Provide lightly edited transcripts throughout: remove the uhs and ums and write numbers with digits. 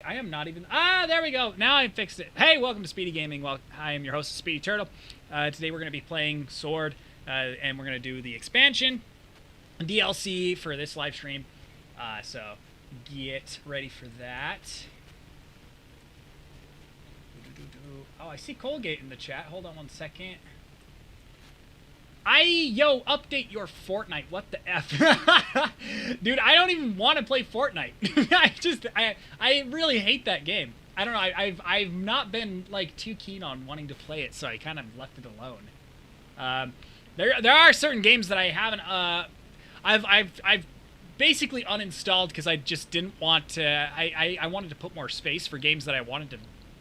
I am not even... Ah, there we go. Now I fixed it. Hey, welcome to Speedy Gaming. Well, I am your host, Speedy Turtle. Today we're going to be playing Sword, and we're going to do the expansion DLC for this live stream. So get ready for that. Oh, I see Colgate in the chat. Hold on one second. Update your Fortnite. What the F? Dude, I don't even want to play Fortnite. I really hate that game. I don't know. I've not been, like, too keen on wanting to play it, so I kind of left it alone. There are certain games that I haven't, I've basically uninstalled because I just didn't want to, I wanted to put more space for games that I wanted to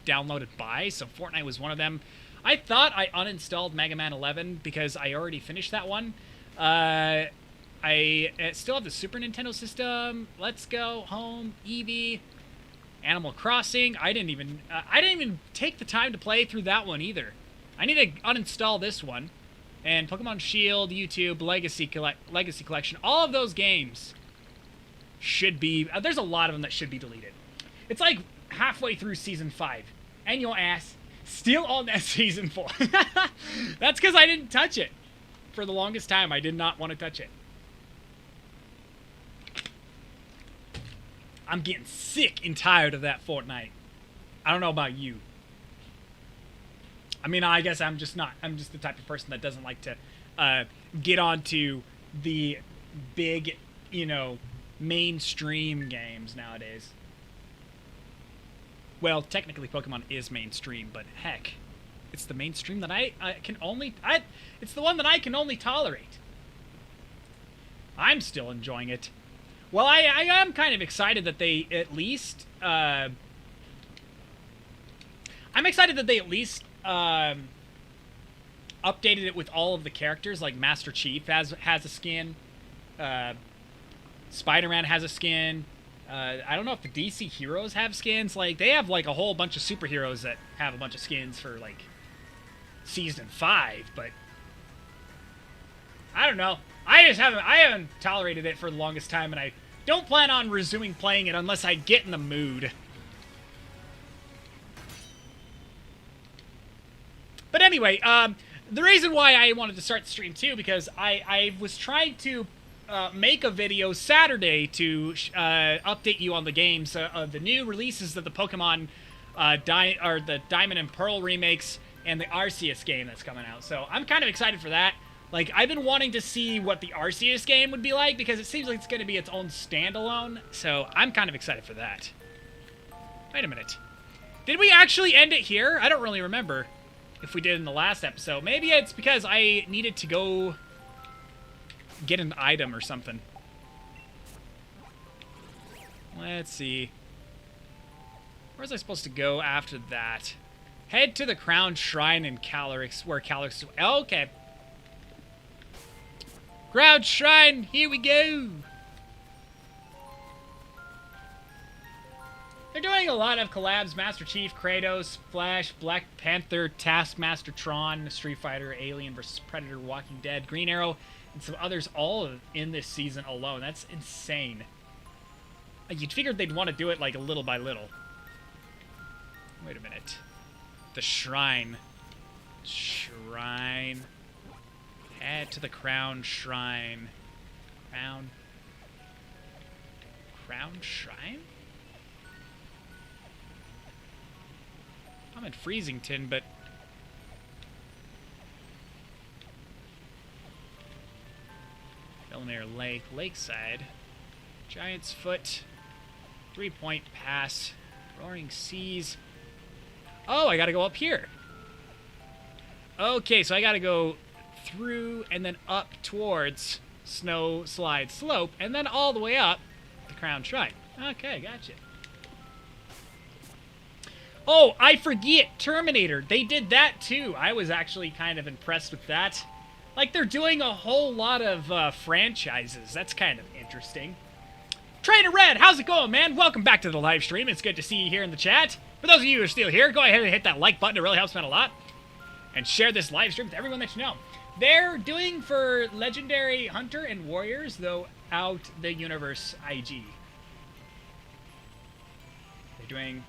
download and buy, so Fortnite was one of them. I thought I uninstalled Mega Man 11 because I already finished that one. I still have the Super Nintendo system. Let's Go, Home, Eevee, Animal Crossing. I didn't even take the time to play through that one either. I need to uninstall this one. And Pokemon Shield, YouTube, Legacy Collection. All of those games should be... there's a lot of them that should be deleted. It's like halfway through Season 5. And your ass... still on that Season 4. That's because I didn't touch it. For the longest time, I did not want to touch it. I'm getting sick and tired of that Fortnite. I don't know about you. I mean, I guess I'm just the type of person that doesn't like to get onto the big, mainstream games nowadays. Well, technically Pokemon is mainstream, but heck, it's the mainstream that it's the one that I can only tolerate. I'm still enjoying it. Well, I am kind of excited that they at least, I'm excited that they at least, updated it with all of the characters, like Master Chief has a skin, Spider-Man has a skin, I don't know if the DC heroes have skins. Like, they have, like, a whole bunch of superheroes that have a bunch of skins for, like, Season 5, but... I don't know. I haven't tolerated it for the longest time, and I don't plan on resuming playing it unless I get in the mood. But anyway, the reason why I wanted to start the stream, too, because I was trying to... make a video Saturday to update you on the games, the new releases of the Pokemon the Diamond and Pearl remakes and the Arceus game that's coming out. So I'm kind of excited for that. Like, I've been wanting to see what the Arceus game would be like because it seems like it's going to be its own standalone. So I'm kind of excited for that. Wait a minute. Did we actually end it here? I don't really remember if we did in the last episode. Maybe it's because I needed to go... get an item or something. Let's see. Where was I supposed to go after that? Head to the Crown Shrine in Calyrex, where Calyrex... okay. Crown Shrine, here we go! They're doing a lot of collabs. Master Chief, Kratos, Flash, Black Panther, Taskmaster, Tron, Street Fighter, Alien vs. Predator, Walking Dead, Green Arrow, and some others all in this season alone. That's insane. You'd figured they'd want to do it, like, little by little. Wait a minute. The Shrine. Shrine. Head to the Crown Shrine. Crown Shrine? I'm in Freezington, but... Belmere Lake, Lakeside, Giant's Foot, 3-Point Pass, Roaring Seas. Oh, I gotta go up here. Okay, so I gotta go through and then up towards Snow Slide Slope, and then all the way up to Crown Shrine. Okay, gotcha. Oh, I forget, Terminator. They did that too. I was actually kind of impressed with that. Like, they're doing a whole lot of franchises. That's kind of interesting. Trainer Red, how's it going, man? Welcome back to the live stream. It's good to see you here in the chat. For those of you who are still here, go ahead and hit that like button. It really helps me out a lot. And share this live stream with everyone that you know. They're doing for Legendary Hunter and Warriors, though, out the Universe IG. They're doing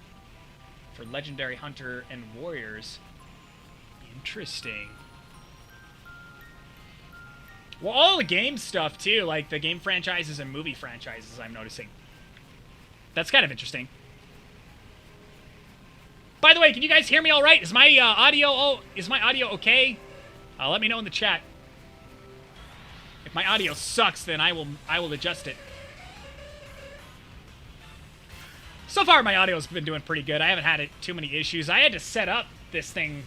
for Legendary Hunter and Warriors. Interesting. Well, all the game stuff, too, like the game franchises and movie franchises, I'm noticing. That's kind of interesting. By the way, can you guys hear me all right? Is my audio okay? Let me know in the chat. If my audio sucks, then I will adjust it. So far, my audio's been doing pretty good. I haven't had too many issues. I had to set up this thing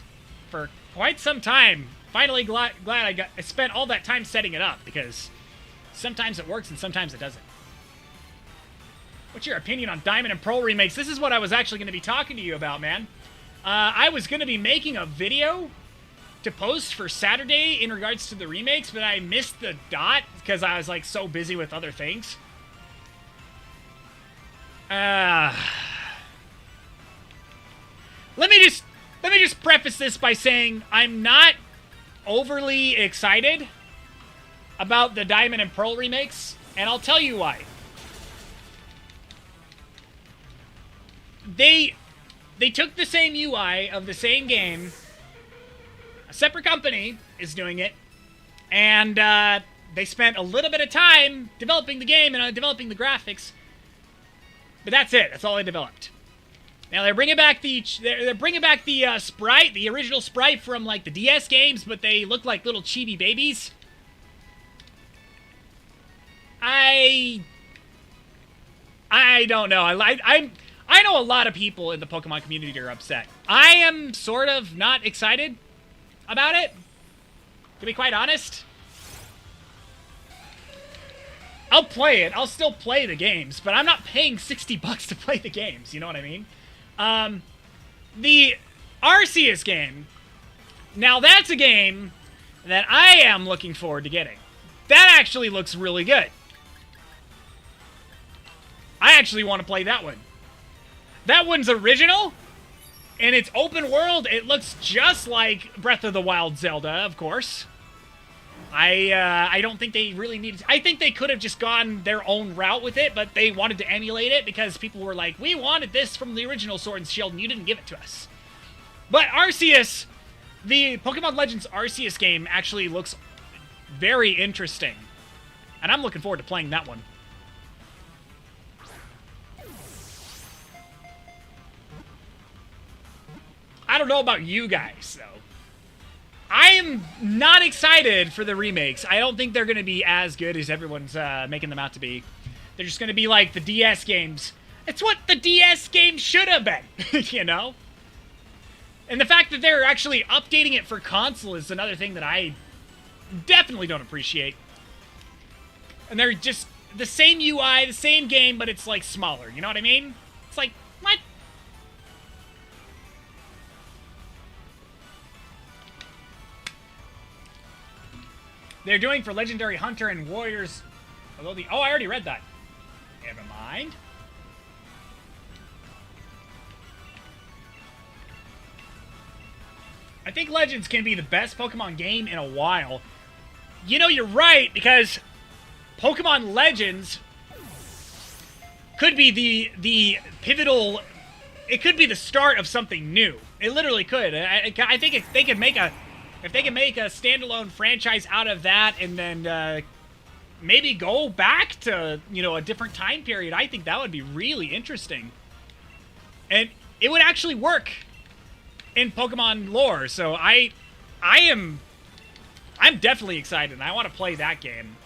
for quite some time. Finally, glad I spent all that time setting it up, because sometimes it works and sometimes it doesn't. What's your opinion on Diamond and Pearl remakes? This is what I was actually going to be talking to you about, man. I was going to be making a video to post for Saturday in regards to the remakes, but I missed the dot because I was like so busy with other things. Let me just preface this by saying I'm not overly excited about the Diamond and Pearl remakes, and I'll tell you why. They took the same UI of the same game. A separate company is doing it, and they spent a little bit of time developing the game and developing the graphics. But that's it. That's all they developed. Now they're bringing back the sprite, the original sprite from like the DS games, but they look like little chibi babies. I don't know. I know a lot of people in the Pokemon community are upset. I am sort of not excited about it, to be quite honest. I'll play it. I'll still play the games, but I'm not paying $60 to play the games. You know what I mean? The Arceus game, now that's a game that I am looking forward to getting. That actually looks really good. I actually want to play that one. That one's original, and it's open world. It looks just like Breath of the Wild Zelda, of course. I don't think they really needed to. I think they could have just gone their own route with it, but they wanted to emulate it because people were like, we wanted this from the original Sword and Shield, and you didn't give it to us. But Arceus, the Pokemon Legends Arceus game actually looks very interesting, and I'm looking forward to playing that one. I don't know about you guys, though. I am not excited for the remakes. I don't think they're going to be as good as everyone's making them out to be. They're just going to be like the DS games. It's what the DS game should have been, you know? And the fact that they're actually updating it for console is another thing that I definitely don't appreciate. And they're just the same UI, the same game, but it's like smaller, you know what I mean? It's like, what? They're doing for Legendary Hunter and Warriors. Although oh, I already read that. Never mind. I think Legends can be the best Pokemon game in a while. You know, you're right, because Pokemon Legends could be the pivotal. It could be the start of something new. It literally could. I think if they could make a standalone franchise out of that, and then maybe go back to, you know, a different time period, I think that would be really interesting. And it would actually work in Pokemon lore. So I'm definitely excited, and I want to play that game.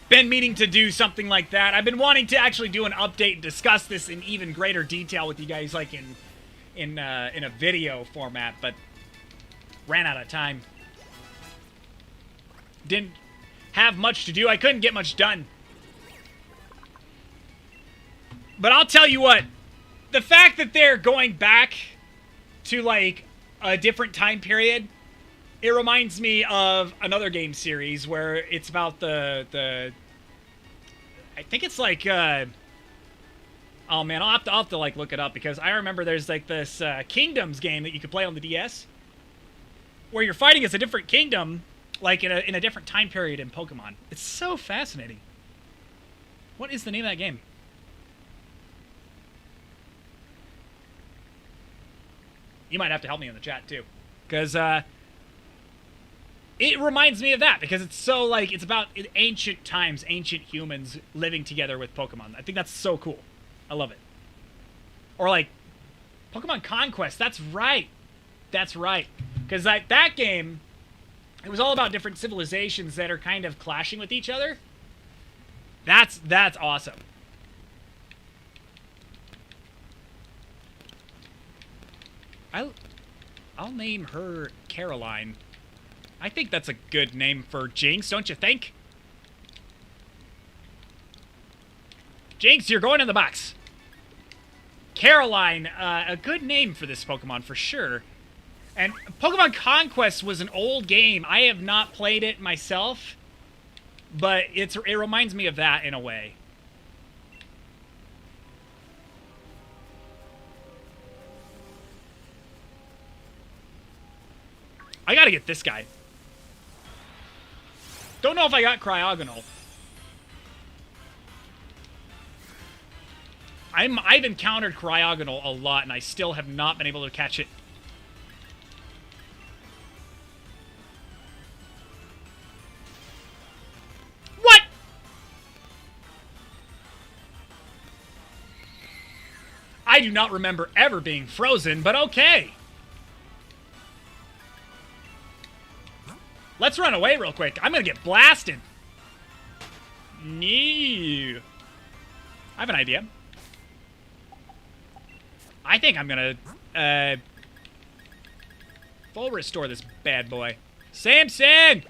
Been meaning to do something like that. I've been wanting to actually do an update and discuss this in even greater detail with you guys, like in a video format, but ran out of time. Didn't have much to do. I couldn't get much done. But I'll tell you what, the fact that they're going back to like a different time period, it reminds me of another game series where it's about the I think it's like oh man, I'll have to like look it up, because I remember there's like this Kingdoms game that you could play on the DS where you're fighting as a different kingdom, like in a different time period in Pokemon. It's so fascinating. What is the name of that game? You might have to help me in the chat, too. Because, it reminds me of that, because it's so, like, it's about ancient times, ancient humans living together with Pokemon. I think that's so cool. I love it. Or, like, Pokemon Conquest. That's right. That's right. Because that game, it was all about different civilizations that are kind of clashing with each other. That's awesome. I'll name her Caroline. I think that's a good name for Jinx, don't you think? Jinx, you're going in the box. Caroline, a good name for this Pokemon for sure. And Pokemon Conquest was an old game. I have not played it myself, but it reminds me of that in a way. I gotta get this guy. Don't know if I got Cryogonal. I've encountered Cryogonal a lot, and I still have not been able to catch it. What? I do not remember ever being frozen, but okay. Let's run away real quick. I'm gonna get blasted. No. I have an idea. I think I'm gonna, full restore this bad boy. Samson!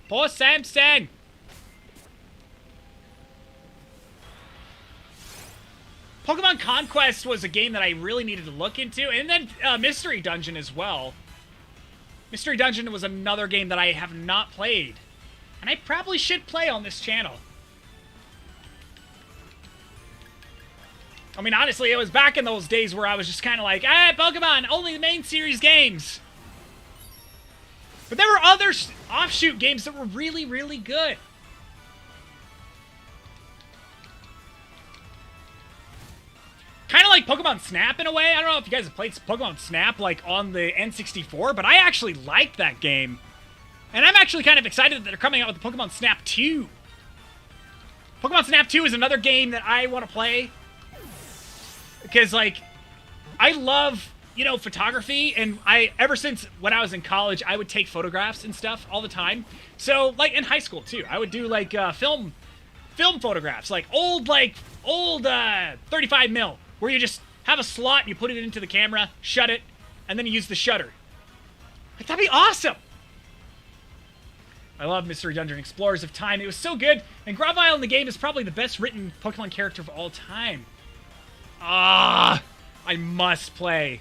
Poor Samson! Pokemon Conquest was a game that I really needed to look into, and then Mystery Dungeon as well. Mystery Dungeon was another game that I have not played, and I probably should play on this channel. I mean, honestly, it was back in those days where I was just kind of like, Pokemon, only the main series games. But there were other offshoot games that were really, really good. Kind of like Pokemon Snap in a way. I don't know if you guys have played Pokemon Snap like on the N64, but I actually liked that game. And I'm actually kind of excited that they're coming out with the Pokemon Snap 2. Pokemon Snap 2 is another game that I want to play. Because, like, I love, you know, photography, and ever since when I was in college, I would take photographs and stuff all the time. So, like, in high school, too, I would do, like, film photographs, like, old 35 mil. Where you just have a slot, you put it into the camera, shut it, and then you use the shutter. Like, that'd be awesome! I love Mystery Dungeon Explorers of Time. It was so good, and Gravile in the game is probably the best written Pokemon character of all time. Ah! I must play.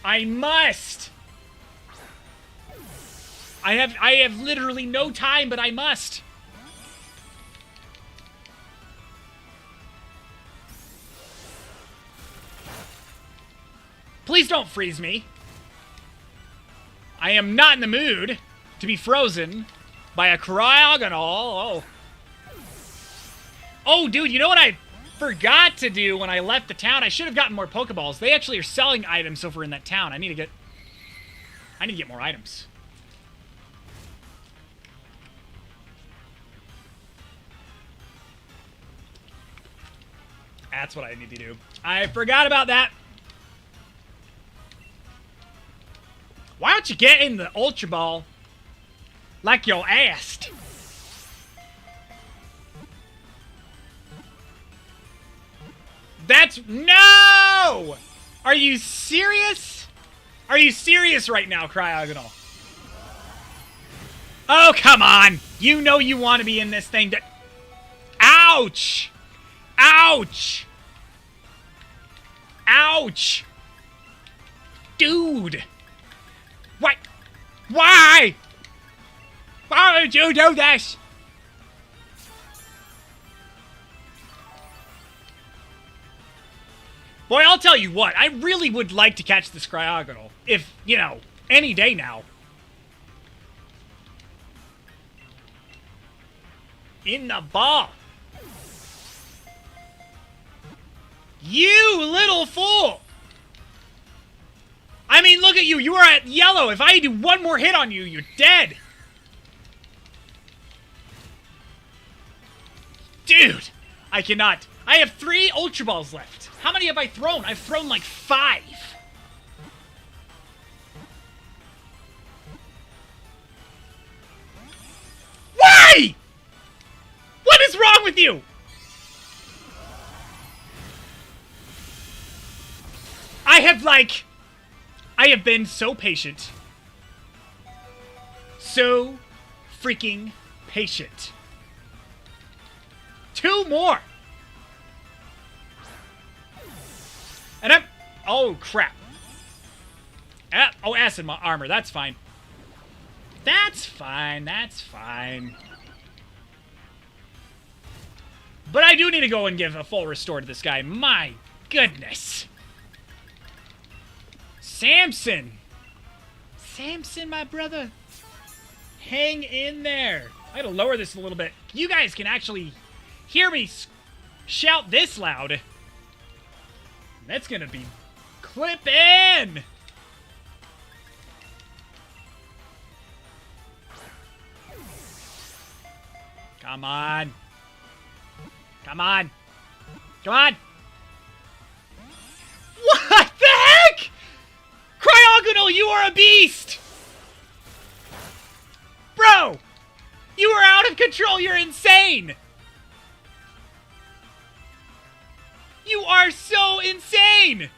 I must! I have literally no time, but I must. Please don't freeze me. I am not in the mood to be frozen by a Cryogonal. Oh, dude, you know what I forgot to do when I left the town? I should have gotten more Pokeballs. They actually are selling items over in that town. I need to get more items. That's what I need to do. I forgot about that. Why don't you get in the Ultra Ball like you asked? No! Are you serious? Are you serious right now, Cryogonal? Oh, come on. You know you want to be in this thing. Ouch! Ouch! Ouch! Dude! What? Why? Why would you do this? Boy, I'll tell you what, I really would like to catch this Cryogonal. If, you know, any day now. in the ball. You little fool! I mean, look at you. You are at yellow. If I do one more hit on you, you're dead. Dude, I cannot. I have 3 Ultra Balls left. How many have I thrown? I've thrown like 5. Why? What is wrong with you? I have been so patient. So freaking patient. 2 more. And I'm... Oh, crap. Oh, acid armor. That's fine. That's fine. That's fine. But I do need to go and give a full restore to this guy. My goodness. Samson! Samson, my brother! Hang in there! I gotta lower this a little bit. You guys can actually hear me shout this loud. That's gonna be clipping! Come on! Come on! Come on! What the heck?! Cryogonal, you are a beast! Bro! You are out of control, you're insane! You are so insane!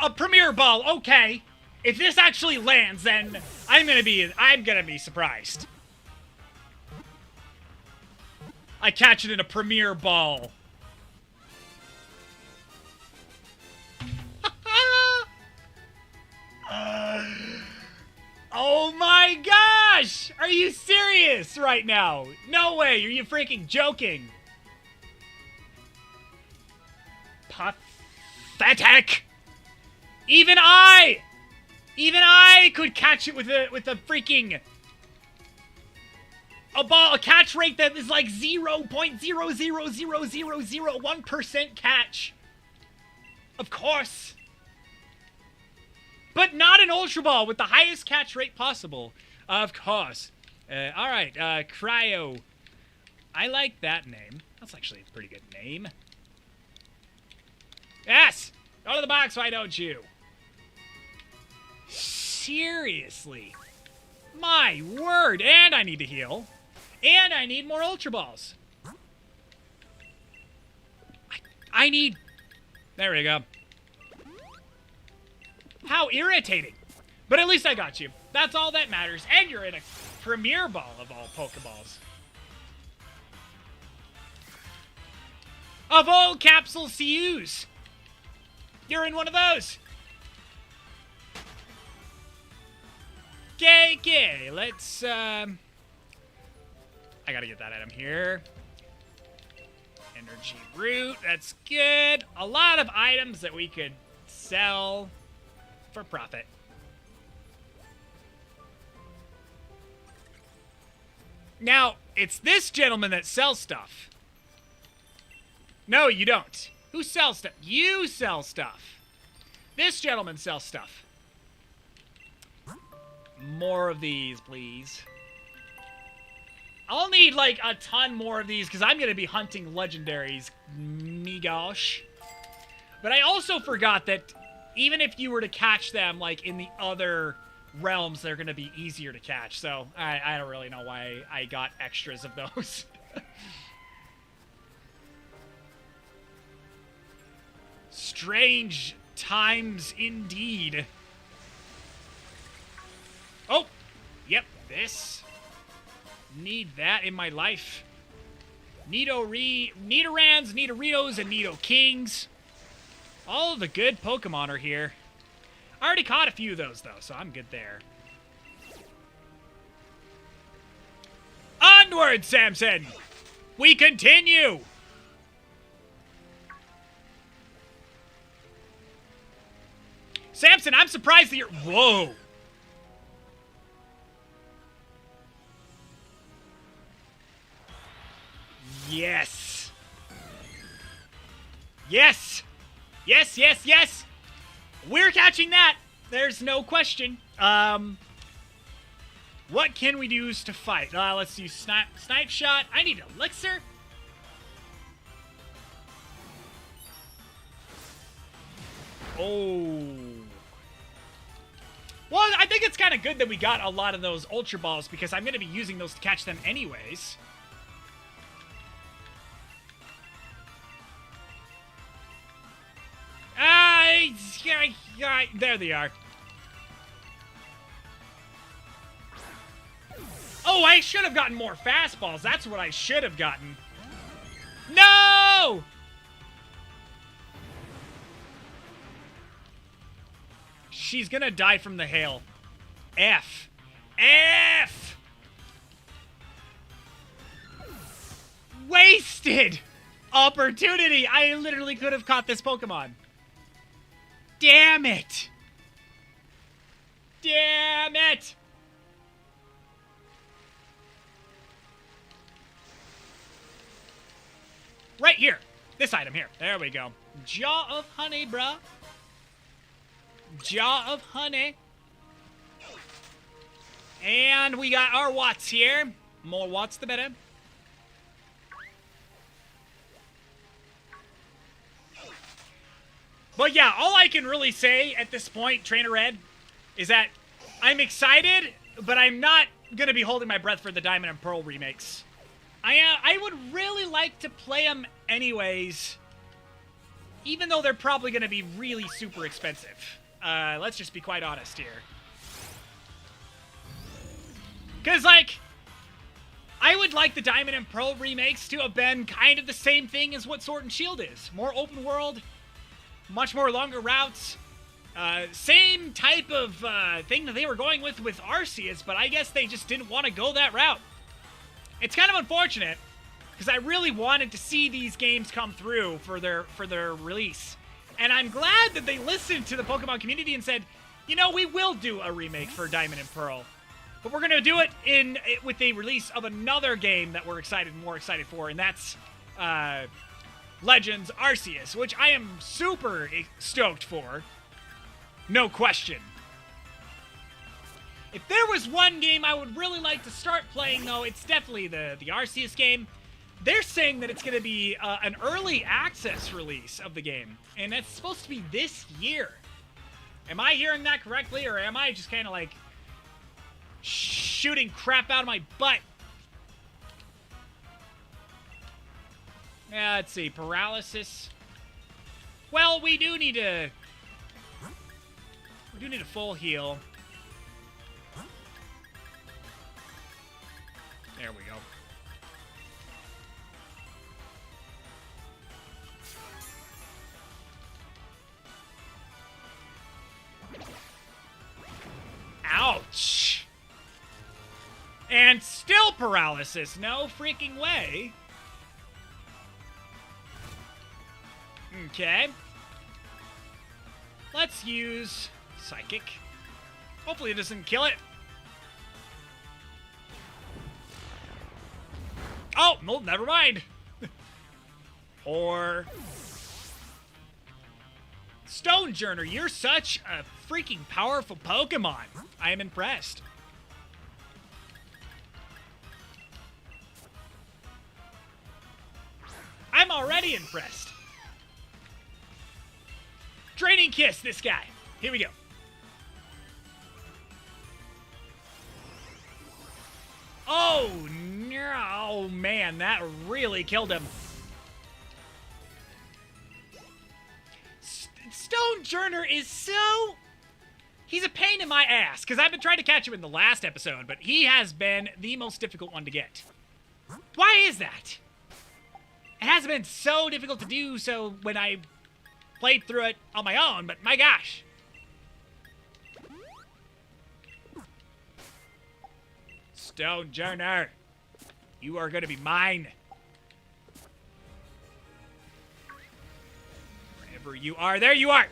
A Premier Ball, okay. If this actually lands, then I'm gonna be surprised. I catch it in a Premier Ball. Oh my gosh! Are you serious right now? No way! Are you freaking joking? Pathetic! Even I could catch it with a freaking... a catch rate that is like 0.00001% catch. Of course. But not an Ultra Ball with the highest catch rate possible. Of course. Alright, Cryo. I like that name. That's actually a pretty good name. Yes! Go to the box, why don't you? Seriously. My word. And I need to heal. And I need more Ultra Balls. I need... There we go. How irritating. But at least I got you. That's all that matters. And you're in a Premier Ball of all Pokeballs. Of all capsules to use. You're in one of those. Okay, let's, I gotta get that item here. Energy root, that's good. A lot of items that we could sell for profit. Now, it's this gentleman that sells stuff. No, you don't. Who sells stuff? You sell stuff. This gentleman sells stuff. More of these, please. I'll need, like, a ton more of these, because I'm going to be hunting legendaries. Me gosh. But I also forgot that even if you were to catch them, like, in the other realms, they're going to be easier to catch. So, I don't really know why I got extras of those. Strange times indeed. Oh! Yep, this. Need that in my life. Nidorans, Nidoritos, and Nidokings. All of the good Pokemon are here. I already caught a few of those, though, so I'm good there. Onward, Samson! We continue! Samson Samson, I'm surprised that you're... Whoa. Yes. Yes. Yes, yes, yes. We're catching that. There's no question. What can we use to fight? Let's do snipe shot. I need elixir. Oh. Well, I think it's kind of good that we got a lot of those Ultra Balls because I'm going to be using those to catch them anyways. There they are. Oh, I should have gotten more fastballs. That's what I should have gotten. No! She's gonna die from the hail. F. F! Wasted! Opportunity! I literally could have caught this Pokemon. Damn it! Damn it! Right here. This item here. There we go. Jaw of honey, bruh. Jaw of honey. And we got our Watts here. More Watts, the better. But yeah, all I can really say at this point, Trainer Red, is that I'm excited, but I'm not going to be holding my breath for the Diamond and Pearl remakes. I would really like to play them anyways, even though they're probably going to be really super expensive. Let's just be quite honest here. Because, like, I would like the Diamond and Pearl remakes to have been kind of the same thing as what Sword and Shield is. More open world, much more longer routes. Same type of thing that they were going with Arceus, but I guess they just didn't want to go that route. It's kind of unfortunate, because I really wanted to see these games come through for their release. And I'm glad that they listened to the Pokemon community and said, you know, we will do a remake for Diamond and Pearl. But we're going to do it with the release of another game that we're more excited for, and that's Legends Arceus, which I am super stoked for. No question. If there was one game I would really like to start playing, though, it's definitely the Arceus game. They're saying that it's going to be an early access release of the game, and it's supposed to be this year. Am I hearing that correctly, or am I just kind of like shooting crap out of my butt? Yeah, let's see. Paralysis. Well, we do need a full heal. There we go. Ouch! And still paralysis. No freaking way. Okay. Let's use Psychic. Hopefully it doesn't kill it. Oh, no, never mind. Or Stonejourner, you're such a freaking powerful Pokemon. I am impressed. I'm already impressed. Draining Kiss, this guy. Here we go. Oh, no, man, that really killed him. Stonejourner is so... He's a pain in my ass, because I've been trying to catch him in the last episode, but he has been the most difficult one to get. Why is that? It hasn't been so difficult to do so when I played through it on my own, but my gosh. Stonejourner, you are going to be mine. Wherever you are, there you are.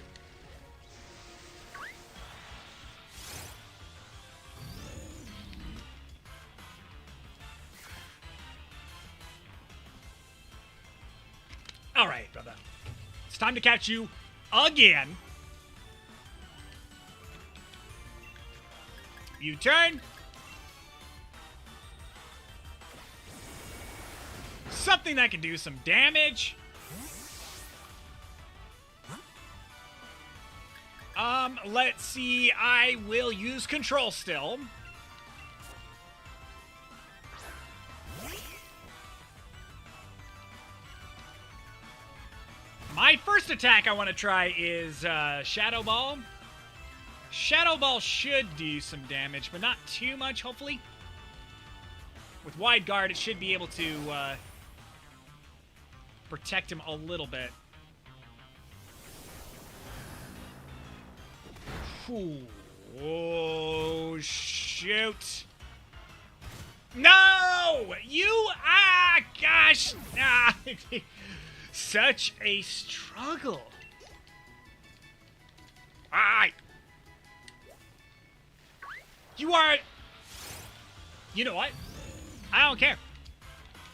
All right, brother. It's time to catch you again. U-turn. Something that can do some damage. Let's see. I will use control still. My first attack I want to try is Shadow Ball. Shadow Ball should do some damage, but not too much, hopefully. With Wide Guard, it should be able to protect him a little bit. Ooh. Oh, shoot. No! You... Ah, gosh! Ah, such a struggle. Alright. You are... You know what? I don't care.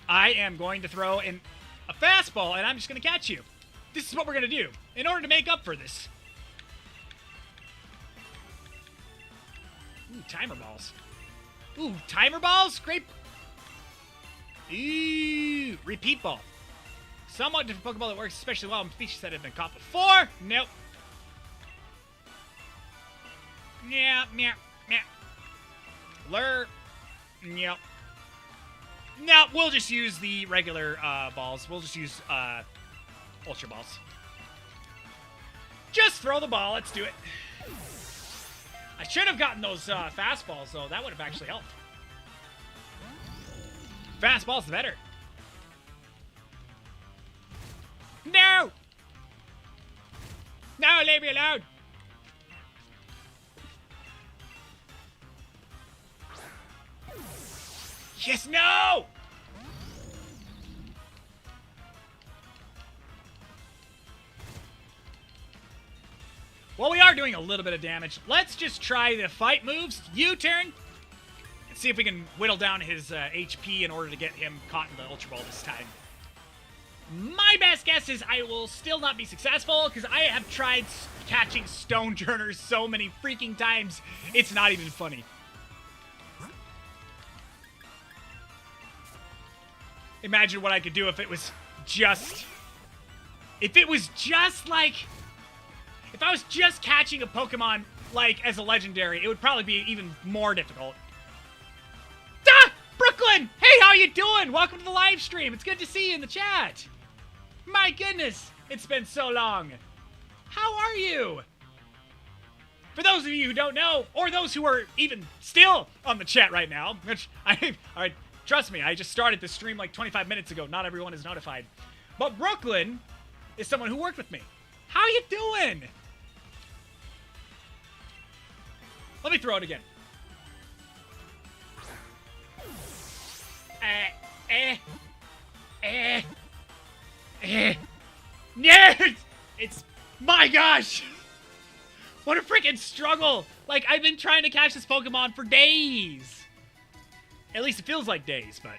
I am going to throw in a fastball, and I'm just going to catch you. This is what we're going to do in order to make up for this. Ooh, timer balls. Ooh, timer balls? Great. Ooh, repeat ball. Somewhat different Pokeball that works especially well in species that have been caught before. Nope. Yeah, meow, meow. Lure. Yep. No, we'll just use the regular balls. We'll just use Ultra Balls. Just throw the ball. Let's do it. I should have gotten those fastballs, though. That would have actually helped. Fastball's better. No! No, leave me alone! Yes, no! Well, we are doing a little bit of damage. Let's just try the fight moves. U-turn. And see if we can whittle down his HP in order to get him caught in the Ultra Ball this time. My best guess is I will still not be successful because I have tried catching Stone Turners so many freaking times, it's not even funny. Imagine what I could do if it was just... If it was just like... If I was just catching a Pokemon, like, as a legendary, it would probably be even more difficult. Ah! Brooklyn! Hey, how you doing? Welcome to the live stream. It's good to see you in the chat. My goodness, it's been so long. How are you? For those of you who don't know, or those who are even still on the chat right now, which alright, trust me, I just started this stream like 25 minutes ago. Not everyone is notified. But Brooklyn is someone who worked with me. How you doing? Let me throw it again. Yes! It's... My gosh! What a freaking struggle! Like, I've been trying to catch this Pokemon for days. At least it feels like days, but...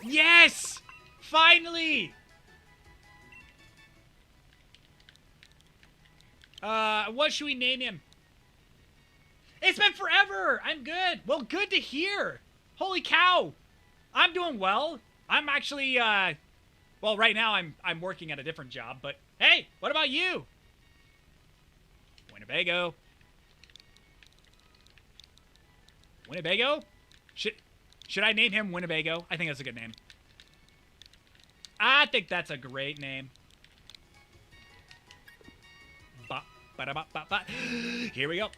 Yes! Finally! What should we name him? It's been forever! I'm good. Well, good to hear. Holy cow! I'm doing well. I'm actually, well, right now I'm working at a different job, but hey, what about you? Winnebago. Winnebago? Should I name him Winnebago? I think that's a good name. I think that's a great name. Ba-da-ba-ba-ba. Here we go.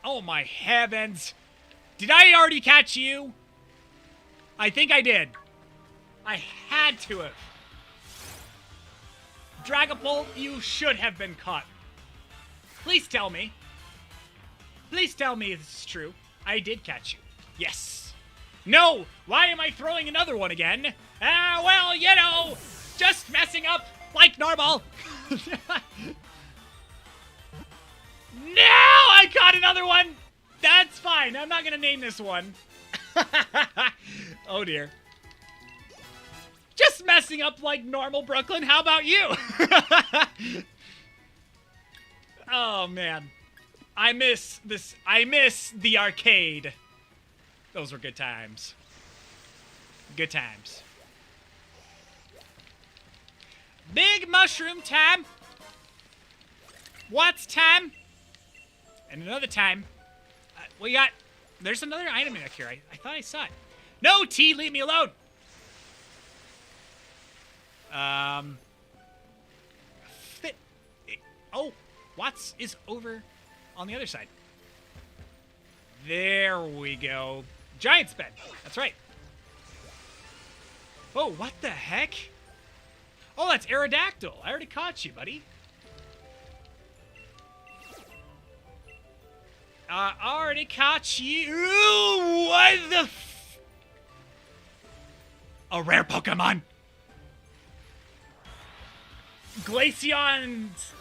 Oh my heavens. Did I already catch you? I think I did. I had to have. Dragapult, you should have been caught. Please tell me. Please tell me this is true. I did catch you. Yes. No! Why am I throwing another one again? Ah, well, you know, just messing up like normal. No! I caught another one! That's fine. I'm not going to name this one. Oh, dear. Just messing up like normal Brooklyn. How about you? Oh, man. I miss this. I miss the arcade. Those were good times. Good times. Big mushroom time. What's time? And another time. We got... There's another item back here. I thought I saw it. No, T, leave me alone. Oh, Watts is over on the other side. There we go. Giant's bed. That's right. Oh, what the heck? Oh, that's Aerodactyl. I already caught you, buddy. Already caught you. Ooh, what the f... A rare Pokemon. Glaceon's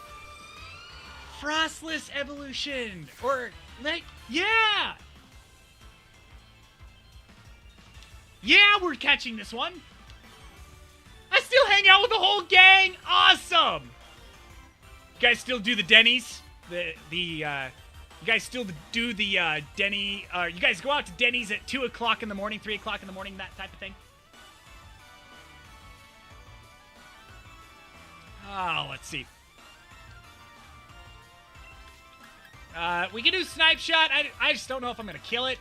Frostless evolution. Or, like, yeah. Yeah, we're catching this one. I still hang out with the whole gang. Awesome. You guys still do the Denny's? You guys still do the Denny... you guys go out to Denny's at 2 o'clock in the morning, 3 o'clock in the morning, that type of thing? Oh, let's see. We can do Snipe Shot. I just don't know if I'm going to kill it.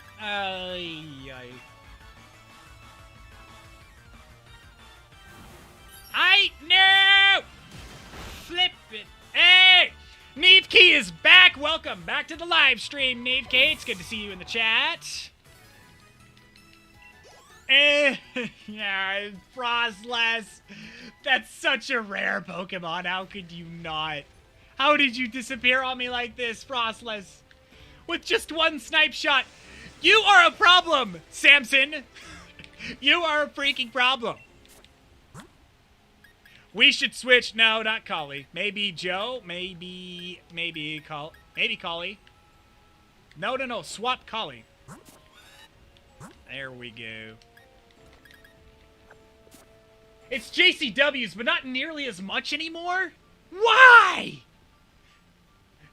No! Flip it. Hey! Nevekey is back. Welcome back to the live stream, Nevekey. It's good to see you in the chat. Yeah, Frostless. That's such a rare Pokemon. How could you not? How did you disappear on me like this, Frostless? With just one Snipe Shot. You are a problem, Samson. You are a freaking problem. We should switch. No, not Collie. Maybe Joe. Maybe Collie. No. Swap Collie. There we go. It's JCW's, but not nearly as much anymore? Why?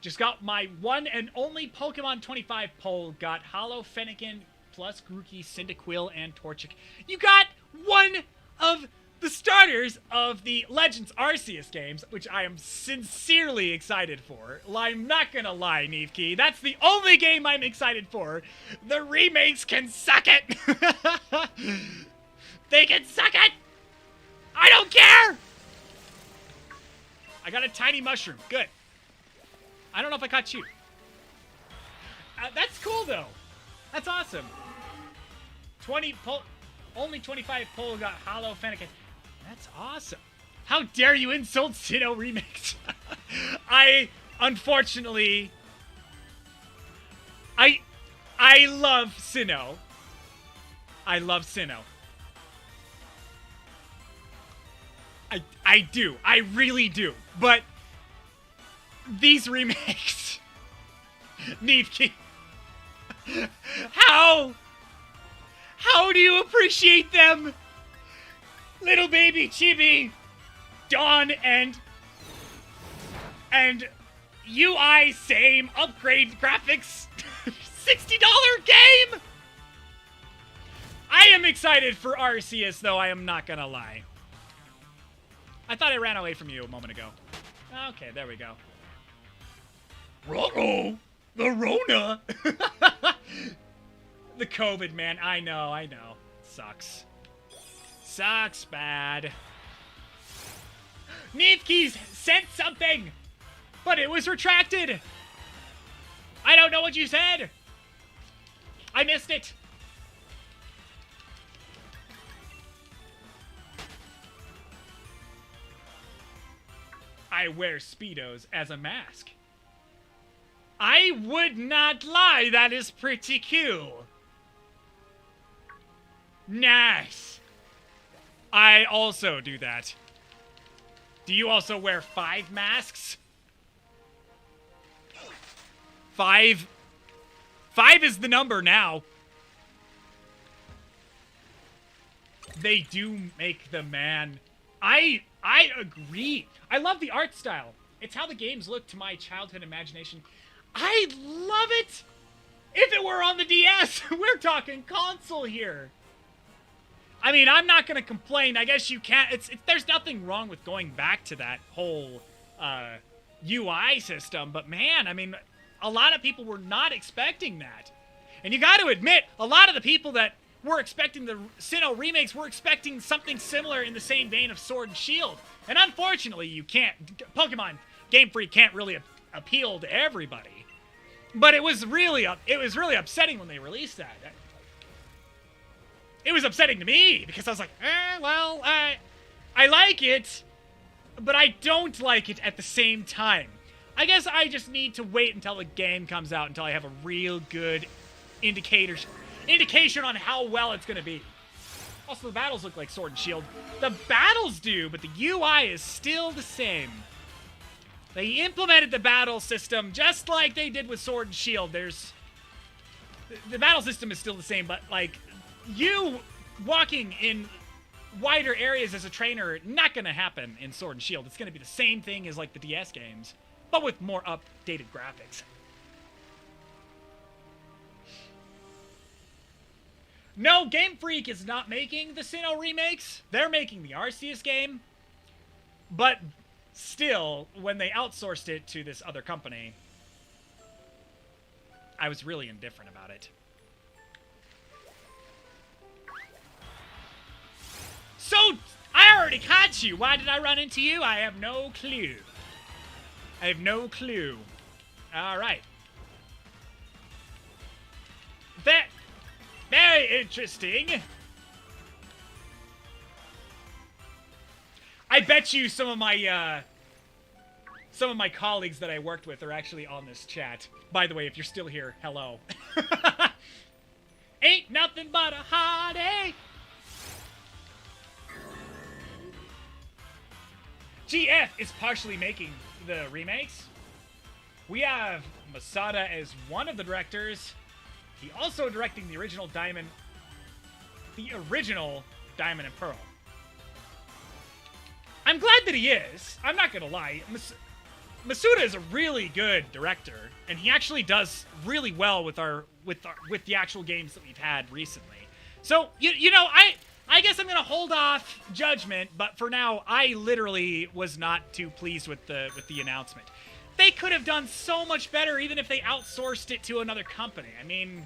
Just got my one and only Pokemon 25 poll. Got Hollow Fennekin plus Grookey, Cyndaquil, and Torchic. You got one of the starters of the Legends Arceus games, which I am sincerely excited for. I'm not gonna lie, Nevekey. That's the only game I'm excited for. The remakes can suck it! They can suck it! I don't care! I got a tiny mushroom. Good. I don't know if I caught you. That's cool, though. That's awesome. Only 25 poll got Hollow Fennekin. That's awesome. How dare you insult Sinnoh Remix? Unfortunately... I love Sinnoh. I love Sinnoh. I do. I really do. But these remakes... Nevekey. How do you appreciate them? Little baby Chibi, Dawn, and UI same, upgrade graphics, $60 game! I am excited for Arceus, though, I am not gonna lie. I thought I ran away from you a moment ago. Okay, there we go. Uh-oh! The Rona! The COVID, man. I know. Sucks. Sucks bad. Nevekey's sent something, but it was retracted. I don't know what you said. I missed it. I wear Speedos as a mask. I would not lie, that is pretty cool. Nice. I also do that. Do you also wear 5 masks? 5 5 is the number now. They do make the man. I agree. I love the art style. It's how the games look to my childhood imagination. I love it. If it were on the DS, we're talking console here. I mean, I'm not going to complain. I guess you can't. There's nothing wrong with going back to that whole UI system. But man, I mean, a lot of people were not expecting that. And you got to admit, a lot of the people that were expecting the Sinnoh remakes were expecting something similar in the same vein of Sword and Shield. And unfortunately, you can't. Pokemon Game Freak can't really appeal to everybody. But it was really upsetting when they released that. It was upsetting to me because I was like, well, I like it, but I don't like it at the same time. I guess I just need to wait until the game comes out until I have a real good indication on how well it's going to be. Also, the battles look like Sword and Shield. The battles do, but the UI is still the same. They implemented the battle system just like they did with Sword and Shield. The battle system is still the same, but like you walking in wider areas as a trainer, not going to happen in Sword and Shield. It's going to be the same thing as like the DS games, but with more updated graphics. No, Game Freak is not making the Sinnoh remakes. They're making the Arceus game. But still, when they outsourced it to this other company, I was really indifferent about it. So, I already caught you. Why did I run into you? I have no clue. I have no clue. All right. Very interesting. I bet you some of my colleagues that I worked with are actually on this chat. By the way, if you're still here, hello. Ain't nothing but a heartache. GF is partially making the remakes. We have Masada as one of the directors. He also directing the original Diamond and Pearl. I'm glad that he is. I'm not gonna lie. Masuda is a really good director, and he actually does really well with the actual games that we've had recently. So you know, I guess I'm gonna hold off judgment, but for now, I literally was not too pleased with the announcement. They could have done so much better even if they outsourced it to another company. I mean,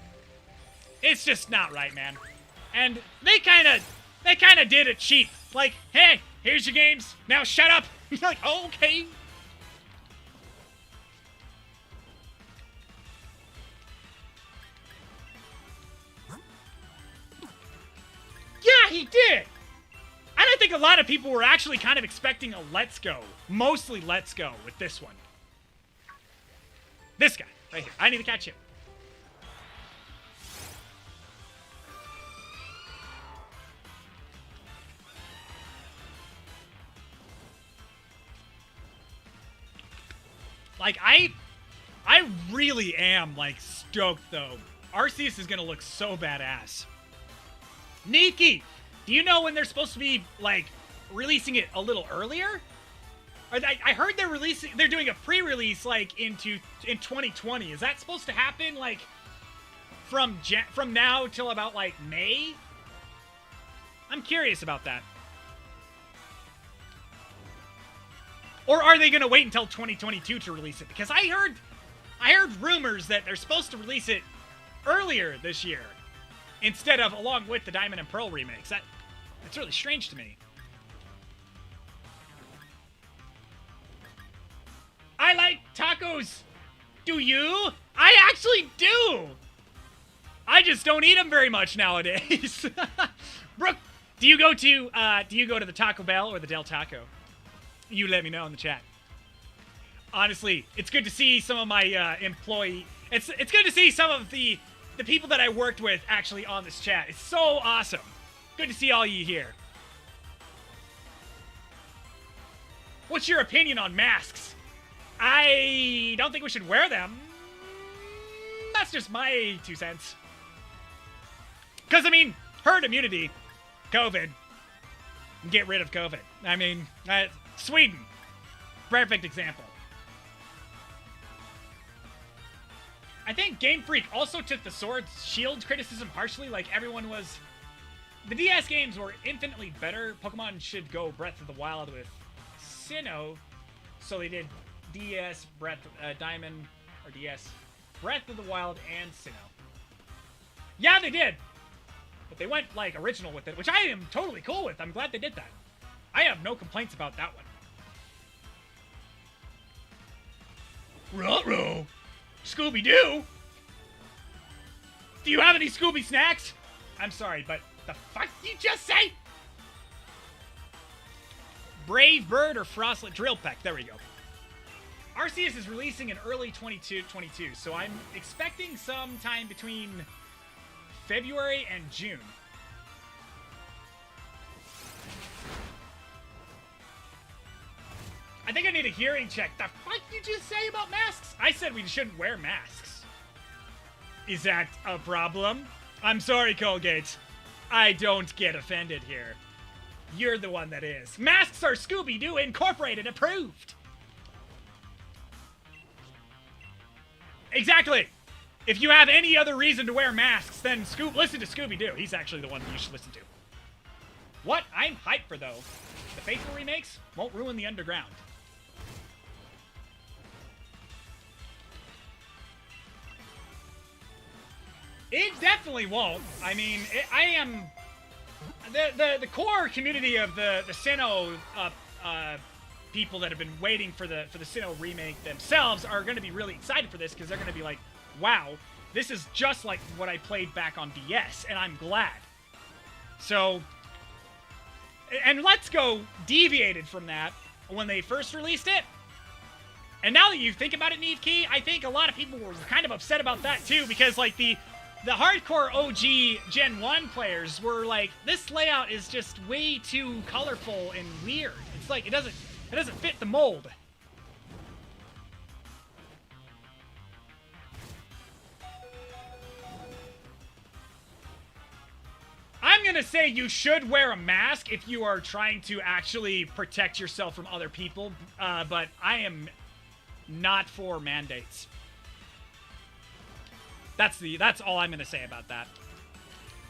it's just not right, man. And they kind of did it cheap. Like, hey, here's your games. Now shut up. You're like, oh, okay. Yeah, he did. And I think a lot of people were actually kind of expecting a Let's Go. Mostly Let's Go with this one. This guy, right here. I need to catch him. Like, I really am, like, stoked, though. Arceus is gonna look so badass. Nikki, do you know when they're supposed to be, like, releasing it a little earlier? I heard they're doing a pre-release, like, in 2020. Is that supposed to happen, like, from now till about, like, May? I'm curious about that. Or are they going to wait until 2022 to release it? Because I heard rumors that they're supposed to release it earlier this year instead of along with the Diamond and Pearl remakes. That's really strange to me. I like tacos. Do you? I actually do. I just don't eat them very much nowadays. Brooke, do you go to the Taco Bell or the Del Taco? You let me know in the chat. Honestly, it's good to see some of my It's good to see some of the people that I worked with actually on this chat. It's so awesome. Good to see all you here. What's your opinion on masks? I don't think we should wear them. that's just my 2 cents. Because, I mean, herd immunity, COVID, get rid of COVID. I mean, Sweden, perfect example. I think Game Freak also took the Sword Shield criticism harshly, like everyone was... The DS games were infinitely better. Pokemon should go Breath of the Wild with Sinnoh, so they did DS, Diamond, or DS, Breath of the Wild, and Sinnoh. Yeah, they did! But they went, like, original with it, which I am totally cool with. I'm glad they did that. I have no complaints about that one. Ruh-roh! Scooby-Doo? Do you have any Scooby snacks? I'm sorry, but the fuck did you just say? Brave Bird or Frostlet Drill Peck. There we go. Arceus is releasing in early 2022, so I'm expecting some time between February and June. I think I need a hearing check. The fuck did you just say about masks? I said we shouldn't wear masks. Is that a problem? I'm sorry, Colgate. I don't get offended here. You're the one that is. Masks are Scooby-Doo Incorporated approved. Exactly. If you have any other reason to wear masks, then listen to Scooby-Doo. He's actually the one that you should listen to. What I'm hyped for, though, the faithful remakes won't ruin the underground. It definitely won't. I mean, I am... The core community of the Sinnoh people that have been waiting for the Sinnoh remake themselves are going to be really excited for this, because they're going to be like, wow, this is just like what I played back on DS, and I'm glad. So, and Let's Go deviated from that when they first released it. And now that you think about it, Neve Key, I think a lot of people were kind of upset about that too, because like the hardcore OG Gen 1 players were like, this layout is just way too colorful and weird. It's like, it doesn't fit the mold. I'm gonna say you should wear a mask if you are trying to actually protect yourself from other people, but I am not for mandates. That's all I'm gonna say about that.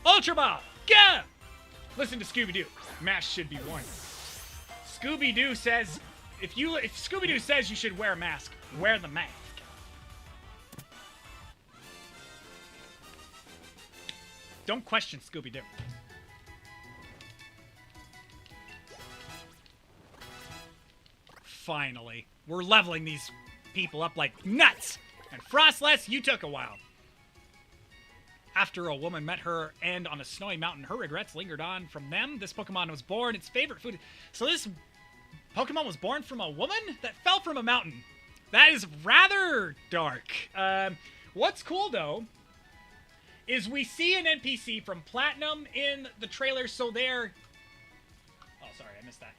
Ultra Ball, go! Listen to Scooby-Doo. Masks should be worn. Scooby-Doo says if Scooby-Doo says you should wear a mask, wear the mask. Don't question Scooby-Doo. Finally, we're leveling these people up like nuts. And Frostless, you took a while. After a woman met her and on a snowy mountain, her regrets lingered on. From them, this Pokemon was born. Its favorite food. So this Pokemon was born from a woman that fell from a mountain. That is rather dark. What's cool, though, is we see an NPC from Platinum in the trailer, so they're... Oh, sorry, I missed that.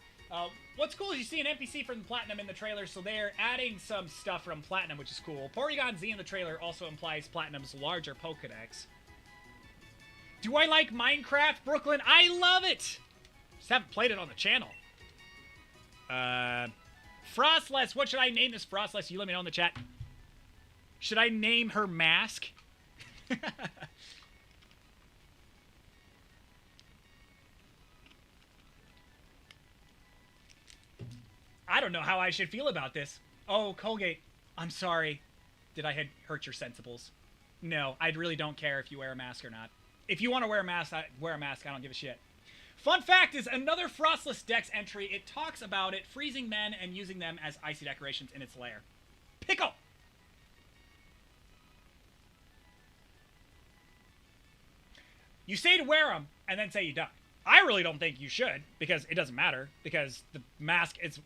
What's cool is you see an NPC from Platinum in the trailer, so they're adding some stuff from Platinum, which is cool. Porygon Z in the trailer also implies Platinum's larger Pokedex. Do I like Minecraft, Brooklyn? I love it! Just haven't played it on the channel. Frostless, what should I name this Frostless? You let me know in the chat. Should I name her Mask? I don't know how I should feel about this. Oh, Colgate, I'm sorry. Did I hurt your sensibles? No, I really don't care if you wear a mask or not. If you want to wear a mask, wear a mask. I don't give a shit. Fun fact is another Frostless Dex entry. It talks about it freezing men and using them as icy decorations in its lair. Pickle! You say to wear them, and then say you don't. I really don't think you should, because it doesn't matter, because the mask, it's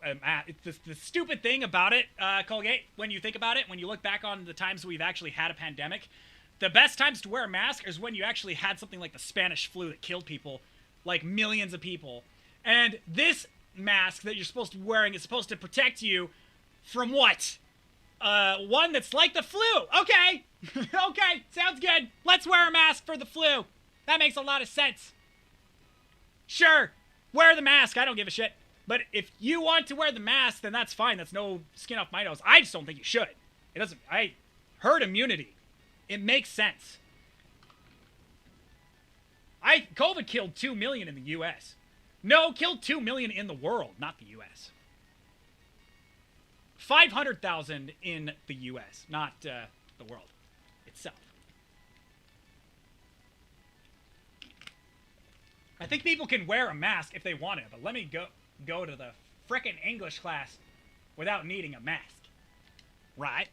the stupid thing about it, Colgate, when you think about it, when you look back on the times we've actually had a pandemic, the best times to wear a mask is when you actually had something like the Spanish flu that killed people, like millions of people. And this mask that you're supposed to be wearing is supposed to protect you from what? One that's like the flu. Okay, Okay, sounds good. Let's wear a mask for the flu. That makes a lot of sense. Sure, wear the mask. I don't give a shit. But if you want to wear the mask, then that's fine. That's no skin off my nose. I just don't think you should. It doesn't. Herd immunity. It makes sense. COVID killed 2 million in the U.S. No, killed 2 million in the world, not the U.S. 500,000 in the U.S., not the world itself. I think people can wear a mask if they want to, but let me go to the frickin' English class without needing a mask. Right.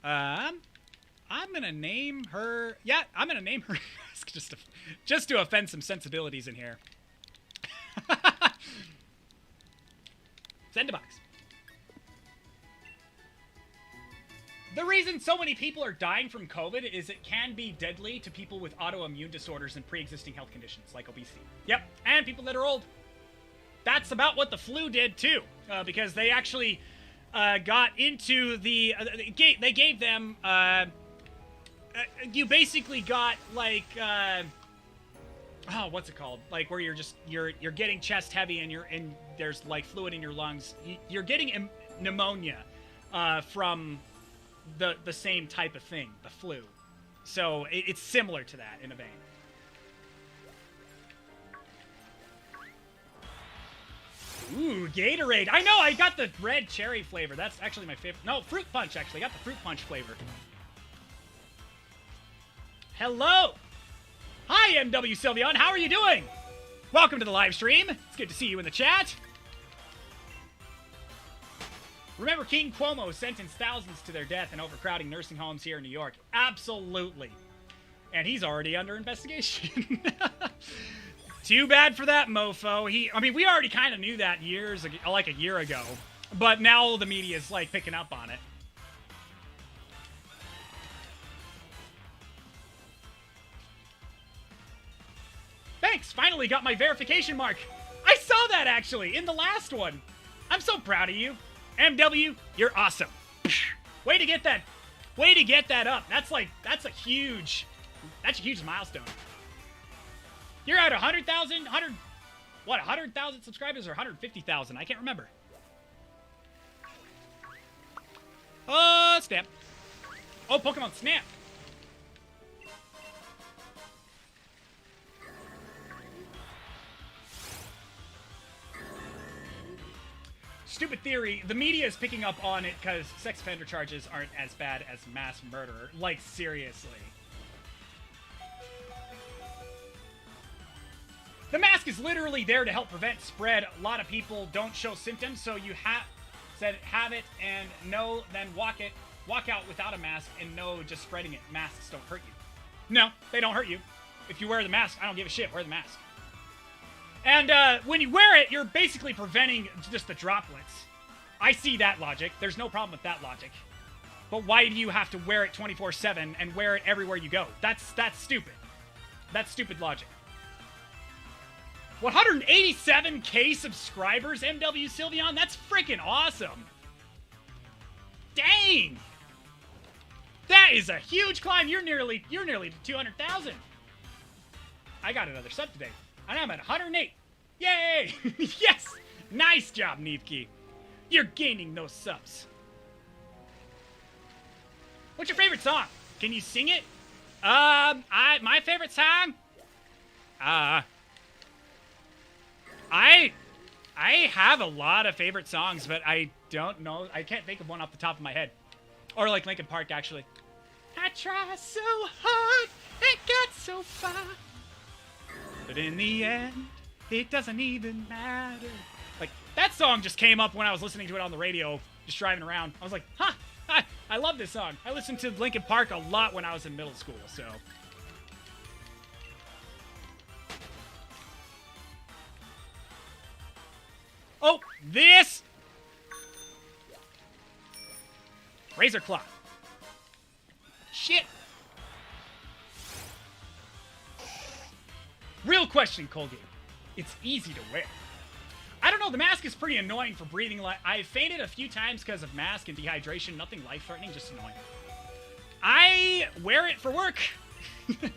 I'm gonna name her... Yeah, I'm gonna name her mask just to offend some sensibilities in here. Send a box. The reason so many people are dying from COVID is it can be deadly to people with autoimmune disorders and pre-existing health conditions like obesity. Yep, and people that are old. That's about what the flu did too, because they actually got into the... they gave them... you basically got like... oh, what's it called? Like where you're getting chest heavy and there's like fluid in your lungs. You're getting pneumonia from the same type of thing, the flu. So it's similar to that in a vein. Ooh, Gatorade. I know, I got the red cherry flavor. That's actually my favorite. No, fruit punch, actually. I got the fruit punch flavor. Hello. Hi, MW Sylveon. How are you doing? Welcome to the live stream. It's good to see you in the chat. Remember, King Cuomo sentenced thousands to their death in overcrowding nursing homes here in New York. Absolutely. And he's already under investigation. Too bad for that mofo. I mean, we already kind of knew that like a year ago. But now the media's, like, picking up on it. Thanks! Finally got my verification mark. I saw that, actually, in the last one. I'm so proud of you. MW, you're awesome. Way to get that up. That's a huge milestone. You're at 100,000, 100,000 subscribers or 150,000? I can't remember. Snap. Oh, Pokemon Snap. Stupid theory. The media is picking up on it because sex offender charges aren't as bad as mass murder. Like, seriously. The mask is literally there to help prevent spread. A lot of people don't show symptoms, so you have it and no, then walk out without a mask and no, just spreading it. Masks don't hurt you. No, they don't hurt you. If you wear the mask, I don't give a shit. Wear the mask. And when you wear it, you're basically preventing just the droplets. I see that logic. There's no problem with that logic. But why do you have to wear it 24/7 and wear it everywhere you go? That's stupid. That's stupid logic. 187k subscribers, MW Sylveon? That's freaking awesome. Dang. That is a huge climb. You're nearly to 200,000. I got another sub today. And I'm at 108. Yay! Yes! Nice job, Neevki. You're gaining those subs. What's your favorite song? Can you sing it? My favorite song? I have a lot of favorite songs, but I don't know. I can't think of one off the top of my head. Or like Linkin Park, actually. I try so hard, it got so far. But in the end, it doesn't even matter. Like, that song just came up when I was listening to it on the radio, just driving around. I was like, huh, I love this song. I listened to Linkin Park a lot when I was in middle school, so. Oh, this! Razor Claw. Shit. Real question, Colgate. It's easy to wear. I don't know, the mask is pretty annoying for breathing. I fainted a few times because of mask and dehydration. Nothing life-threatening, just annoying. I wear it for work.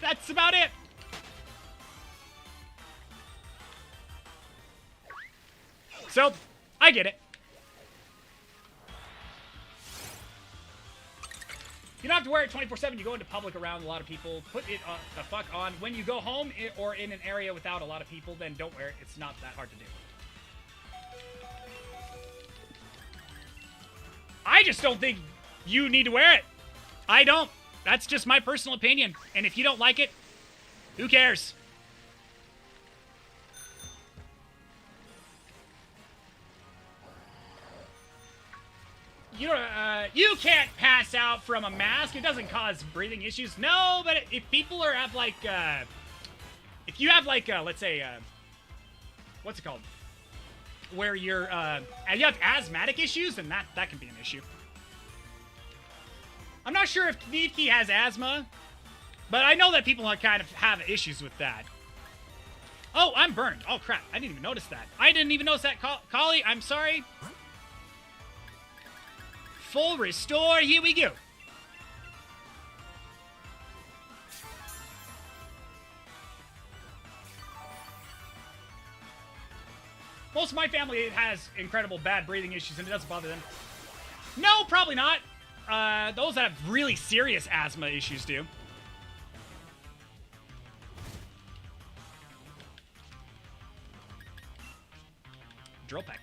That's about it. So, I get it. You don't have to wear it 24/7. You go into public around a lot of people. Put it the fuck on. When you go home or in an area without a lot of people, then don't wear it. It's not that hard to do. I just don't think you need to wear it. I don't. That's just my personal opinion. And if you don't like it, who cares? You can't pass out from a mask. It doesn't cause breathing issues. No, but if people have like, if you have like, let's say, what's it called? Where you're, you have asthmatic issues, then that can be an issue. I'm not sure if Kniefke has asthma, but I know that people kind of have issues with that. Oh, I'm burned. Oh, crap. I didn't even notice that. I didn't even notice that, Collie. I'm sorry. Full restore. Here we go. Most of my family has incredible bad breathing issues, and it doesn't bother them. No, probably not. Those that have really serious asthma issues do. Drill peck.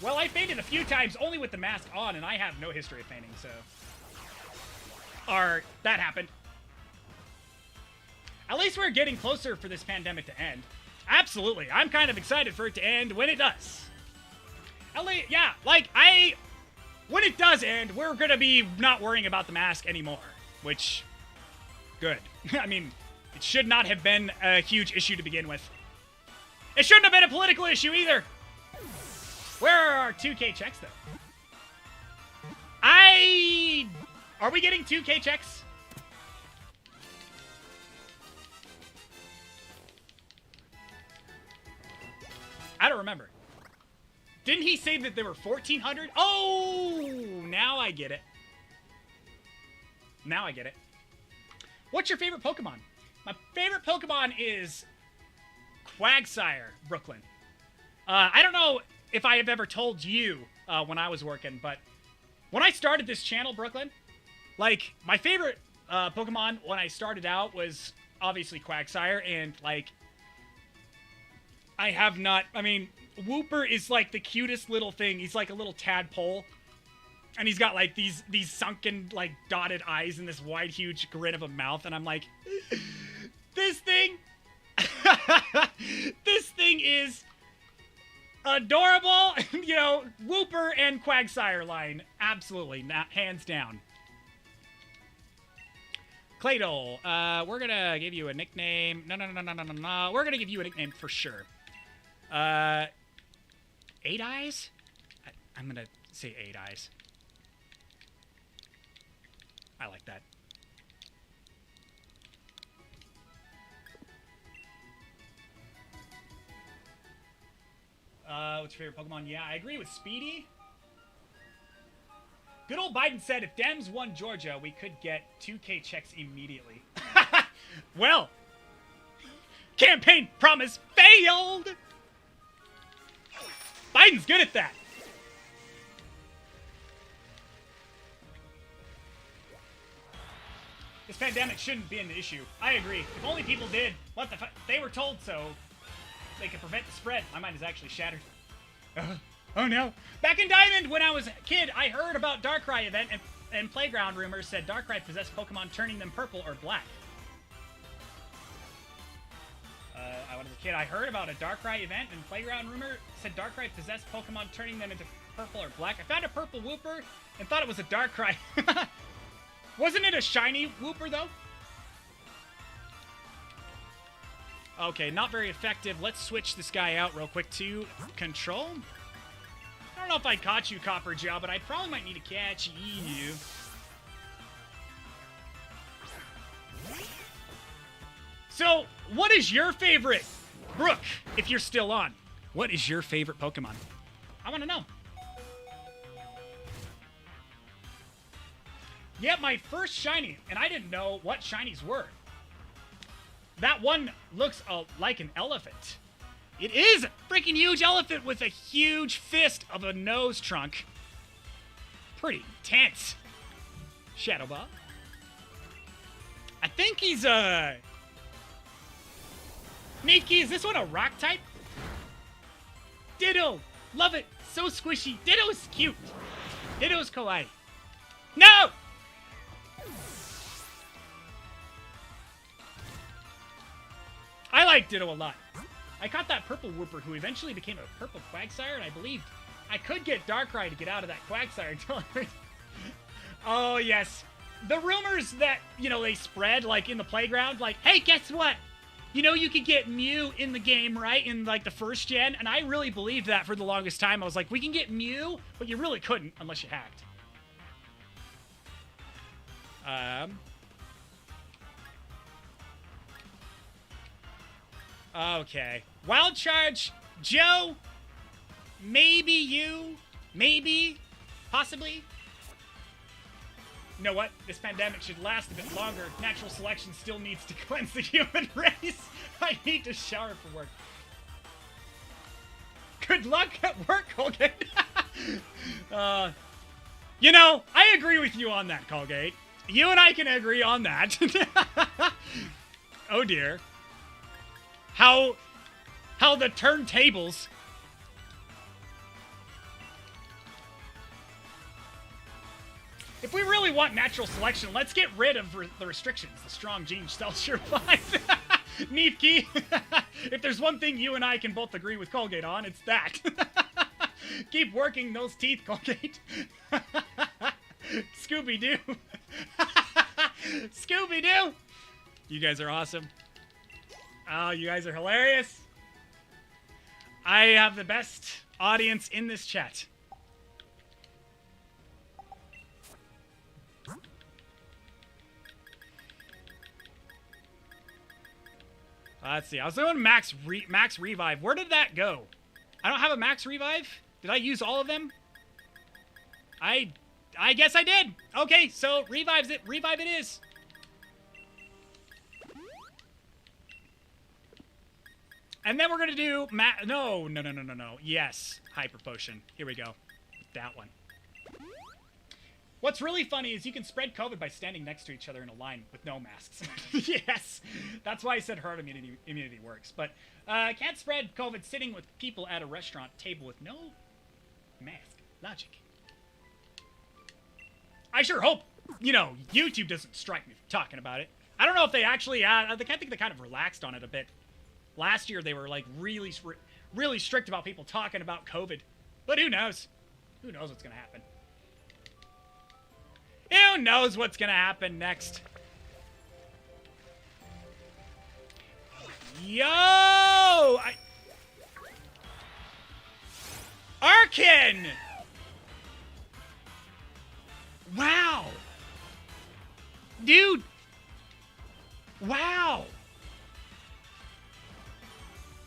Well, I fainted a few times only with the mask on, and I have no history of fainting, so... that happened. At least we're getting closer for this pandemic to end. Absolutely. I'm kind of excited for it to end when it does. At least, yeah, like, when it does end, we're gonna be not worrying about the mask anymore. Which, good. I mean, it should not have been a huge issue to begin with. It shouldn't have been a political issue either. Where are our 2K checks, though? Are we getting 2K checks? I don't remember. Didn't he say that there were 1,400? Oh, now I get it. Now I get it. What's your favorite Pokemon? My favorite Pokemon is Quagsire, Brooklyn. I don't know if I have ever told you when I was working, but when I started this channel, Brooklyn, like, my favorite Pokemon when I started out was obviously Quagsire, and, like, I mean, Wooper is, like, the cutest little thing. He's like a little tadpole, and he's got, like, these sunken, like, dotted eyes and this wide, huge grin of a mouth, and I'm like, this thing, this thing is adorable. You know, Wooper and Quagsire line, absolutely, hands down. Claydol, we're gonna give you a nickname. No. We're gonna give you a nickname for sure. 8 Eyes? I'm gonna say 8 Eyes. I like that. What's your favorite Pokemon? Yeah, I agree with Speedy. Good old Biden said if Dems won Georgia, we could get 2K checks immediately. Well, campaign promise failed! Biden's good at that. This pandemic shouldn't be an issue. I agree. If only people did what the fuck they were told so they could prevent the spread. My mind is actually shattered. Oh no. Back in Diamond, when I was a kid, I heard about Darkrai event, and playground rumors said Darkrai possessed Pokemon, turning them purple or black. I was a kid. I heard about a Darkrai event, and playground rumor said Darkrai possessed Pokemon, turning them into purple or black. I found a purple Wooper and thought it was a Darkrai. Wasn't it a shiny Wooper, though? Okay, not very effective. Let's switch this guy out real quick to Control. I don't know if I caught you, Copper Gel, but I probably might need to catch you. So, what is your favorite? Brooke, if you're still on, what is your favorite Pokemon? I want to know. Yeah, my first shiny, and I didn't know what shinies were. That one looks like an elephant. It is a freaking huge elephant with a huge fist of a nose trunk. Pretty intense. Shadow Ball. I think he's Nate-Key, is this one a rock type? Ditto! Love it! So squishy. Ditto's cute. Ditto's kawaii. No! I like Ditto a lot. I caught that purple Whooper who eventually became a purple Quagsire, and I believed I could get Darkrai to get out of that Quagsire until I... Oh, yes. The rumors that, you know, they spread, like, in the playground, like, hey, guess what? You know, you could get Mew in the game, right? In, like, the first gen, and I really believed that for the longest time. I was like, we can get Mew, but you really couldn't unless you hacked. Okay. Wild Charge, Joe, maybe you, maybe, possibly. You know what? This pandemic should last a bit longer. Natural selection still needs to cleanse the human race. I need to shower for work. Good luck at work, Colgate. You know, I agree with you on that, Colgate. You and I can agree on that. Oh dear. How the turntables. If we really want natural selection, let's get rid of the restrictions. The strong genes still survive. Neefkey. If there's one thing you and I can both agree with Colgate on, it's that. Keep working those teeth, Colgate. Scooby-Doo. Scooby-Doo. You guys are awesome. Oh, you guys are hilarious. I have the best audience in this chat. Let's see. I was doing max revive. Where did that go? I don't have a max revive. Did I use all of them? I guess I did. Okay, so revive it is. And then we're gonna do no. Yes, hyper potion. Here we go. That one. What's really funny is you can spread COVID by standing next to each other in a line with no masks. Yes, that's why I said herd immunity works. But can't spread COVID sitting with people at a restaurant table with no mask. Logic. I sure hope, you know, YouTube doesn't strike me for talking about it. I don't know if they actually, I think they kind of relaxed on it a bit. Last year they were like really strict about people talking about COVID. But who knows? Who knows what's gonna happen? Who knows what's gonna happen next? Yo! Arkin! Wow! Dude! Wow!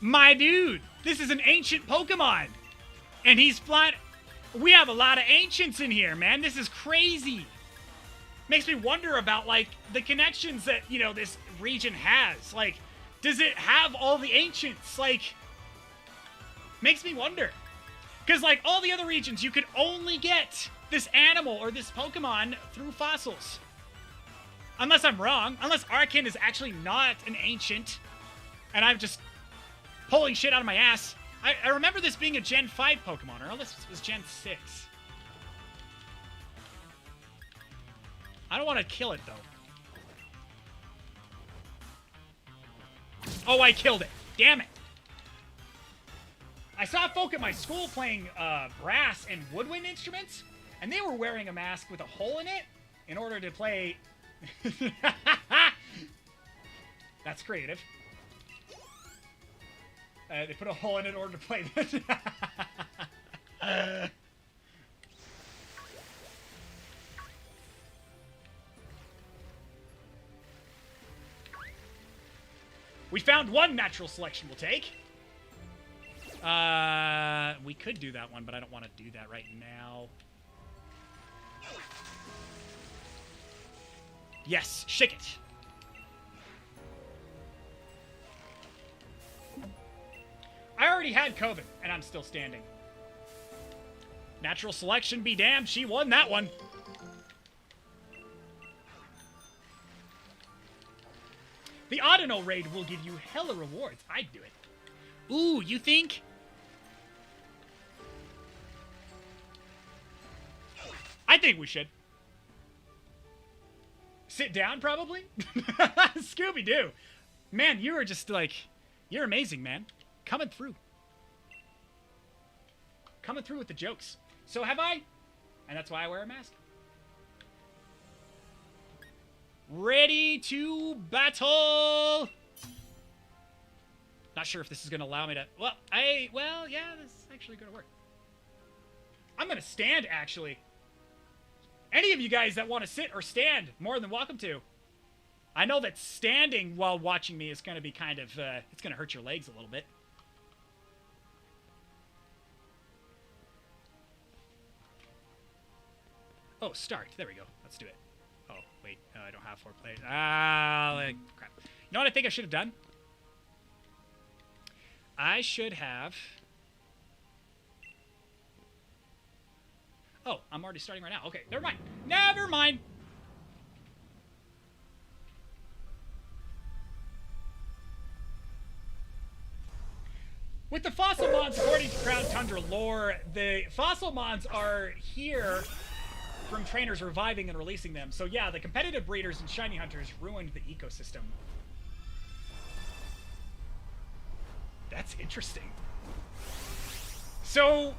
My dude! This is an ancient Pokemon! And he's flying... We have a lot of ancients in here, man. This is crazy! Makes me wonder about, like, the connections that, you know, this region has. Like, does it have all the ancients? Like, makes me wonder. Because, like, all the other regions, you could only get this animal or this Pokemon through fossils. Unless I'm wrong. Unless Arkin is actually not an ancient. And I'm just pulling shit out of my ass. I remember this being a Gen 5 Pokemon, or unless this was Gen 6. I don't want to kill it, though. Oh, I killed it. Damn it. I saw folk at my school playing brass and woodwind instruments, and they were wearing a mask with a hole in it in order to play... That's creative. They put a hole in it in order to play this. We found one natural selection we'll take. We could do that one, but I don't want to do that right now. Yes, shake it. I already had COVID, and I'm still standing. Natural selection be damned, she won that one. The Audino raid will give you hella rewards. I'd do it. Ooh, you think? I think we should. Sit down, probably? Scooby-Doo. Man, you are just like... You're amazing, man. Coming through. Coming through with the jokes. So have I. And that's why I wear a mask. Ready to battle! Not sure if this is going to allow me to... Well, yeah, this is actually going to work. I'm going to stand, actually. Any of you guys that want to sit or stand, more than welcome to. I know that standing while watching me is going to be kind of... it's going to hurt your legs a little bit. Oh, start. There we go. Let's do it. Oh, wait. I don't have 4 players. Crap. You know what I think I should have done? I should have... Oh, I'm already starting right now. Okay, never mind. Never mind. With the fossil mons, according to Crown Tundra lore, the fossil mons are here from trainers reviving and releasing them. So yeah, the competitive breeders and shiny hunters ruined the ecosystem. That's interesting. So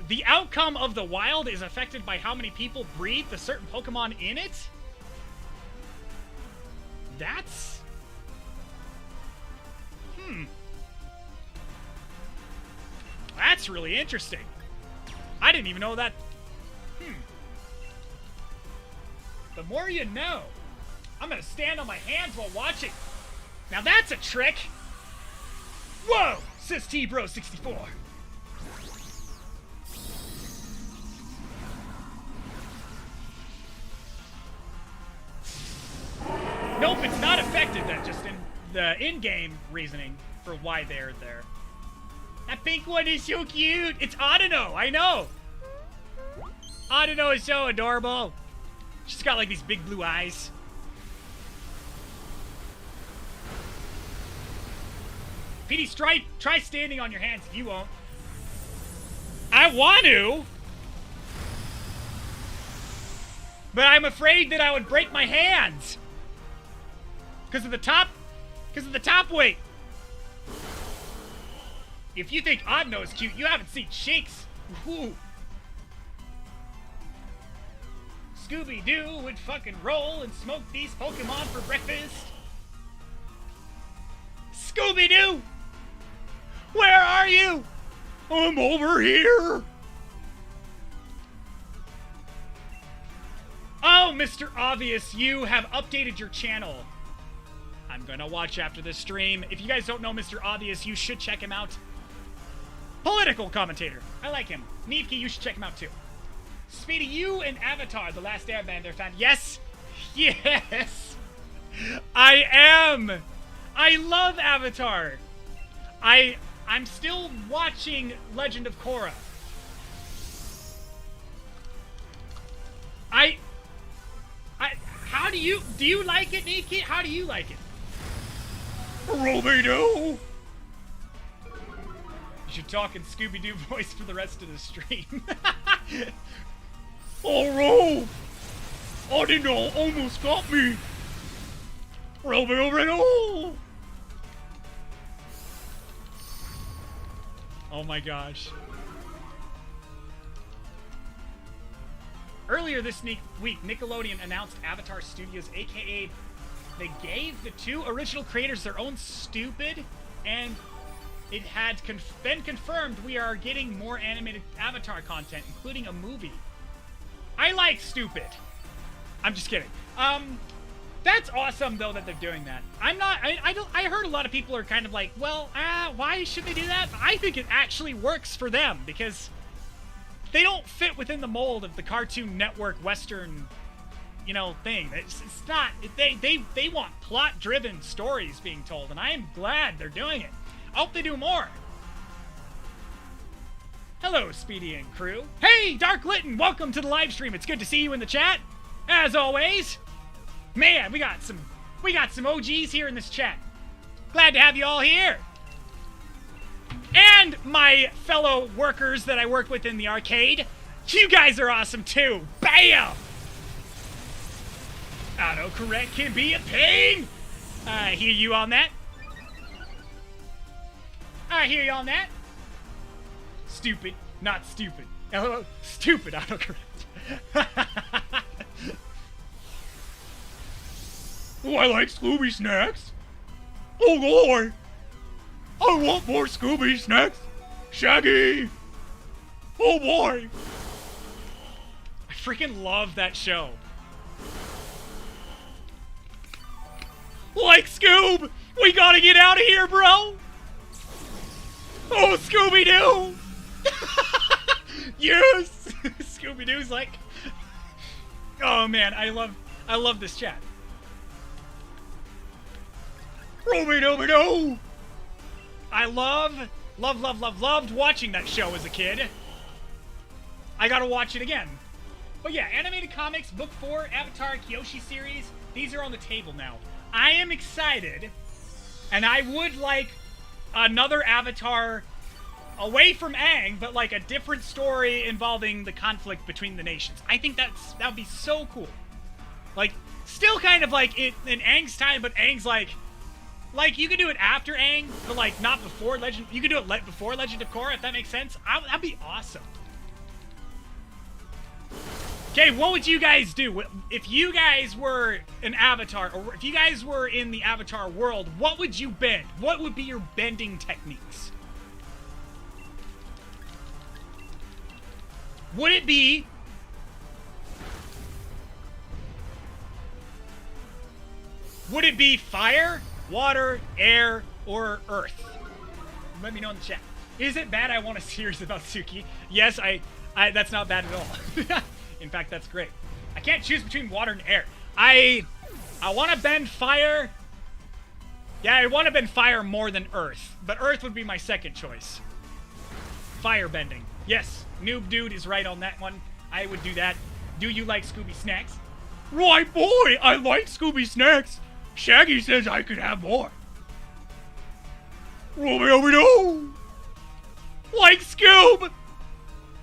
the outcome of the wild is affected by how many people breed the certain Pokemon in it? That's... That's really interesting. I didn't even know that. The more you know. I'm gonna stand on my hands while watching. Now that's a trick. Whoa, says T-Bro64. Nope, it's not affected. That's just in the in-game reasoning for why they're there. That pink one is so cute. It's Audino, I know. Audino is so adorable. She's got like these big blue eyes. PD, try standing on your hands if you won't. I want to. But I'm afraid that I would break my hands. Because of the top weight. If you think Audino is cute, you haven't seen Shinx. Ooh. Scooby-Doo would fucking roll and smoke these Pokemon for breakfast. Scooby-Doo! Where are you? I'm over here. Oh, Mr. Obvious, you have updated your channel. I'm gonna watch after this stream. If you guys don't know Mr. Obvious, you should check him out. Political commentator. I like him. Needkey, you should check him out too. Speedy, you and Avatar, The Last Airbender fan. Yes! Yes! I am! I love Avatar! I'm still watching Legend of Korra. How do you like it, Needkey? How do you like it? Ruby-Doo! You should talk in Scooby-Doo voice for the rest of the stream. Oh, Ro! Audino almost got me! Ruby-Doo! Oh my gosh. Earlier this week, Nickelodeon announced Avatar Studios, aka they gave the 2 original creators their own stupid, and it had been confirmed we are getting more animated Avatar content, including a movie. I like stupid. I'm just kidding. That's awesome though that they're doing that. I heard a lot of people are kind of like, well, why should they do that? I think it actually works for them because they don't fit within the mold of the Cartoon Network Western you know, thing. It's not. They want plot-driven stories being told, and I am glad they're doing it. I hope they do more. Hello, Speedy and crew. Hey, Dark Litton, welcome to the live stream. It's good to see you in the chat, as always. Man, we got some OGs here in this chat. Glad to have you all here. And my fellow workers that I work with in the arcade. You guys are awesome too. Bam! Autocorrect can be a pain. I hear you on that. I hear you on that. Stupid, not stupid. LOL, stupid autocorrect. Oh, I like Scooby snacks. Oh boy, I want more Scooby snacks. Shaggy. Oh boy. I freaking love that show. Like Scoob, we gotta get out of here, bro. Oh, Scooby-Doo. Yes. Scooby-Doo's like, oh man, I love this chat. Scooby-Dooby-Doo. I loved watching that show as a kid. I gotta watch it again. But yeah, animated comics, book 4, Avatar, Kyoshi series, these are on the table now. I am excited, and I would like another Avatar away from Aang, but like a different story involving the conflict between the nations. I think that would be so cool. Like, still kind of like in Aang's time, but Aang's like you could do it after Aang, but like not before Legend. You could do it before Legend of Korra, if that makes sense. That'd be awesome. Okay, what would you guys do if you guys were an Avatar, or if you guys were in the Avatar world? What would you bend? What would be your bending techniques? Would it be fire, water, air, or earth? Let me know in the chat. Is it bad I want a series about Suki? Yes, I that's not bad at all. In fact, that's great. I can't choose between water and air. I want to bend fire. Yeah, I want to bend fire more than earth, but earth would be my second choice. Fire bending. Yes, Noob Dude is right on that one. I would do that. Do you like Scooby snacks? Right, boy, I like Scooby snacks. Shaggy says I could have more. Romeo, like Scoob.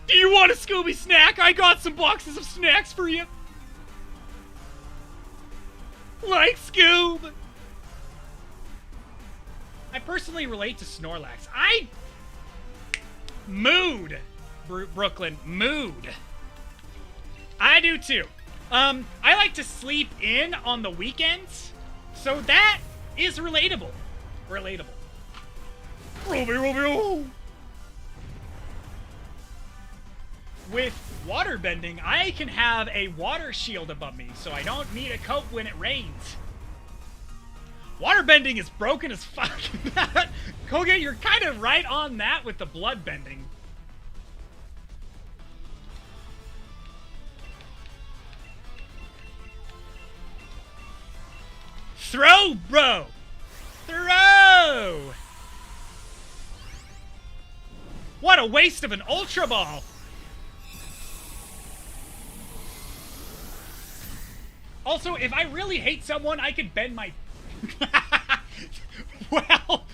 Do you want a Scooby snack? I got some boxes of snacks for you. Like Scoob. I personally relate to Snorlax. Mood. Brooklyn. Mood. I do too. I like to sleep in on the weekends. So that is relatable. Relatable. Romeo. With water bending, I can have a water shield above me, so I don't need a coat when it rains. Water bending is broken as fuck. Koga, you're kind of right on that with the blood bending. Throw, bro! Throw! What a waste of an Ultra Ball! Also, if I really hate someone, I could bend my... Well...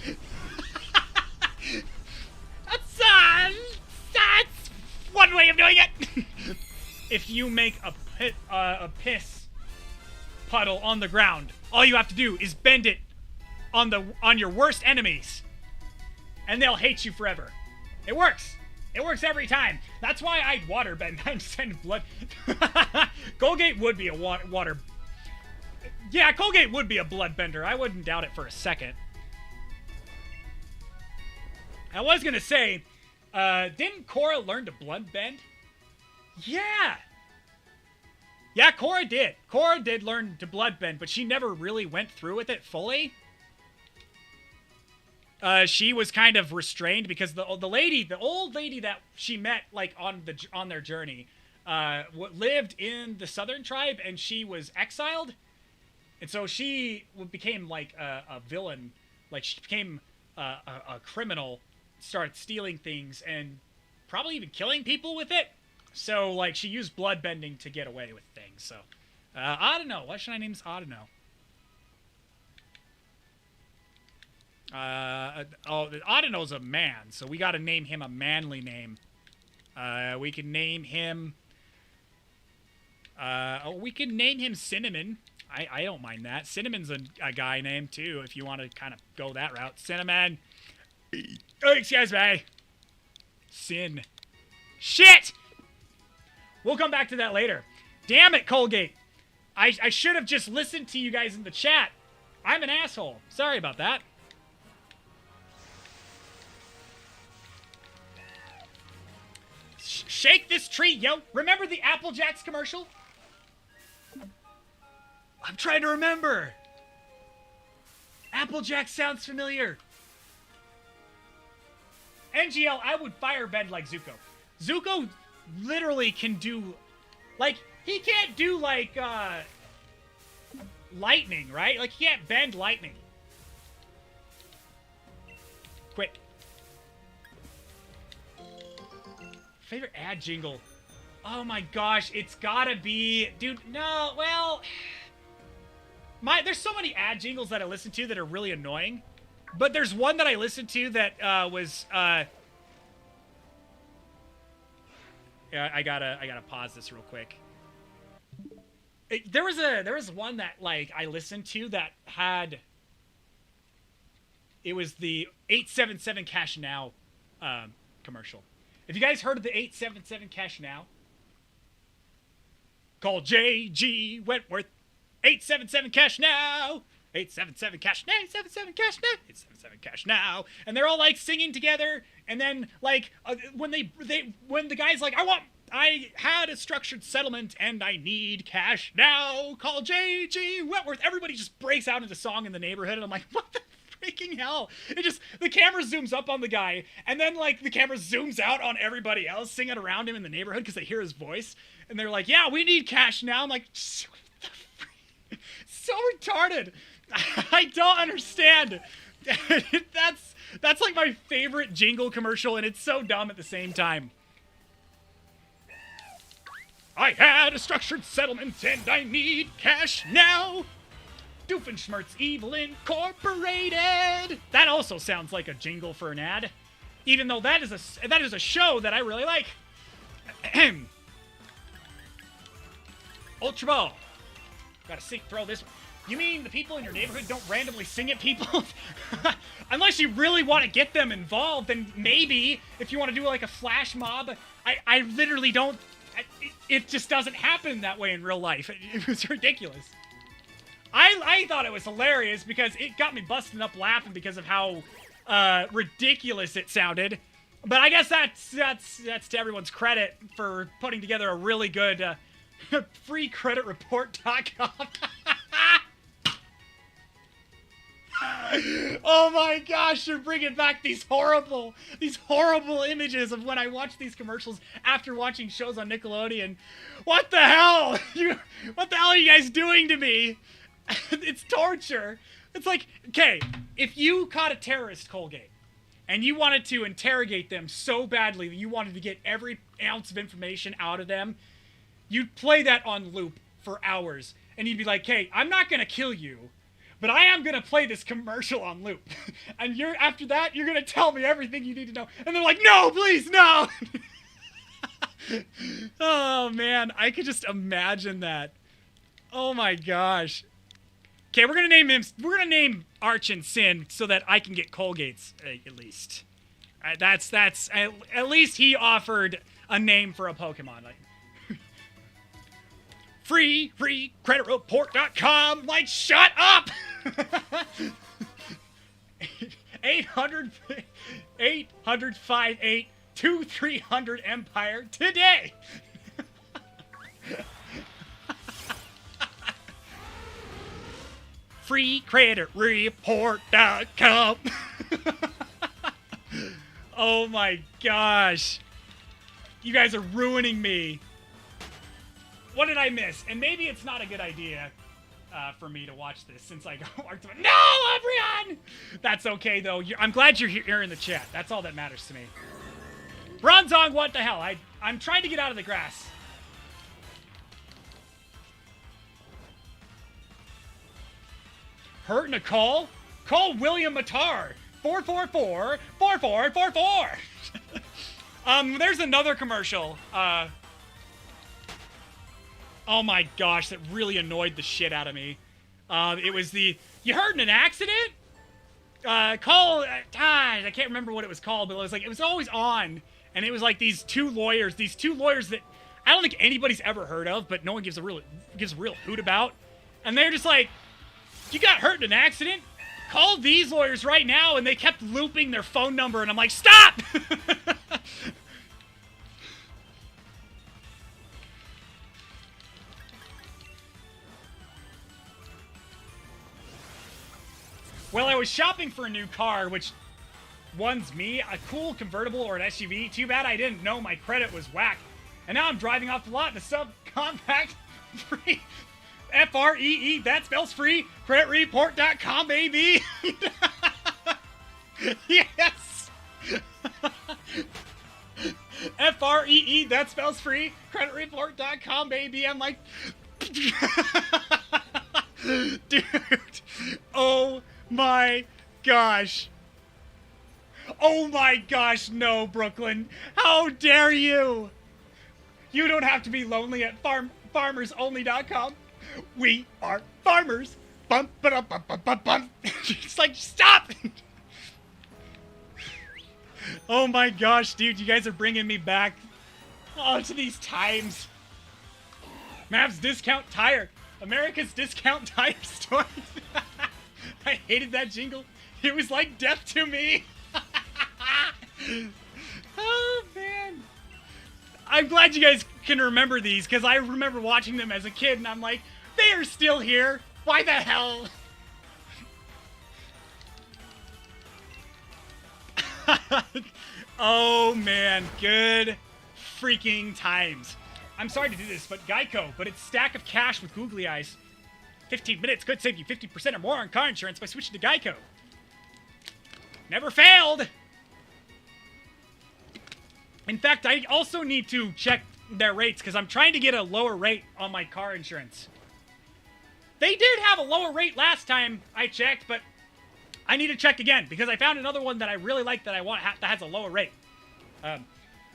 that's one way of doing it! If you make a piss puddle on the ground, all you have to do is bend it on your worst enemies. And they'll hate you forever. It works. It works every time. That's why I water bend. I'm sending blood. Colgate would be a water... Yeah, Colgate would be a blood bender. I wouldn't doubt it for a second. I was gonna say, didn't Korra learn to blood bend? Yeah! Yeah, Korra did. Korra did learn to blood bend, but she never really went through with it fully. She was kind of restrained because the old lady that she met like on their journey, lived in the southern tribe, and she was exiled. And so she became like a villain. Like she became a criminal, started stealing things, and probably even killing people with it. So like she used bloodbending to get away with things. So I don't know. What should I name this? I don't know. Audino's a man, so we got to name him a manly name. We can name him. We can name him Cinnamon. I don't mind that. Cinnamon's a guy name too, if you want to kind of go that route. Cinnamon. Oh, excuse me. Sin. Shit! We'll come back to that later. Damn it, Colgate. I should have just listened to you guys in the chat. I'm an asshole. Sorry about that. Shake this tree, yo. Remember the Apple Jacks commercial? I'm trying to remember. Applejack sounds familiar. NGL, I would firebend like Zuko. Zuko literally can do... Like, he can't do, like, lightning, right? Like, he can't bend lightning. Quick. Favorite ad jingle? Oh my gosh, it's gotta be... Dude, no, well... There's so many ad jingles that I listen to that are really annoying. But there's one that I listened to that was... Yeah, I gotta pause this real quick. There was one that, like, I listened to that had... It was the 877 Cash Now commercial. Have you guys heard of the 877 Cash Now? Call J.G. Wentworth. 877 Cash Now. 877 Cash Now. 877 Cash Now. 877 Cash Now. And they're all like singing together. And then like when the guy's like, I had a structured settlement and I need cash now. Call J.G. Wentworth. Everybody just breaks out into song in the neighborhood. And I'm like, what the freaking hell? The camera zooms up on the guy, and then like the camera zooms out on everybody else singing around him in the neighborhood because they hear his voice, and they're like, yeah, we need cash now. I'm like, what the freak? So retarded. I don't understand. That's like my favorite jingle commercial, and it's so dumb at the same time. I had a structured settlement and I need cash now. Doofenshmirtz Evil Incorporated. That also sounds like a jingle for an ad, even though that is a show that I really like. Ultra Ball. Gotta throw this one. You mean the people in your neighborhood don't randomly sing at people? Unless you really want to get them involved, then maybe if you want to do like a flash mob. I literally don't. It just doesn't happen that way in real life. It was ridiculous. I thought it was hilarious because it got me busting up laughing because of how ridiculous it sounded. But I guess that's to everyone's credit for putting together a really good freecreditreport.com. Oh my gosh, you're bringing back these horrible images of when I watch these commercials after watching shows on Nickelodeon. What the hell? What the hell are you guys doing to me? It's torture. It's like, okay, if you caught a terrorist, Colgate, and you wanted to interrogate them so badly that you wanted to get every ounce of information out of them, you'd play that on loop for hours. And you'd be like, hey, I'm not going to kill you, but I am going to play this commercial on loop. And after that, you're going to tell me everything you need to know. And they're like, no, please, no. Oh, man. I could just imagine that. Oh, my gosh. Okay, we're going to name Arch and Sin so that I can get Colgate's, at least. At least he offered a name for a Pokemon. Like, freecreditreport.com. Like, shut up! 800-58-2300 Empire today. freecreditreport.com. Oh my gosh. You guys are ruining me. What did I miss? And maybe it's not a good idea for me to watch this since I got marked. No, everyone! That's okay, though. I'm glad you're here in the chat. That's all that matters to me. Bronzong, what the hell? I'm trying to get out of the grass. Hurt Nicole? Call William Matar. 444-4444. There's another commercial. Oh my gosh, that really annoyed the shit out of me. It was the, you heard in an accident? Call, I can't remember what it was called, but it was like, it was always on. And it was like these two lawyers that I don't think anybody's ever heard of, but no one gives a real hoot about. And they're just like, you got hurt in an accident? Call these lawyers right now. And they kept looping their phone number, and I'm like, stop! Well, I was shopping for a new car, which one's me, a cool convertible or an SUV. Too bad I didn't know my credit was whack. And now I'm driving off the lot in a subcompact free F-R-E-E, that spells free, creditreport.com, baby. Yes. F-R-E-E, that spells free, creditreport.com, baby. I'm like, dude, oh my gosh. Oh my gosh, no, Brooklyn. How dare you? You don't have to be lonely at farmersonly.com. We are farmers. Bum, ba, bum, bum, bum, bum. It's like, stop! Oh my gosh, dude, you guys are bringing me back to these times. Mav's Discount Tire. America's Discount Tire Store. I hated that jingle. It was like death to me. Oh, man. I'm glad you guys can remember these, because I remember watching them as a kid, and I'm like, they are still here. Why the hell? Oh, man. Good freaking times. I'm sorry to do this, but Geico, but it's stack of cash with googly eyes. 15 minutes could save you 50% or more on car insurance by switching to Geico. Never failed. In fact, I also need to check their rates because I'm trying to get a lower rate on my car insurance. They did have a lower rate last time I checked, but I need to check again because I found another one that I really like that I want that has a lower rate.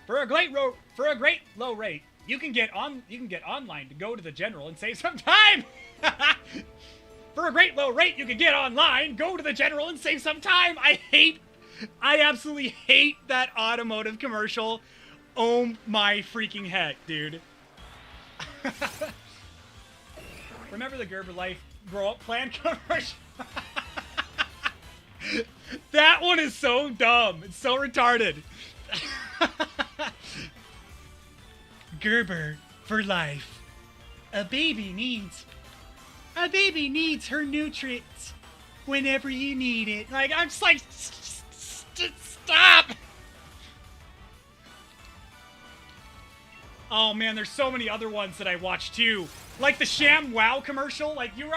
For a great low rate, you can get online to go to the general and save some time. For a great low rate, you can get online, go to the general and save some time. I absolutely hate that automotive commercial. Oh my freaking heck, dude. Remember the Gerber Life Grow Up Plan commercial? That one is so dumb. It's so retarded. Gerber for life. A baby needs her nutrients whenever you need it. Like, I'm just like, stop! Oh man, there's so many other ones that I watch too. Like the Sham Wow commercial. Like, do you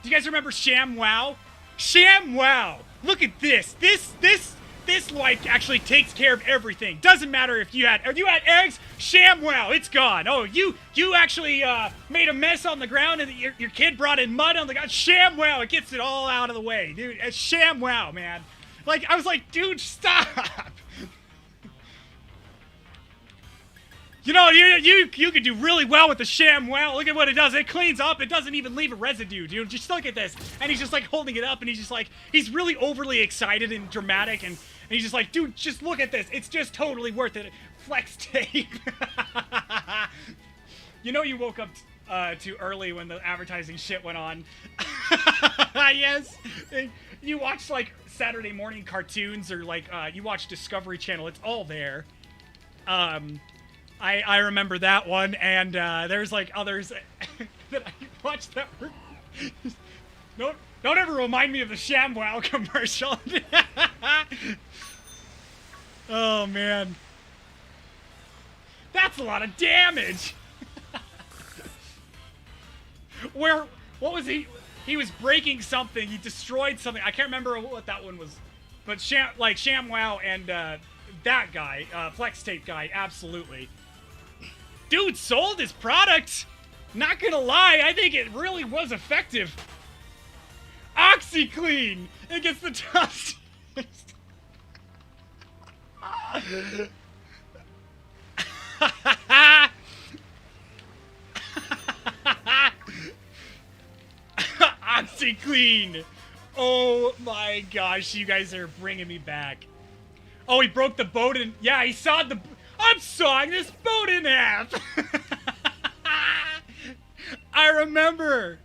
guys remember Sham Wow? Sham Wow! Look at this. This wife actually takes care of everything. Doesn't matter if you had eggs, Sham Wow, it's gone. Oh, you actually made a mess on the ground and your kid brought in mud on the ground. Sham Wow, it gets it all out of the way, dude. It's Sham Wow, man. Like, I was like, dude, stop. You know, you could do really well with the Sham Wow. Look at what it does. It cleans up. It doesn't even leave a residue, dude. Just look at this. And he's just like holding it up, and he's just like, he's really overly excited and dramatic, and he's just like, dude, just look at this. It's just totally worth it. Flex tape. You know you woke up too early when the advertising shit went on. Yes. You watch, like, Saturday morning cartoons, or, like, you watch Discovery Channel. It's all there. I remember that one, and there's, like, others that I watched that were... Don't ever remind me of the ShamWow commercial. Oh, man. That's a lot of damage. Where, what was he? He was breaking something. He destroyed something. I can't remember what that one was. But ShamWow and that guy, Flex Tape guy, absolutely. Dude sold his product. Not gonna lie, I think it really was effective. OxyClean! It gets the dust. OxyClean! Oh my gosh, you guys are bringing me back. Oh, he broke the boat in. Yeah, he sawed the. I'm sawing this boat in half! I remember.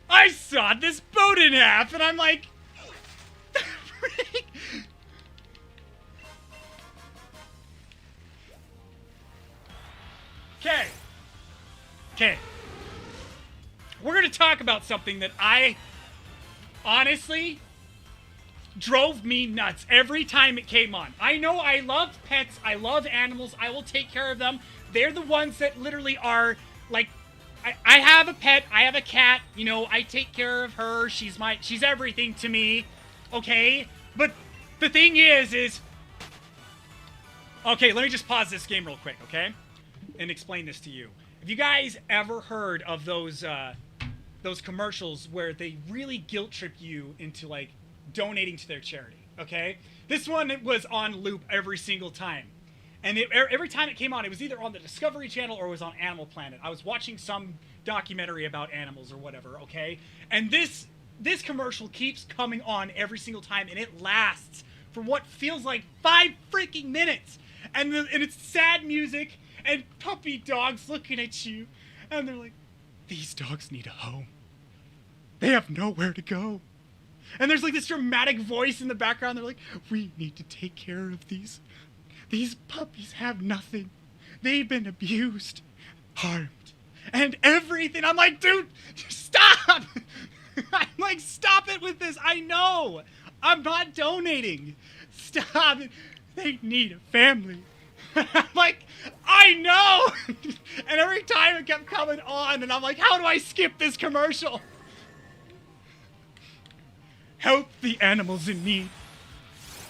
I sawed this boat in half, and I'm like. Okay. Okay. We're going to talk about something that I honestly drove me nuts every time it came on. I know I love pets. I love animals. I will take care of them. They're the ones that literally are like, I have a pet. I have a cat. You know, I take care of her. She's everything to me. Okay. But the thing is, okay, let me just pause this game real quick. Okay. And explain this to you. Have you guys ever heard of those commercials where they really guilt trip you into like donating to their charity? Okay, this one was on loop every single time, and every time it came on, it was either on the Discovery Channel or it was on Animal Planet. I was watching some documentary about animals or whatever. Okay, and this commercial keeps coming on every single time, and it lasts for what feels like 5 freaking minutes, and it's sad music. And puppy dogs looking at you, and they're like, these dogs need a home. They have nowhere to go. And there's like this dramatic voice in the background. They're like, we need to take care of these. These puppies have nothing. They've been abused, harmed, and everything. I'm like, dude, stop. I'm like, stop it with this. I know. I'm not donating. Stop it. They need a family. I'm like, I know! And every time it kept coming on, and I'm like, how do I skip this commercial? Help the animals in need.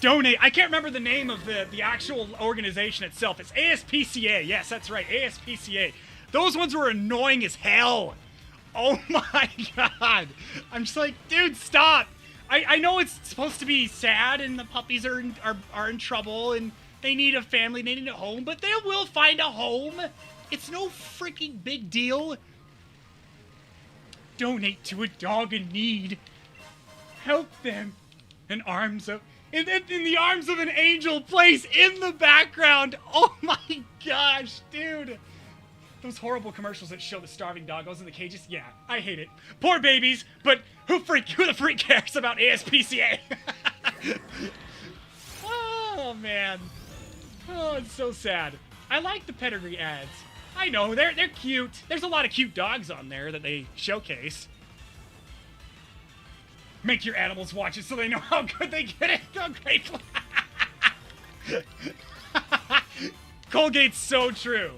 Donate. I can't remember the name of the actual organization itself. It's ASPCA. Yes, that's right, ASPCA. Those ones were annoying as hell. Oh my god. I'm just like, dude, stop. I know it's supposed to be sad, and the puppies are in trouble, and they need a family, they need a home, but they will find a home. It's no freaking big deal. Donate to a dog in need. Help them. In the arms of an angel place in the background. Oh my gosh, dude. Those horrible commercials that show the starving doggos in the cages. Yeah, I hate it. Poor babies, but who the freak cares about ASPCA? Oh man. Oh, it's so sad. I like the pedigree ads. I know, they're cute. There's a lot of cute dogs on there that they showcase. Make your animals watch it so they know how good they get it. How grateful. Colgate's so true.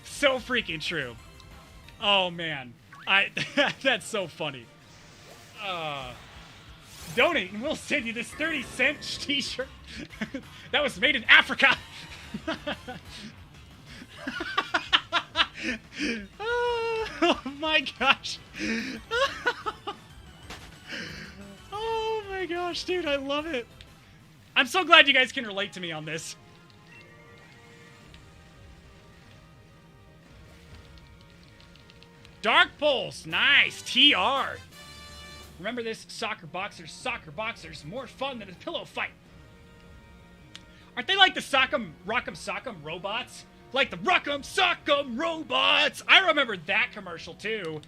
So freaking true. Oh, man. That's so funny. Donate and we'll send you this 30-cent t-shirt that was made in Africa. Oh my gosh. Oh my gosh, dude, I love it. I'm so glad you guys can relate to me on this. Dark Pulse, nice, TR. Remember this, soccer boxers, more fun than a pillow fight. Aren't they like the Rock'em Sock'em robots? Like the Rock'em Sock'em robots! I remember that commercial too.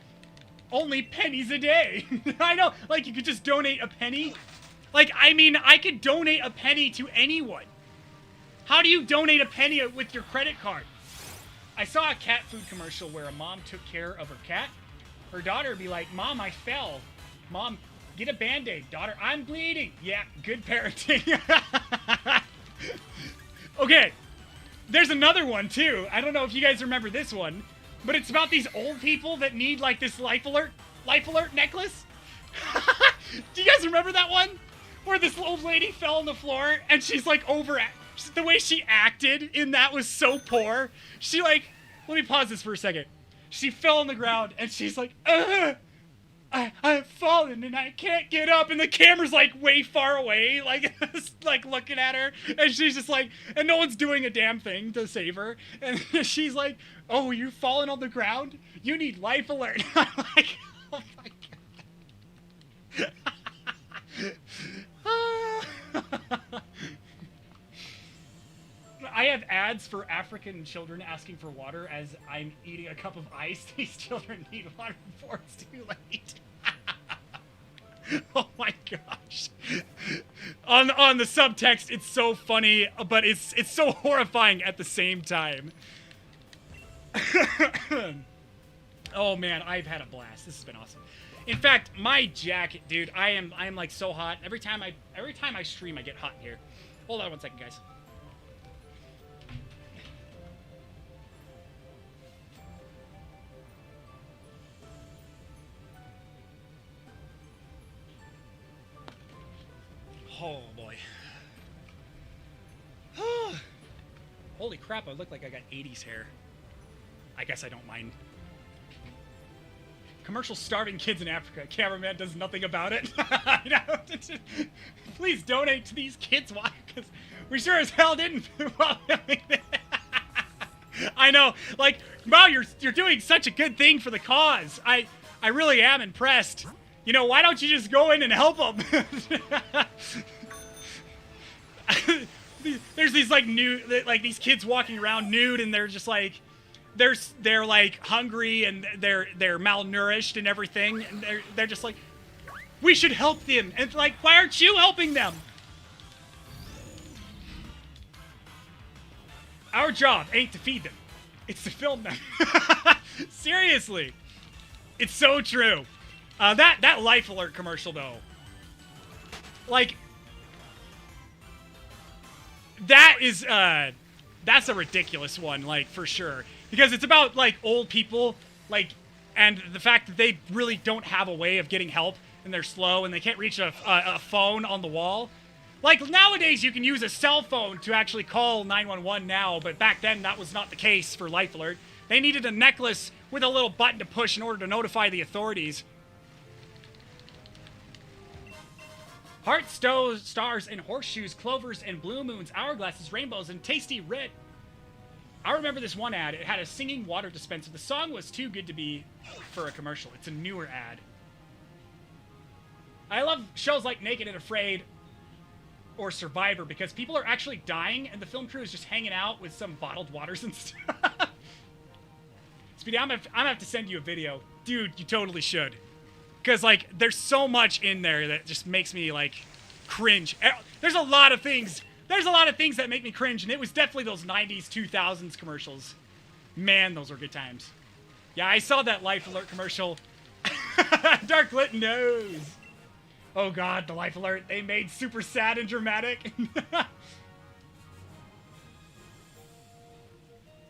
Only pennies a day. I know, like you could just donate a penny. Like, I mean, I could donate a penny to anyone. How do you donate a penny with your credit card? I saw a cat food commercial where a mom took care of her cat. Her daughter would be like, Mom, I fell. Mom, get a Band-Aid. Daughter, I'm bleeding. Yeah, good parenting. Okay, there's another one too. I don't know if you guys remember this one, But it's about these old people that need like this life alert necklace. Do you guys remember that one? Where this old lady fell on the floor and she's like the way she acted in that was so poor. She like, let me pause this for a second. She fell on the ground and she's like, I've fallen and I can't get up, and the camera's like way far away, like like looking at her, and she's just like, and no one's doing a damn thing to save her, and she's like, oh, you've fallen on the ground? You need life alert. I'm like, oh my god. I have ads for African children asking for water as I'm eating a cup of ice. These children need water before it's too late. Oh my gosh. On the subtext, it's so funny, but it's so horrifying at the same time. Oh man, I've had a blast. This has been awesome. In fact, my jacket, dude, I am like so hot. Every time I stream, I get hot in here. Hold on one second, guys. Oh boy. Holy crap, I look like I got 80s hair. I guess I don't mind. Commercial starving kids in Africa. Cameraman does nothing about it. Please donate to these kids. Why? Because we sure as hell didn't. I know. Like, wow, you're doing such a good thing for the cause. I really am impressed. You know, why don't you just go in and help them? There's these like these kids walking around nude, and they're just like, they're like hungry and they're malnourished and everything, and they're just like, we should help them. And like, why aren't you helping them? Our job ain't to feed them, it's to film them. Seriously, it's so true. That Life Alert commercial, though, like, that's a ridiculous one, like, for sure, because it's about like old people, like, and the fact that they really don't have a way of getting help, and they're slow, and they can't reach a phone on the wall. Like, nowadays you can use a cell phone to actually call 911 now, but back then that was not the case for Life Alert. They needed a necklace with a little button to push in order to notify the authorities. Heart, stars, and horseshoes, clovers, and blue moons, hourglasses, rainbows, and tasty red. I remember this one ad. It had a singing water dispenser. The song was too good to be for a commercial. It's a newer ad. I love shows like Naked and Afraid or Survivor because people are actually dying and the film crew is just hanging out with some bottled waters and stuff. Speedy, I'm gonna have to send you a video. Dude, you totally should. Because, like, there's so much in there that just makes me, like, cringe. There's a lot of things that make me cringe, and it was definitely those 90s, 2000s commercials. Man, those were good times. Yeah, I saw that Life Alert commercial. Darklit knows. Oh, God, the Life Alert. They made super sad and dramatic.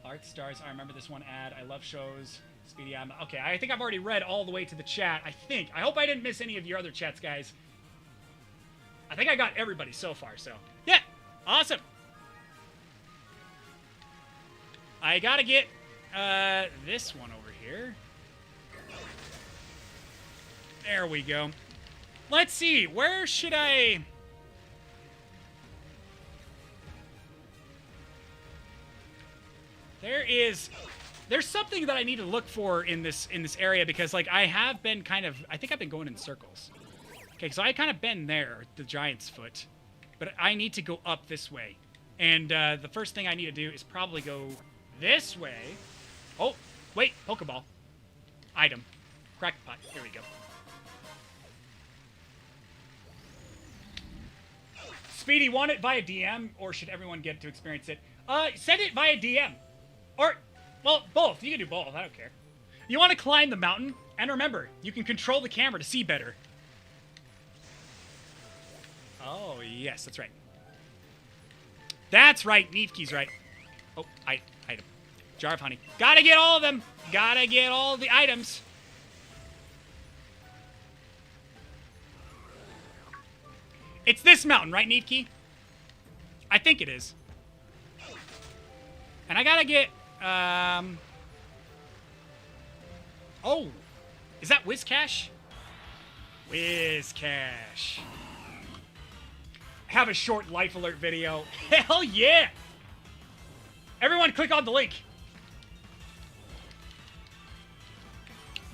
Art Stars. I remember this one ad. I love shows. Speedy, okay, I think I've already read all the way to the chat. I hope I didn't miss any of your other chats, guys. I think I got everybody so far, so. Yeah, awesome. I gotta get this one over here. There we go. Let's see, where should I... There's something that I need to look for in this area because, like, I think I've been going in circles. Okay, so I kind of been there, the Giant's Foot, but I need to go up this way. And the first thing I need to do is probably go this way. Oh, wait, Pokeball. Item. Crackpot. Here we go. Speedy, want it via DM, or should everyone get to experience it? Send it via DM. Or... well, both. You can do both. I don't care. You want to climb the mountain? And remember, you can control the camera to see better. Oh, yes, that's right. That's right. Neefkey's right. Oh, item. Jar of honey. Gotta get all of them. Gotta get all the items. It's this mountain, right, Neatkey? I think it is. And I gotta get, oh, is that Wizcash? Wizcash. Have a short life alert video. Hell yeah! Everyone click on the link.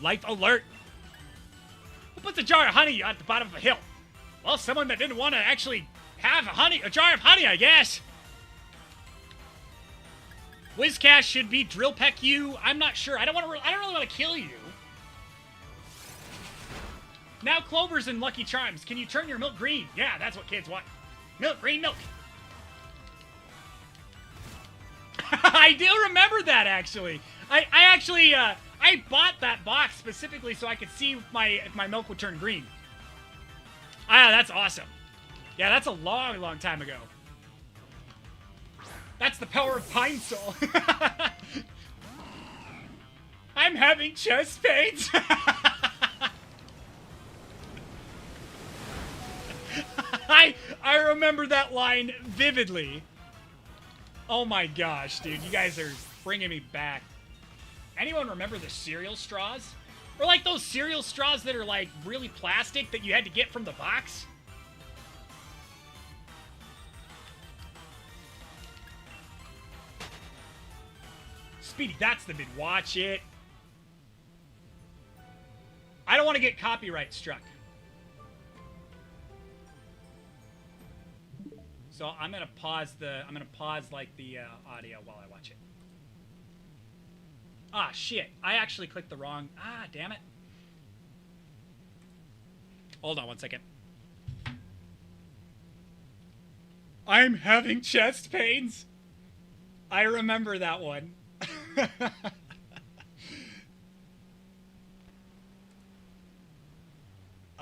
Life alert. Who puts a jar of honey at the bottom of a hill? Well, someone that didn't want to actually have a jar of honey, I guess. Wizcash should be drill peck you. I'm not sure. I don't really want to kill you. Now Clover's in Lucky Charms. Can you turn your milk green? Yeah, that's what kids want. Milk, green milk. I do remember that, actually. I bought that box specifically so I could see if my milk would turn green. Ah, that's awesome. Yeah, that's a long, long time ago. That's the power of Pine Soul. I'm having chest pains. I remember that line vividly. Oh my gosh, dude. You guys are bringing me back. Anyone remember the cereal straws? Or like those cereal straws that are like really plastic that you had to get from the box? Speedy, that's the vid. Watch it. I don't want to get copyright struck. So I'm gonna pause like the audio while I watch it. Ah, shit. I actually clicked the wrong... Ah, damn it. Hold on one second. I'm having chest pains. I remember that one.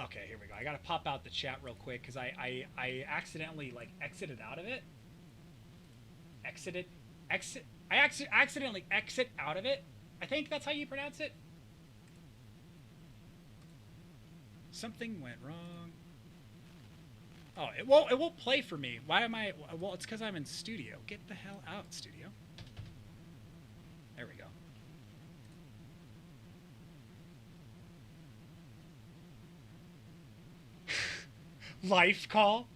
Okay, here we go. I gotta pop out the chat real quick because I accidentally like exited out of it. I accidentally exit out of it. I think that's how you pronounce it. Something went wrong. Oh, it won't play for me. Why am I? Well, it's because I'm in studio. Get the hell out, studio. There we go. Life call.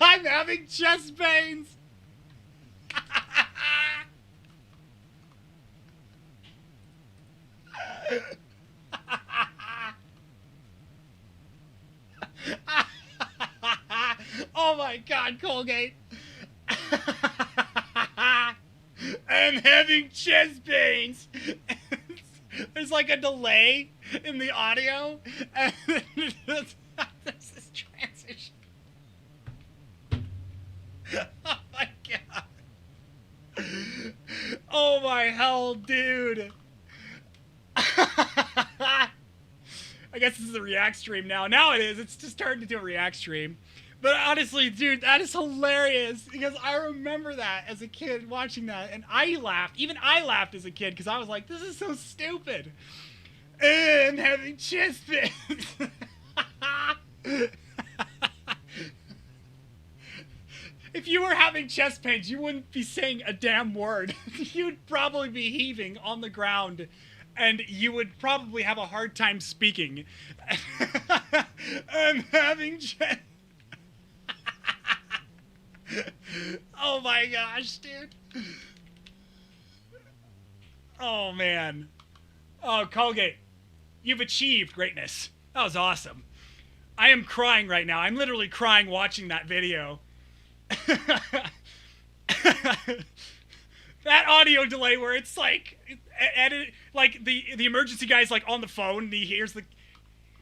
I'm having chest pains. Oh my God, Colgate. I'm having chest pains. There's like a delay in the audio. And there's this transition. Oh my God. Oh my hell, dude. I guess this is a react stream now. Now it is. It's just turned into a react stream. But honestly, dude, that is hilarious because I remember that as a kid watching that, and I laughed. Even I laughed as a kid because I was like, "This is so stupid." And having chest pains. If you were having chest pains, you wouldn't be saying a damn word. You'd probably be heaving on the ground, and you would probably have a hard time speaking. I'm having chest. Oh my gosh, dude. Oh man. Oh, Colgate, you've achieved greatness. That was awesome. I am crying right now. I'm literally crying watching that video. That audio delay where it's like edit, like the emergency guy's like on the phone and he hears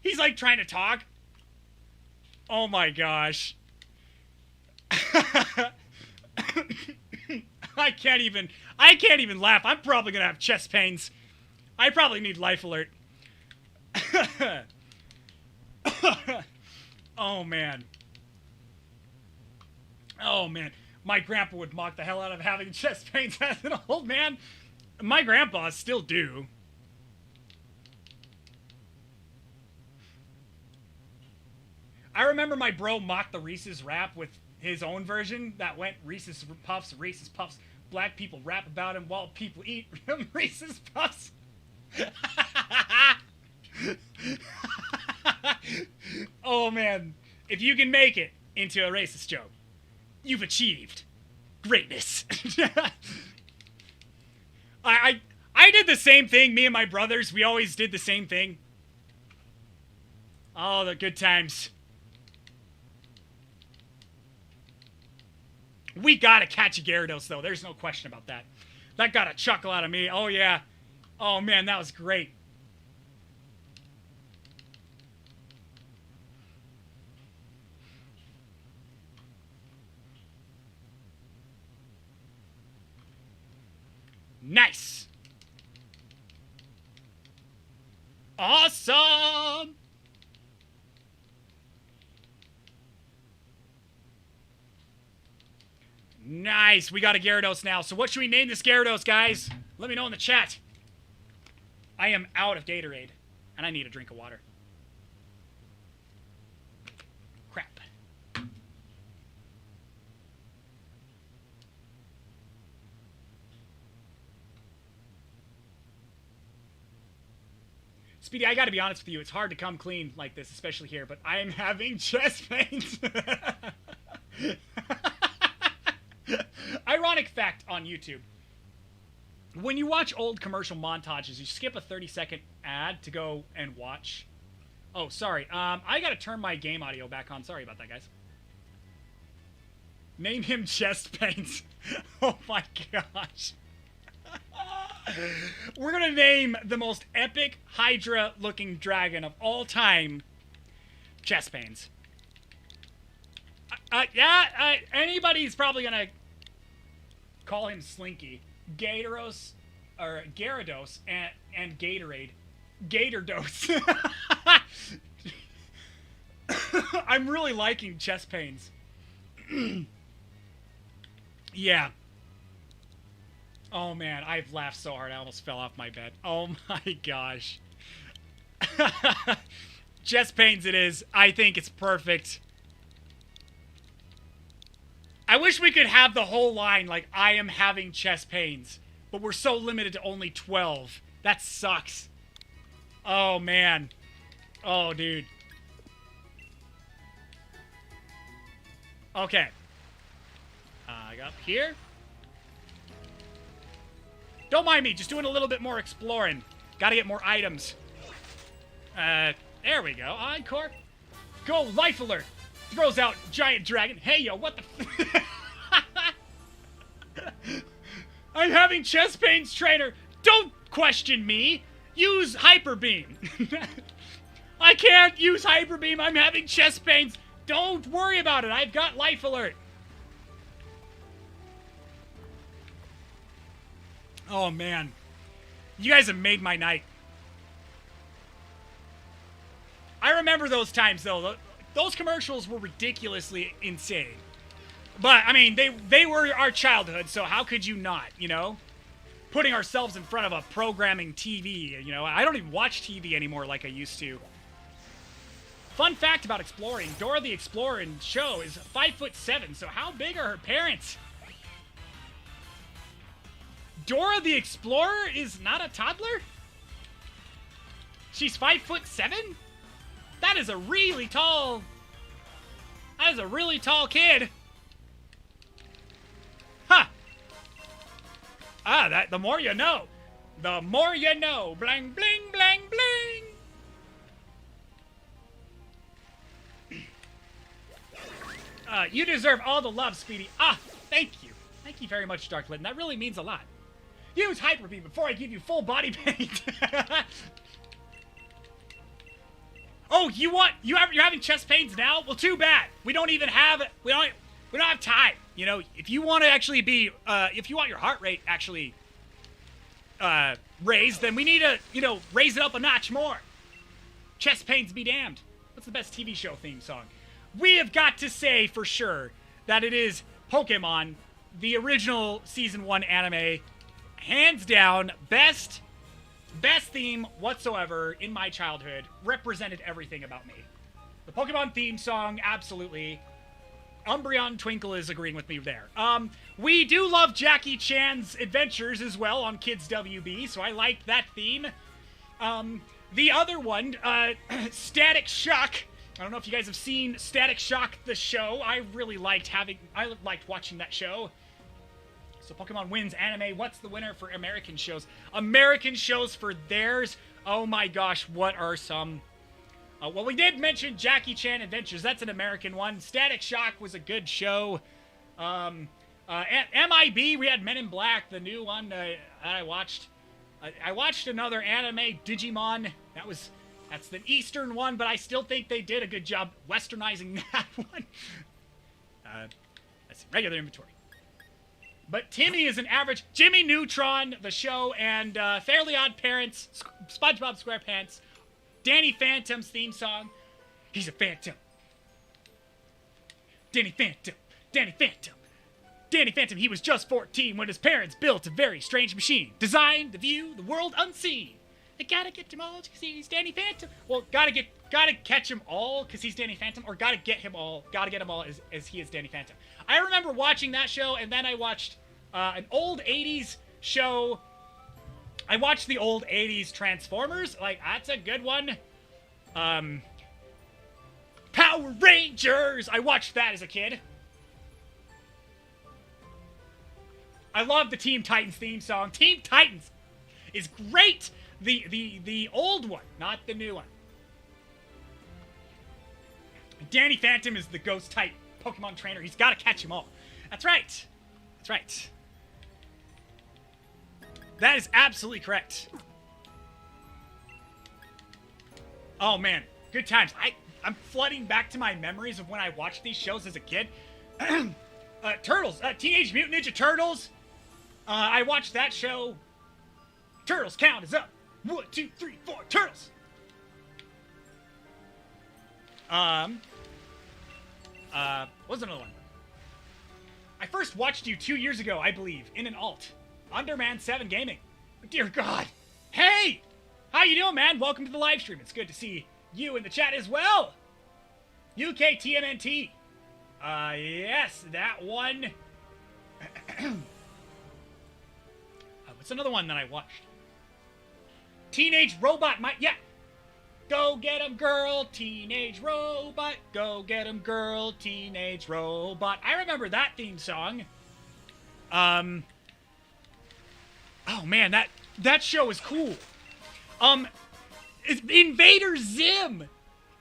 he's like trying to talk. Oh my gosh. I can't even laugh. I'm probably gonna have chest pains. I probably need life alert. Oh, man. Oh, man. My grandpa would mock the hell out of having chest pains as an old man. My grandpas still do. I remember my bro mocked the Reese's rap with his own version that went Reese's Puffs, black people rap about him while people eat Reese's Puffs. Oh, man. If you can make it into a racist joke, you've achieved greatness. I did the same thing. Me and my brothers, we always did the same thing. Oh, the good times. We gotta catch a Gyarados, though. There's no question about that. That got a chuckle out of me. Oh, yeah. Oh, man, that was great. Nice. Awesome. Nice. We got a Gyarados now. So what should we name this Gyarados, guys? Let me know in the chat. I am out of Gatorade, and I need a drink of water. Crap. Speedy, I gotta be honest with you. It's hard to come clean like this, especially here, but I am having chest pains. Ironic fact on YouTube. When you watch old commercial montages, you skip a 30-second ad to go and watch. Oh, sorry. I gotta turn my game audio back on. Sorry about that, guys. Name him Chest Pains. Oh my gosh. We're gonna name the most epic Hydra-looking dragon of all time Chest Pains. Anybody's probably gonna call him Slinky. Gyarados and Gatorade. Gatordos. I'm really liking Chest Pains. Yeah. Oh man, I've laughed so hard I almost fell off my bed. Oh my gosh. Chest Pains it is. I think it's perfect. I wish we could have the whole line like, I am having chest pains. But we're so limited to only 12. That sucks. Oh, man. Oh, dude. Okay. I got up here. Don't mind me. Just doing a little bit more exploring. Gotta get more items. There we go. Encore. Go, Life Alert. Throws out giant dragon. Hey, yo, what the I'm having chest pains, trainer. Don't question me. Use Hyper Beam. I can't use Hyper Beam. I'm having chest pains. Don't worry about it. I've got Life Alert. Oh, man. You guys have made my night. I remember those times, though. Those commercials were ridiculously insane. But, I mean, they were our childhood, so how could you not, you know? Putting ourselves in front of a programming TV, you know? I don't even watch TV anymore like I used to. Fun fact about exploring. Dora the Explorer in the show is 5'7", so how big are her parents? Dora the Explorer is not a toddler? She's 5'7"? That is a really tall... That is a really tall kid. Huh. Ah, the more you know. The more you know. Bling, bling, bling, bling. You deserve all the love, Speedy. Ah, thank you. Thank you very much, Dark Litten. That really means a lot. Use Hyper Beam before I give you full body paint. Oh, you're having chest pains now? Well, too bad. We don't even have we don't have time. You know, if you want to actually be if you want your heart rate actually raised, then we need to, you know, raise it up a notch more. Chest pains be damned. What's the best TV show theme song? We have got to say for sure that it is Pokemon, the original Season 1 anime. Hands down, best theme whatsoever in my childhood. Represented everything about me. The Pokemon theme song, absolutely. Umbreon Twinkle is agreeing with me there. We do love Jackie Chan's adventures as well on Kids WB, so I liked that theme. The other one, Static Shock. I don't know if you guys have seen Static Shock, the show. I really liked watching that show. So Pokemon wins anime. What's the winner for American shows? American shows for theirs. Oh my gosh, what are some... well, we did mention Jackie Chan Adventures. That's an American one. Static Shock was a good show. MIB, we had Men in Black, the new one that I watched. I watched another anime, Digimon. That's the Eastern one, but I still think they did a good job westernizing that one. Let's see, regular inventory. But Timmy is an average. Jimmy Neutron, the show, and Fairly Odd Parents, SpongeBob SquarePants, Danny Phantom's theme song. He's a phantom. Danny Phantom. Danny Phantom. Danny Phantom, he was just 14 when his parents built a very strange machine designed to view the world unseen. They gotta get them all because he's Danny Phantom. Well, gotta catch them all because he's Danny Phantom, or gotta get them all as he is Danny Phantom. I remember watching that show, and then I watched an old 80s show. I watched the old 80s Transformers. Like, that's a good one. Power Rangers! I watched that as a kid. I love the Teen Titans theme song. Teen Titans is great. The old one, not the new one. Danny Phantom is the ghost-type Pokemon trainer. He's got to catch them all. That's right. That's right. That is absolutely correct. Oh, man. Good times. I'm flooding back to my memories of when I watched these shows as a kid. Turtles. Teenage Mutant Ninja Turtles. I watched that show. Turtles, count is up. 1, 2, 3, 4, Turtles. What was another one? I first watched you 2 years ago, I believe, in an alt. Underman7 Gaming. Dear God. Hey! How you doing, man? Welcome to the live stream. It's good to see you in the chat as well. UK TMNT. Yes, that one. What's another one that I watched? Teenage Robot. Yeah. Go get 'em, girl, teenage robot. Go get 'em, girl, teenage robot. I remember that theme song. Oh man, that show is cool. It's Invader Zim.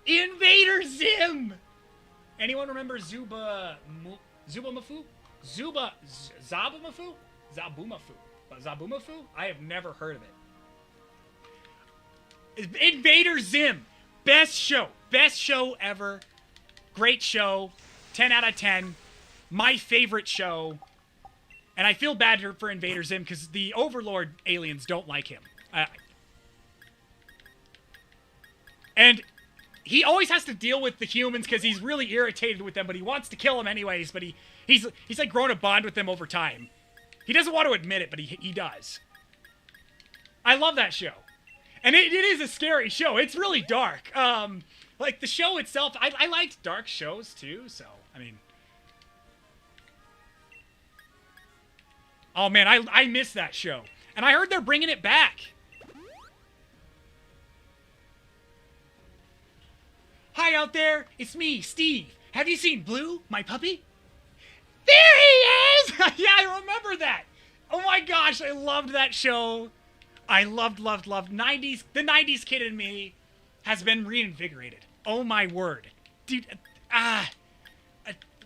Invader Zim. Anyone remember Zabumafu? Zabumafu? I have never heard of it. Invader Zim. Best show ever. Great show. 10 out of 10. My favorite show. And I feel bad for Invader Zim because the Overlord aliens don't like him. And he always has to deal with the humans because he's really irritated with them, but he wants to kill them anyways, but he's like grown a bond with them over time. He doesn't want to admit it, but he does. I love that show. And it is a scary show. It's really dark. Like, the show itself, I liked dark shows, too, so, I mean. Oh, man, I miss that show. And I heard they're bringing it back. Hi, out there. It's me, Steve. Have you seen Blue, my puppy? There he is! Yeah, I remember that. Oh, my gosh, I loved that show. I loved 90s. The 90s kid in me has been reinvigorated. Oh my word. Dude,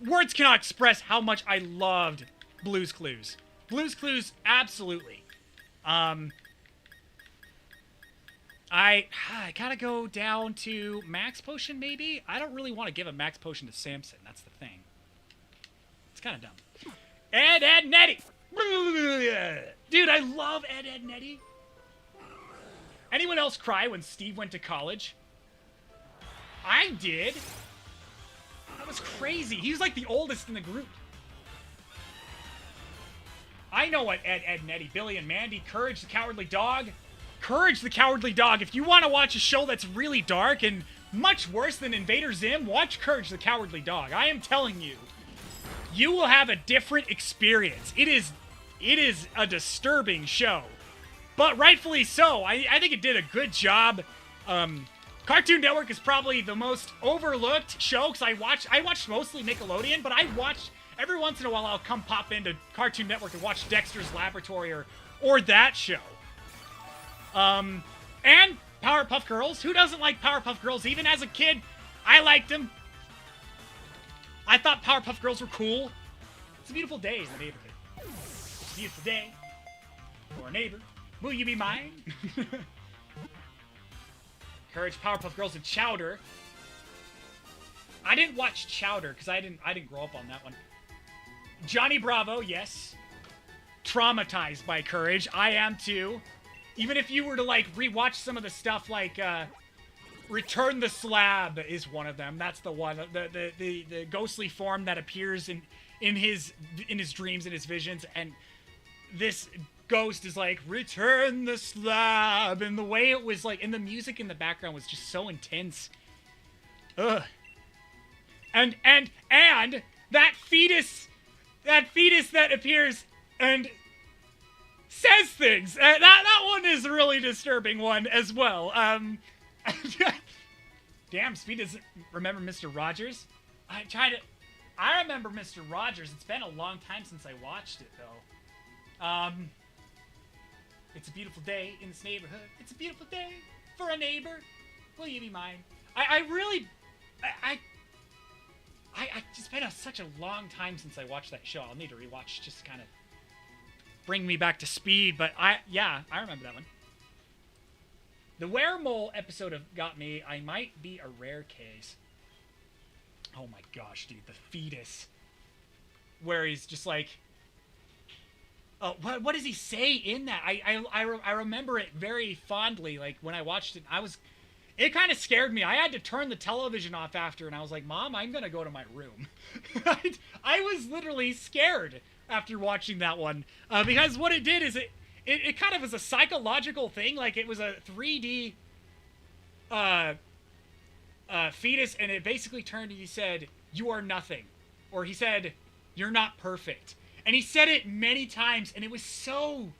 words cannot express how much I loved Blue's Clues. Blue's Clues, absolutely. I gotta go down to Max Potion, maybe? I don't really want to give a Max Potion to Samson. That's the thing. It's kind of dumb. Ed, Nettie! Dude, I love Ed, Nettie. Anyone else cry when Steve went to college? I did. That was crazy. He was like the oldest in the group. I know what Ed and Eddie, Billy and Mandy, Courage the Cowardly Dog. Courage the Cowardly Dog. If you want to watch a show that's really dark and much worse than Invader Zim, watch Courage the Cowardly Dog. I am telling you, you will have a different experience. It is a disturbing show, but rightfully so. I think it did a good job. Cartoon Network is probably the most overlooked show because I watched mostly Nickelodeon, but I watch every once in a while. I'll come pop into Cartoon Network and watch Dexter's Laboratory or that show. And Powerpuff Girls. Who doesn't like Powerpuff Girls? Even as a kid, I liked them. I thought Powerpuff Girls were cool. It's a beautiful day in the neighborhood. It's a beautiful day for a neighbor. Will you be mine? Courage, Powerpuff Girls, and Chowder. I didn't watch Chowder because I didn't grow up on that one. Johnny Bravo, yes. Traumatized by Courage. I am too. Even if you were to like rewatch some of the stuff like Return the Slab is one of them. That's the one. The ghostly form that appears in his dreams and his visions, and this ghost is like, return the slab, and the way it was like, and the music in the background was just so intense. Ugh. And that fetus that appears and says things. That one is a really disturbing one as well. Damn, Speed doesn't remember Mr. Rogers. I remember Mr. Rogers. It's been a long time since I watched it though. It's a beautiful day in this neighborhood. It's a beautiful day for a neighbor. Will you be mine? It's been such a long time since I watched that show. I'll need to rewatch just to kind of bring me back to speed. But I remember that one. The Weremole episode got me. I might be a rare case. Oh my gosh, dude, the fetus, where he's just like, what does he say in that? I remember it very fondly. Like when I watched it, it kind of scared me. I had to turn the television off after, and I was like, Mom, I'm gonna go to my room. I was literally scared after watching that one because what it did is it kind of was a psychological thing. Like it was a 3D fetus, and it basically turned and he said, "You are nothing," or he said, "You're not perfect." And he said it many times, and it was so...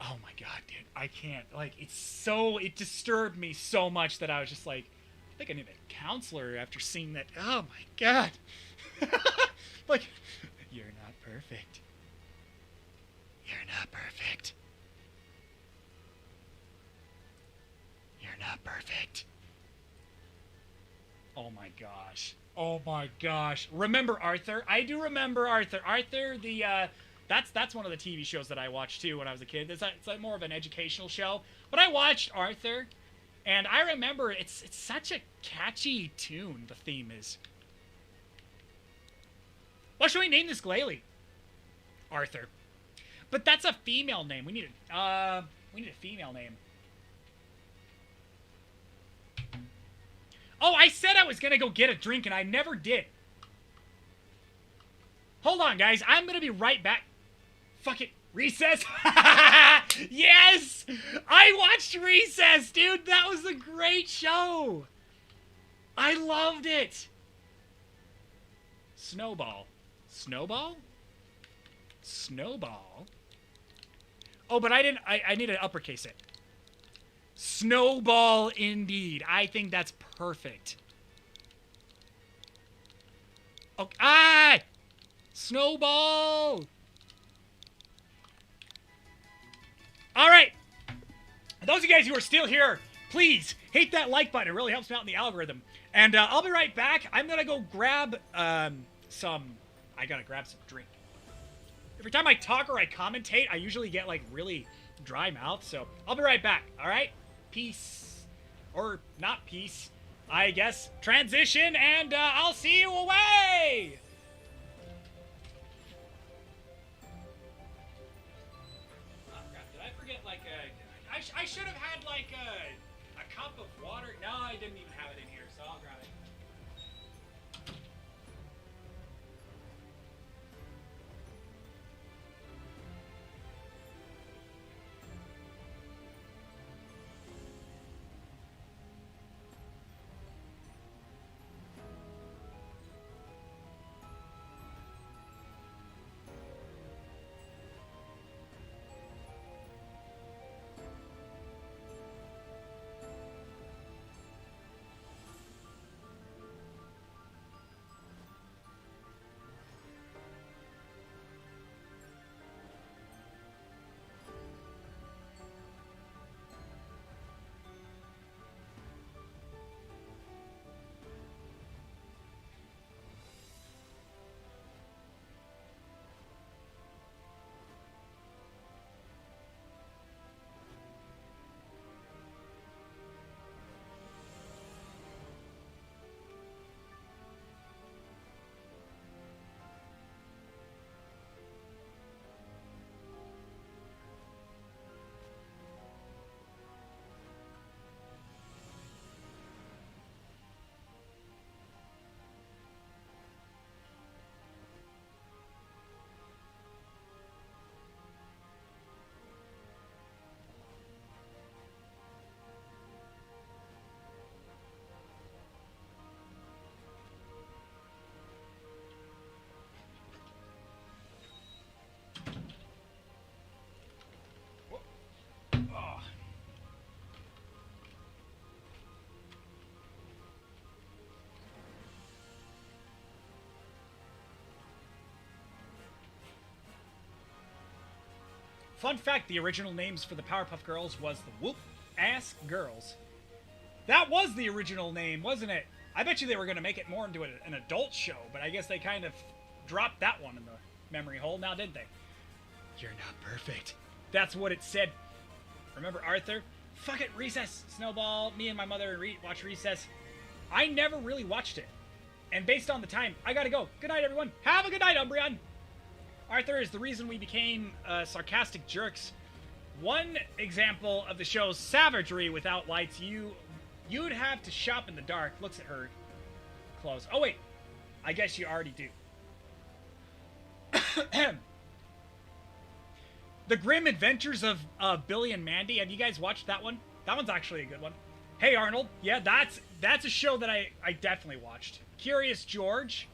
Oh my god, dude. I can't. Like, it disturbed me so much that I was just like, I think I need a counselor after seeing that. Oh my god. Like, you're not perfect. You're not perfect. You're not perfect. Oh my gosh. Oh my gosh. Remember Arthur? I do remember Arthur. Arthur, that's one of the TV shows that I watched too when I was a kid. It's like more of an educational show. But I watched Arthur, and I remember it's such a catchy tune, the theme is. What should we name this Glalie? Arthur. But that's a female name. We need a female name. Oh, I said I was gonna go get a drink, and I never did. Hold on, guys. I'm gonna be right back. Fuck it. Recess? Yes! I watched Recess, dude. That was a great show. I loved it. Snowball. Snowball? Snowball? Oh, but I need to uppercase it. Snowball indeed. I think that's perfect. Okay. Ah! Snowball! Alright. Those of you guys who are still here, please hit that like button. It really helps me out in the algorithm. And I'll be right back. I'm gonna go grab I gotta grab some drink. Every time I talk or I commentate, I usually get like really dry mouth. So I'll be right back. Alright? Peace. Or not peace. I guess transition, and I'll see you away! Oh crap, did I forget like I should have had like a cup of water. No, I didn't even have it in here, so I'll grab it. Fun fact, the original names for the Powerpuff Girls was the Whoop-Ass Girls. That was the original name, wasn't it? I bet you they were going to make it more into an adult show, but I guess they kind of dropped that one in the memory hole now, didn't they? You're not perfect. That's what it said. Remember Arthur? Fuck it, Recess. Snowball, me and my mother watch Recess. I never really watched it. And based on the time, I gotta go. Good night, everyone. Have a good night, Umbreon. Arthur is the reason we became sarcastic jerks. One example of the show's savagery without lights, you'd have to shop in the dark. Looks at her clothes. Oh, wait. I guess you already do. The Grim Adventures of Billy and Mandy. Have you guys watched that one? That one's actually a good one. Hey, Arnold. Yeah, that's a show that I definitely watched. Curious George.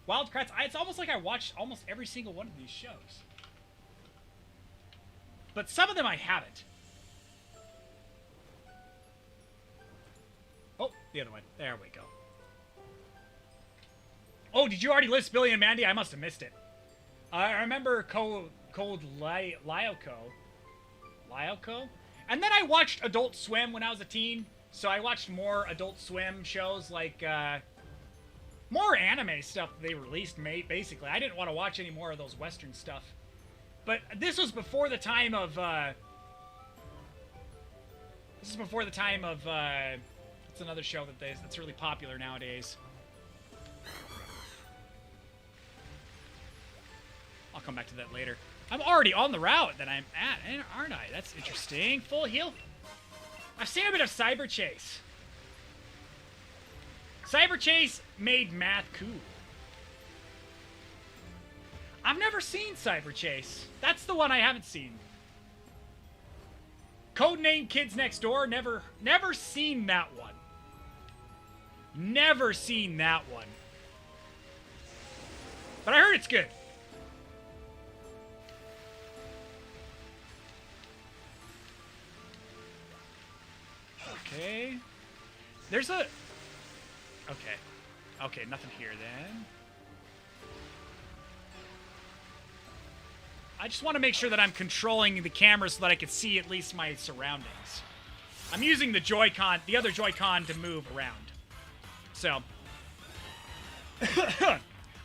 Wildcats. It's almost like I watched almost every single one of these shows. But some of them I haven't. Oh, the other one. There we go. Oh, did you already list Billy and Mandy? I must have missed it. I remember Code Lyoko. Lyoko? And then I watched Adult Swim when I was a teen. So I watched more Adult Swim shows like, more anime stuff they released, basically. I didn't want to watch any more of those Western stuff. But this was before the time of, what's another show that's really popular nowadays? I'll come back to that later. I'm already on the route that I'm at, aren't I? That's interesting. Full heal. I've seen a bit of Cyber Chase. Cyber Chase made math cool. I've never seen Cyber Chase. That's the one I haven't seen. Codename Kids Next Door. Never seen that one. Never seen that one. But I heard it's good. Okay. There's a... Okay. Okay, nothing here then. I just want to make sure that I'm controlling the camera so that I can see at least my surroundings. I'm using the Joy-Con, the other Joy-Con to move around. So.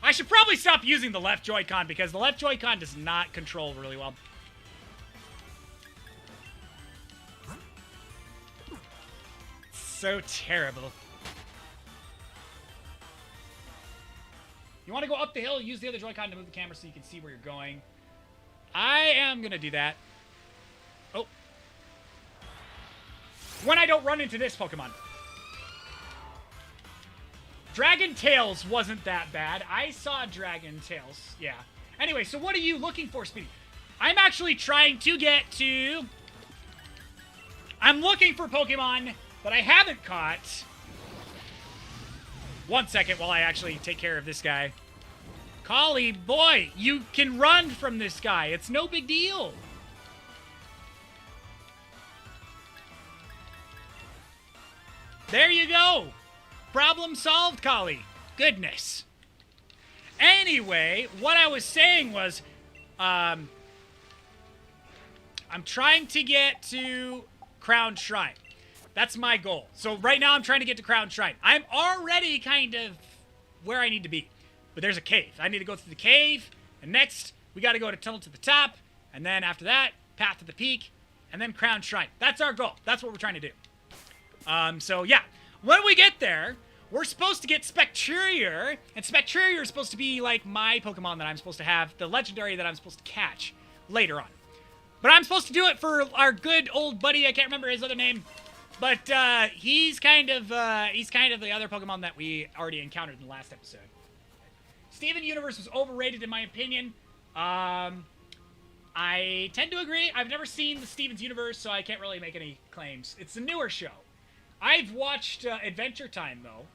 I should probably stop using the left Joy-Con because the left Joy-Con does not control really well. So terrible. You want to go up the hill, use the other Joy-Con to move the camera so you can see where you're going. I am going to do that. Oh. When I don't run into this Pokemon. Dragon Tails wasn't that bad. I saw Dragon Tails. Yeah. Anyway, so what are you looking for, Speedy? I'm actually trying to get to... I'm looking for Pokemon that I haven't caught. 1 second while I actually take care of this guy. Collie, boy, you can run from this guy. It's no big deal. There you go. Problem solved, Collie. Goodness. Anyway, what I was saying was, I'm trying to get to Crown Shrine. That's my goal. So right now I'm trying to get to Crown Shrine. I'm already kind of where I need to be. But there's a cave. I need to go through the cave. And next, we got to go to Tunnel to the Top. And then after that, Path to the Peak. And then Crown Shrine. That's our goal. That's what we're trying to do. So yeah. When we get there, we're supposed to get Spectrier. And Spectrier is supposed to be like my Pokemon that I'm supposed to have. The legendary that I'm supposed to catch later on. But I'm supposed to do it for our good old buddy. I can't remember his other name. But he's kind of the other Pokemon that we already encountered in the last episode. Steven Universe was overrated in my opinion. I tend to agree. I've never seen the Steven's Universe, so I can't really make any claims. It's a newer show. I've watched Adventure Time, though.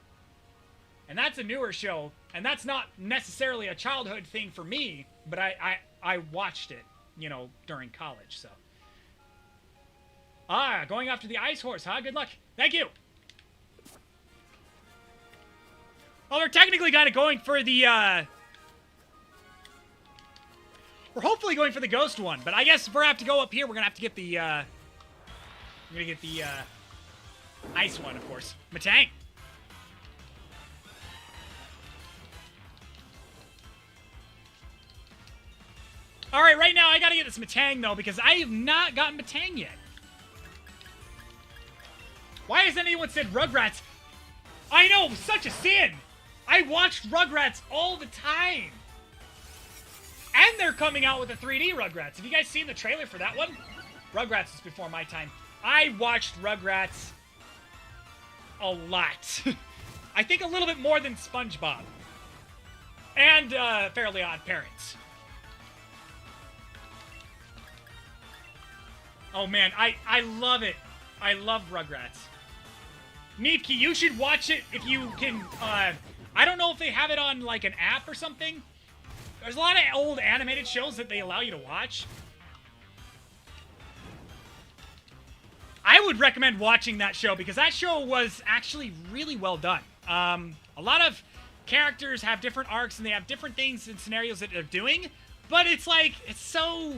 And that's a newer show. And that's not necessarily a childhood thing for me. But I watched it, you know, during college, so. Going after the Ice Horse, huh? Good luck. Thank you. Well, we're technically kind of going for the, we're hopefully going for the ghost one, but I guess if we have to go up here, we're gonna have to get the, ice one, of course. Matang. Alright, right now I gotta get this Matang, though, because I have not gotten Matang yet. Why has anyone said Rugrats? I know, such a sin! I watched Rugrats all the time! And they're coming out with a 3D Rugrats. Have you guys seen the trailer for that one? Rugrats is before my time. I watched Rugrats a lot. I think a little bit more than SpongeBob. And Fairly Odd Parents. Oh man, I love it. I love Rugrats. Neefkey, you should watch it if you can, I don't know if they have it on, like, an app or something. There's a lot of old animated shows that they allow you to watch. I would recommend watching that show, because that show was actually really well done. A lot of characters have different arcs, and they have different things and scenarios that they're doing, but it's like, it's so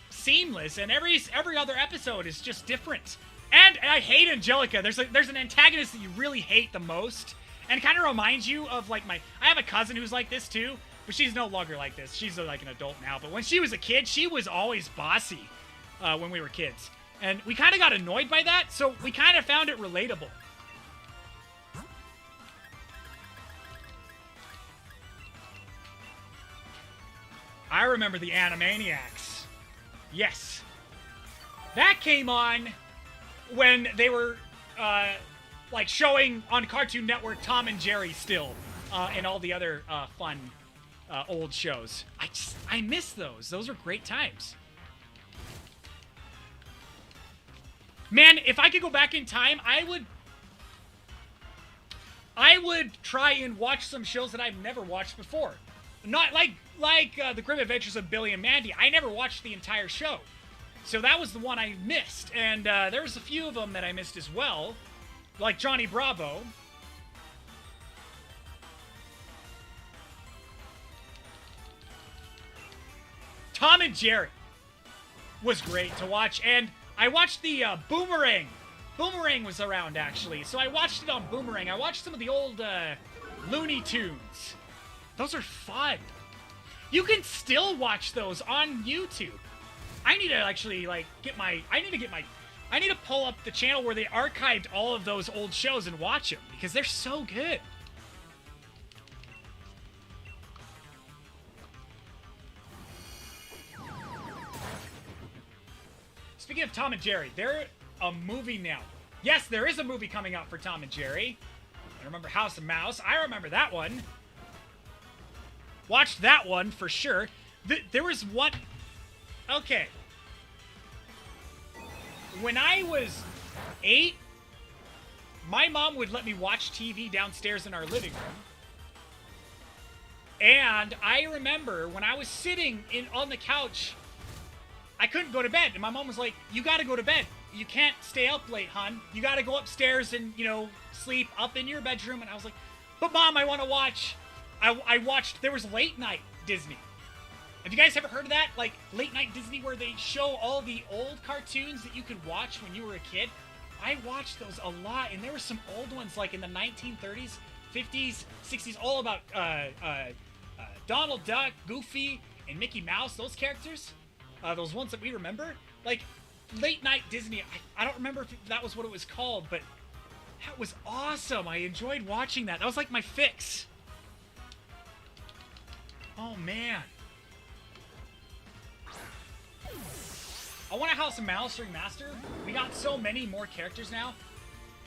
seamless, and every other episode is just different. And I hate Angelica. There's an antagonist that you really hate the most. And it kind of reminds you of, like, I have a cousin who's like this, too. But she's no longer like this. She's, like, an adult now. But when she was a kid, she was always bossy when we were kids. And we kind of got annoyed by that, so we kind of found it relatable. I remember the Animaniacs. Yes. That came on when they were, like, showing on Cartoon Network Tom and Jerry still, and all the other fun old shows. I miss those. Those were great times. Man, if I could go back in time, I would try and watch some shows that I've never watched before. Not like The Grim Adventures of Billy and Mandy. I never watched the entire show. So that was the one I missed. And there was a few of them that I missed as well. Like Johnny Bravo. Tom and Jerry was great to watch. And I watched the Boomerang. Boomerang was around, actually. So I watched it on Boomerang. I watched some of the old Looney Tunes. Those are fun. You can still watch those on YouTube. I need to actually, like, I need to pull up the channel where they archived all of those old shows and watch them, because they're so good. Speaking of Tom and Jerry, a movie now. Yes, there is a movie coming out for Tom and Jerry. I remember House of Mouse. I remember that one. Watched that one for sure. There was one... Okay. When I was 8, my mom would let me watch TV downstairs in our living room. And I remember when I was sitting on the couch, I couldn't go to bed. And my mom was like, you gotta go to bed. You can't stay up late, hon. You gotta go upstairs and, you know, sleep up in your bedroom. And I was like, but Mom, I want to watch. I watched, there was late night Disney. Have you guys ever heard of that? Like, late night Disney where they show all the old cartoons that you could watch when you were a kid? I watched those a lot, and there were some old ones, like in the 1930s, 50s, 60s, all about Donald Duck, Goofy, and Mickey Mouse, those characters. Those ones that we remember. Like, late night Disney, I don't remember if that was what it was called, but that was awesome. I enjoyed watching that. That was like my fix. Oh, man. I want a House of Mouse remaster. We got so many more characters now.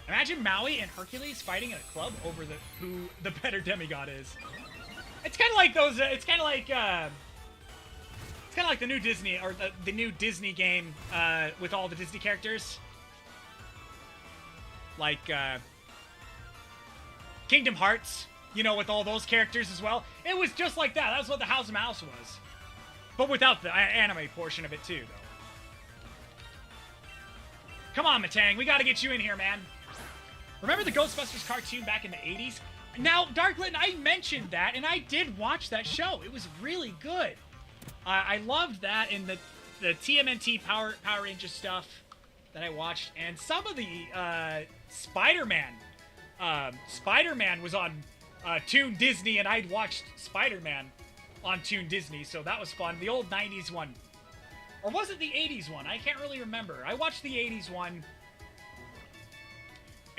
Imagine Maui and Hercules fighting in a club over who the better demigod is. It's kind of like those. It's kind of like the new Disney or the new Disney game with all the Disney characters, like Kingdom Hearts. You know, with all those characters as well. It was just like that. That's what the House of Mouse was, but without the anime portion of it too, though. Come on, Matang. We got to get you in here, man. Remember the Ghostbusters cartoon back in the 80s? Now, Darklit, I mentioned that, and I did watch that show. It was really good. I loved that and the TMNT Power Ranger stuff that I watched. And some of the Spider-Man. Spider-Man was on Toon Disney, and I'd watched Spider-Man on Toon Disney, so that was fun. The old 90s one. Or was it the 80s one? I can't really remember. I watched the 80s one.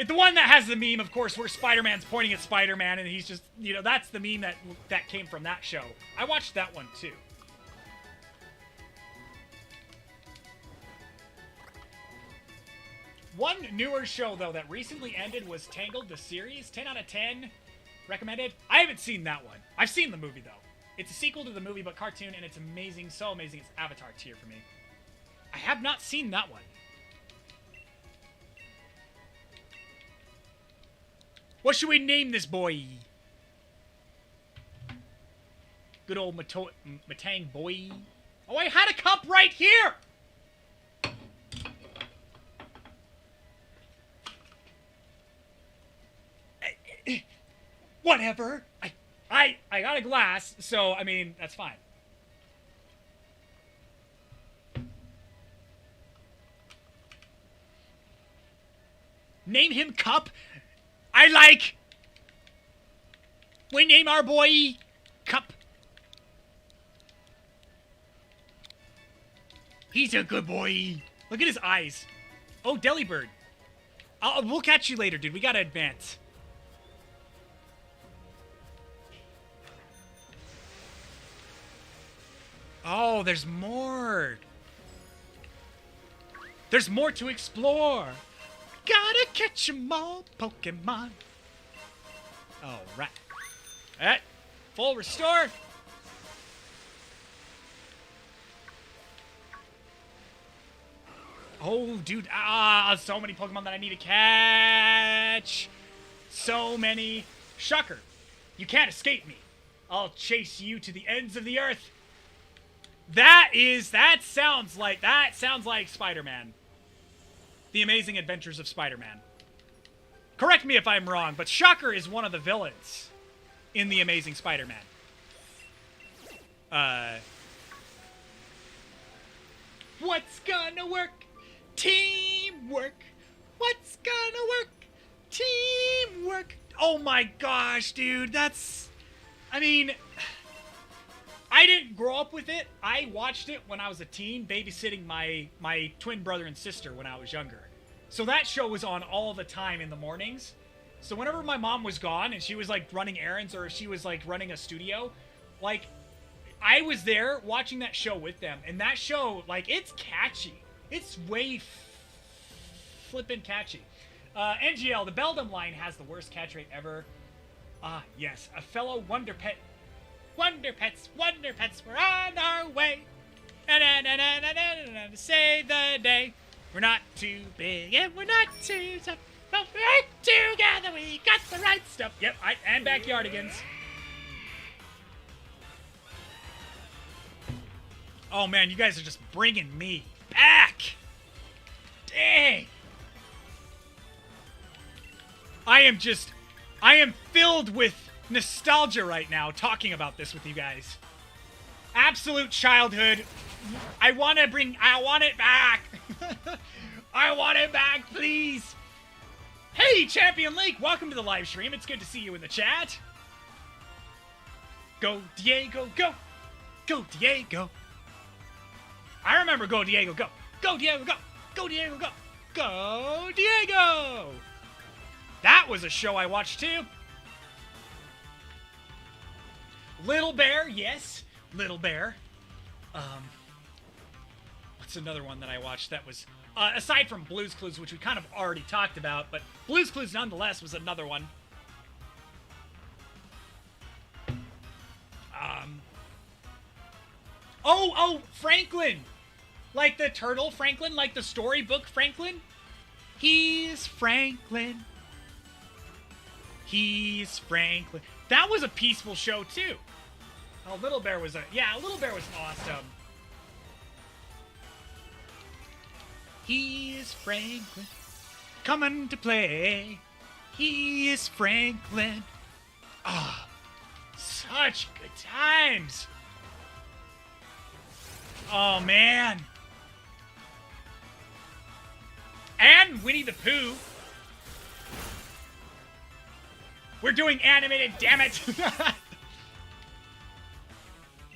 The one that has the meme, of course, where Spider-Man's pointing at Spider-Man, and he's just, you know, that's the meme that came from that show. I watched that one, too. One newer show, though, that recently ended was Tangled, the series. 10 out of 10. Recommended. I haven't seen that one. I've seen the movie, though. It's a sequel to the movie, but cartoon, and it's amazing. So amazing. It's Avatar tier for me. I have not seen that one. What should we name this boy? Good old Matang boy. Oh, I had a cup right here! Whatever. I got a glass, so, I mean, that's fine. Name him Cup? I like. We name our boy Cup. He's a good boy. Look at his eyes. Oh, Delibird. We'll catch you later, dude. We gotta advance. Oh, there's more. There's more to explore. Gotta catch 'em all, Pokemon. All right. Alright. Full restore. Oh, dude. So many Pokemon that I need to catch. So many. Shocker. You can't escape me. I'll chase you to the ends of the earth. That sounds like Spider-Man. The Amazing Adventures of Spider-Man. Correct me if I'm wrong, but Shocker is one of the villains in The Amazing Spider-Man. What's gonna work? Teamwork. What's gonna work? Teamwork. Oh my gosh, dude. I mean, I didn't grow up with it. I watched it when I was a teen, babysitting my twin brother and sister when I was younger. So that show was on all the time in the mornings. So whenever my mom was gone and she was like running errands or she was like running a studio, like I was there watching that show with them. And that show, like, it's catchy. It's way flippin' catchy. NGL, the Beldam line has the worst catch rate ever. Ah, yes, a fellow Wonder Pet. Wonder Pets, we're on our way. To save the day. We're not too big and we're not too tough. But we're together, we got the right stuff. Yep, and backyardigans. Oh man, you guys are just bringing me back. Dang. I am filled with nostalgia right now talking about this with you guys. Absolute childhood. I want it back. I want it back, please. Hey, Champion Link, welcome to the live stream. It's good to see you in the chat. Go, Diego, go. Go, Diego. I remember Go, Diego, go. Go, Diego, go. Go, Diego, go. Go, Diego. That was a show I watched, too. Little Bear, yes. Little Bear. What's another one that I watched that was... aside from Blue's Clues, which we kind of already talked about, but Blue's Clues nonetheless was another one. Oh, Franklin! Like the turtle Franklin, like the storybook Franklin. He's Franklin. He's Franklin. That was a peaceful show, too. Oh, Little Bear was Little Bear was awesome. He is Franklin, coming to play. He is Franklin. Ah, such good times. Oh, man. And Winnie the Pooh. We're doing animated, damn it.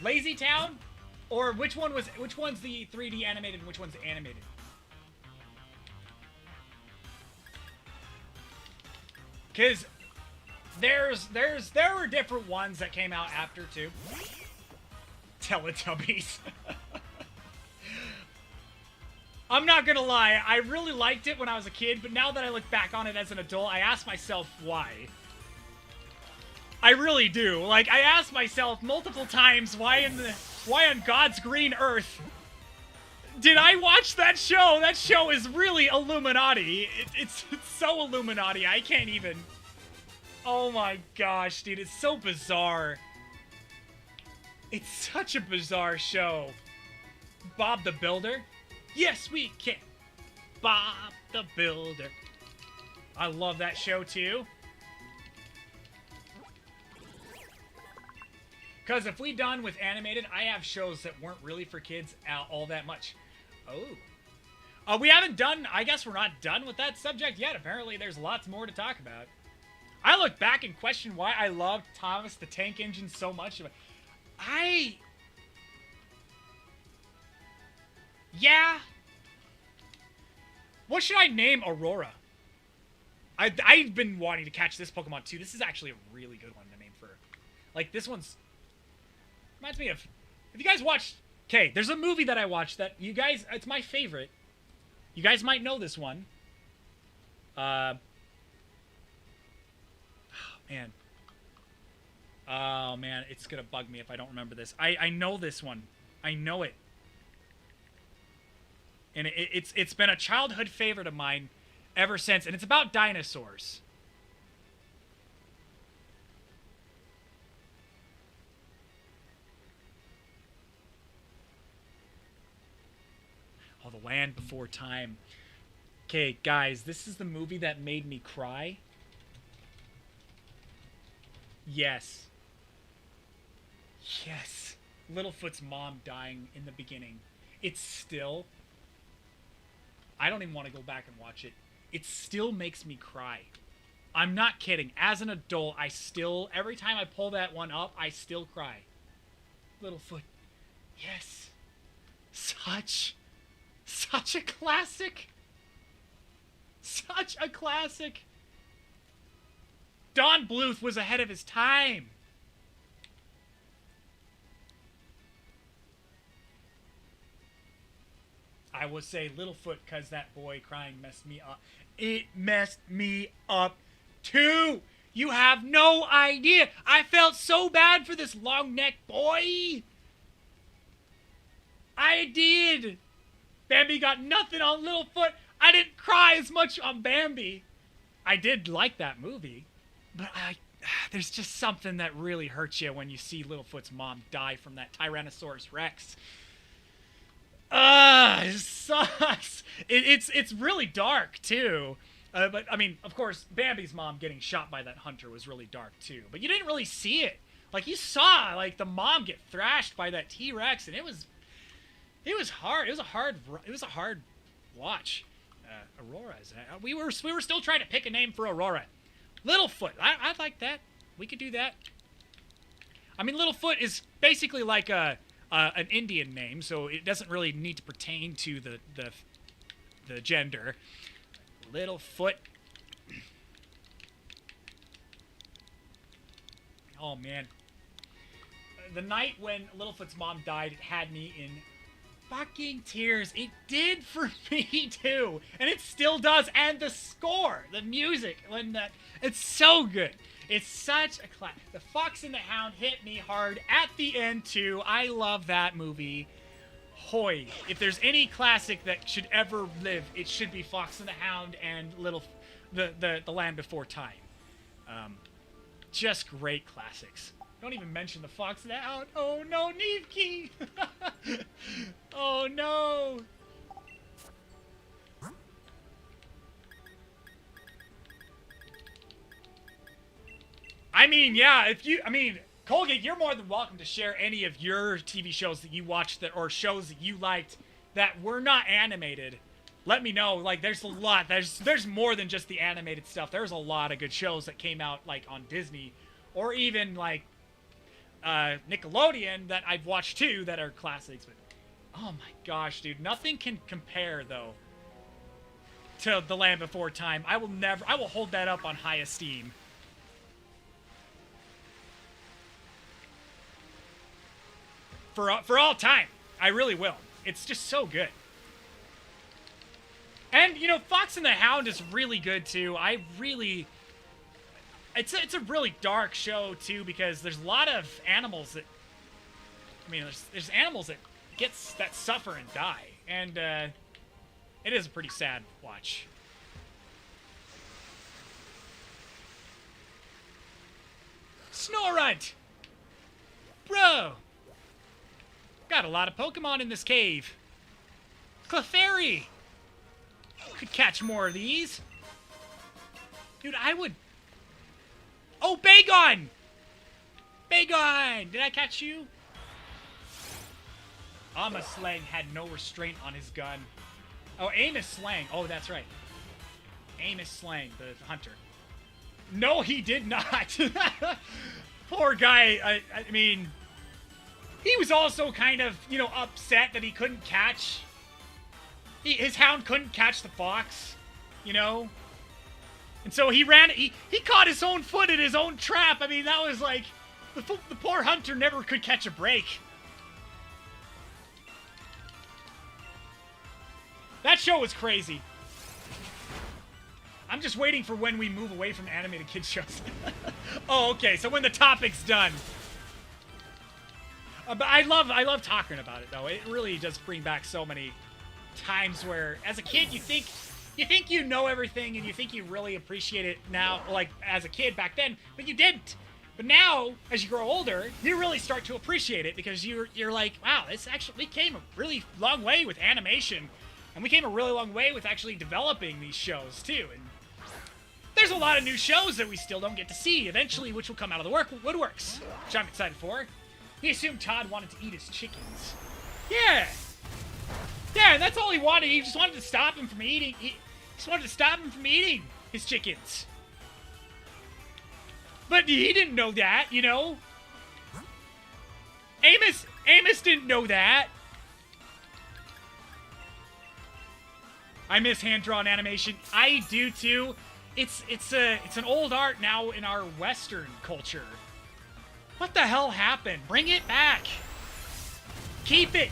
Lazy Town? Or which one's the 3D animated and which one's animated? Because there were different ones that came out after, too. Teletubbies. I'm not gonna lie, I really liked it when I was a kid, but now that I look back on it as an adult, I ask myself why. I really do. Like, I ask myself multiple times why on God's green earth did I watch that show? That show is really Illuminati. It's so Illuminati, I can't even... Oh my gosh, dude, it's so bizarre. It's such a bizarre show. Bob the Builder? Yes, we can. Bob the Builder. I love that show, too. Because if we done with animated, I have shows that weren't really for kids all that much. Oh. We haven't done... I guess we're not done with that subject yet. Apparently, there's lots more to talk about. I look back and question why I loved Thomas the Tank Engine so much. Yeah. What should I name Aurora? I've been wanting to catch this Pokemon too. This is actually a really good one to name for. Like, this one's... Reminds me of... If you guys watched... Okay, there's a movie that I watched that you guys... It's my favorite. You guys might know this one. Man. Oh, man. It's gonna bug me if I don't remember this. I know this one. I know it. And it's been a childhood favorite of mine ever since. And it's about dinosaurs. Oh, The Land Before Time. Okay, guys. This is the movie that made me cry. Yes. Yes. Littlefoot's mom dying in the beginning. It's still... I don't even want to go back and watch it. It still makes me cry. I'm not kidding. As an adult, I still... Every time I pull that one up, I still cry. Littlefoot. Yes. Such a classic. Such a classic. Don Bluth was ahead of his time. I will say Littlefoot because that boy crying messed me up. It messed me up too. You have no idea. I felt so bad for this long-necked boy. I did. Bambi got nothing on Littlefoot. I didn't cry as much on Bambi. I did like that movie, but there's just something that really hurts you when you see Littlefoot's mom die from that Tyrannosaurus Rex. It sucks. It's really dark too. But I mean, of course, Bambi's mom getting shot by that hunter was really dark too. But you didn't really see it. Like you saw, like the mom get thrashed by that T-Rex, and it was hard. It was a hard watch. Aurora's. We were still trying to pick a name for Aurora. Littlefoot. I like that. We could do that. I mean, Littlefoot is basically like an Indian name, so it doesn't really need to pertain to the gender. Littlefoot. Oh man. The night when Littlefoot's mom died, it had me in fucking tears. It did for me too, and it still does. And the score, the music, it's so good. It's such a class. The Fox and the Hound hit me hard at the end too. I love that movie. Hoy, if there's any classic that should ever live, it should be Fox and the Hound and the Land Before Time. Just great classics. Don't even mention the Fox and the Hound. Oh no, Nevki! Oh no! I mean, yeah, Colgate, you're more than welcome to share any of your TV shows that you watched or shows that you liked that were not animated. Let me know. Like, there's a lot. There's more than just the animated stuff. There's a lot of good shows that came out, like, on Disney or even, like, Nickelodeon that I've watched, too, that are classics. But, oh, my gosh, dude. Nothing can compare, though, to The Land Before Time. I will hold that up on high esteem. For all time. I really will. It's just so good. And, you know, Fox and the Hound is really good, too. It's a really dark show, too, because there's a lot of animals that... I mean, there's animals that suffer and die. And, it is a pretty sad watch. Snorunt! Bro! Got a lot of Pokemon in this cave. Clefairy! Could catch more of these. Dude, I would... Oh, Bagon! Bagon! Did I catch you? Amaslang had no restraint on his gun. Oh, Amos Slang. Oh, that's right. Amos Slang, the hunter. No, he did not. Poor guy. I mean... He was also kind of, you know, upset that he couldn't catch... His hound couldn't catch the fox, you know? And so he caught his own foot in his own trap. I mean, that was like... The poor hunter never could catch a break. That show was crazy. I'm just waiting for when we move away from animated kids shows. Oh, okay, so when the topic's done... but I love talking about it, though. It really does bring back so many times where, as a kid, you think you know everything and you think you really appreciate it now, like as a kid back then, but you didn't. But now, as you grow older, you really start to appreciate it because you're like, wow, we came a really long way with animation, and we came a really long way with actually developing these shows too. And there's a lot of new shows that we still don't get to see eventually, which will come out of the woodworks, which I'm excited for. He assumed Todd wanted to eat his chickens. Yeah! Yeah, and that's all he wanted. He just wanted to stop him from eating. He just wanted to stop him from eating his chickens. But he didn't know that, you know? Amos didn't know that. I miss hand-drawn animation. I do, too. It's an old art now in our Western culture. What the hell happened? Bring it back. Keep it.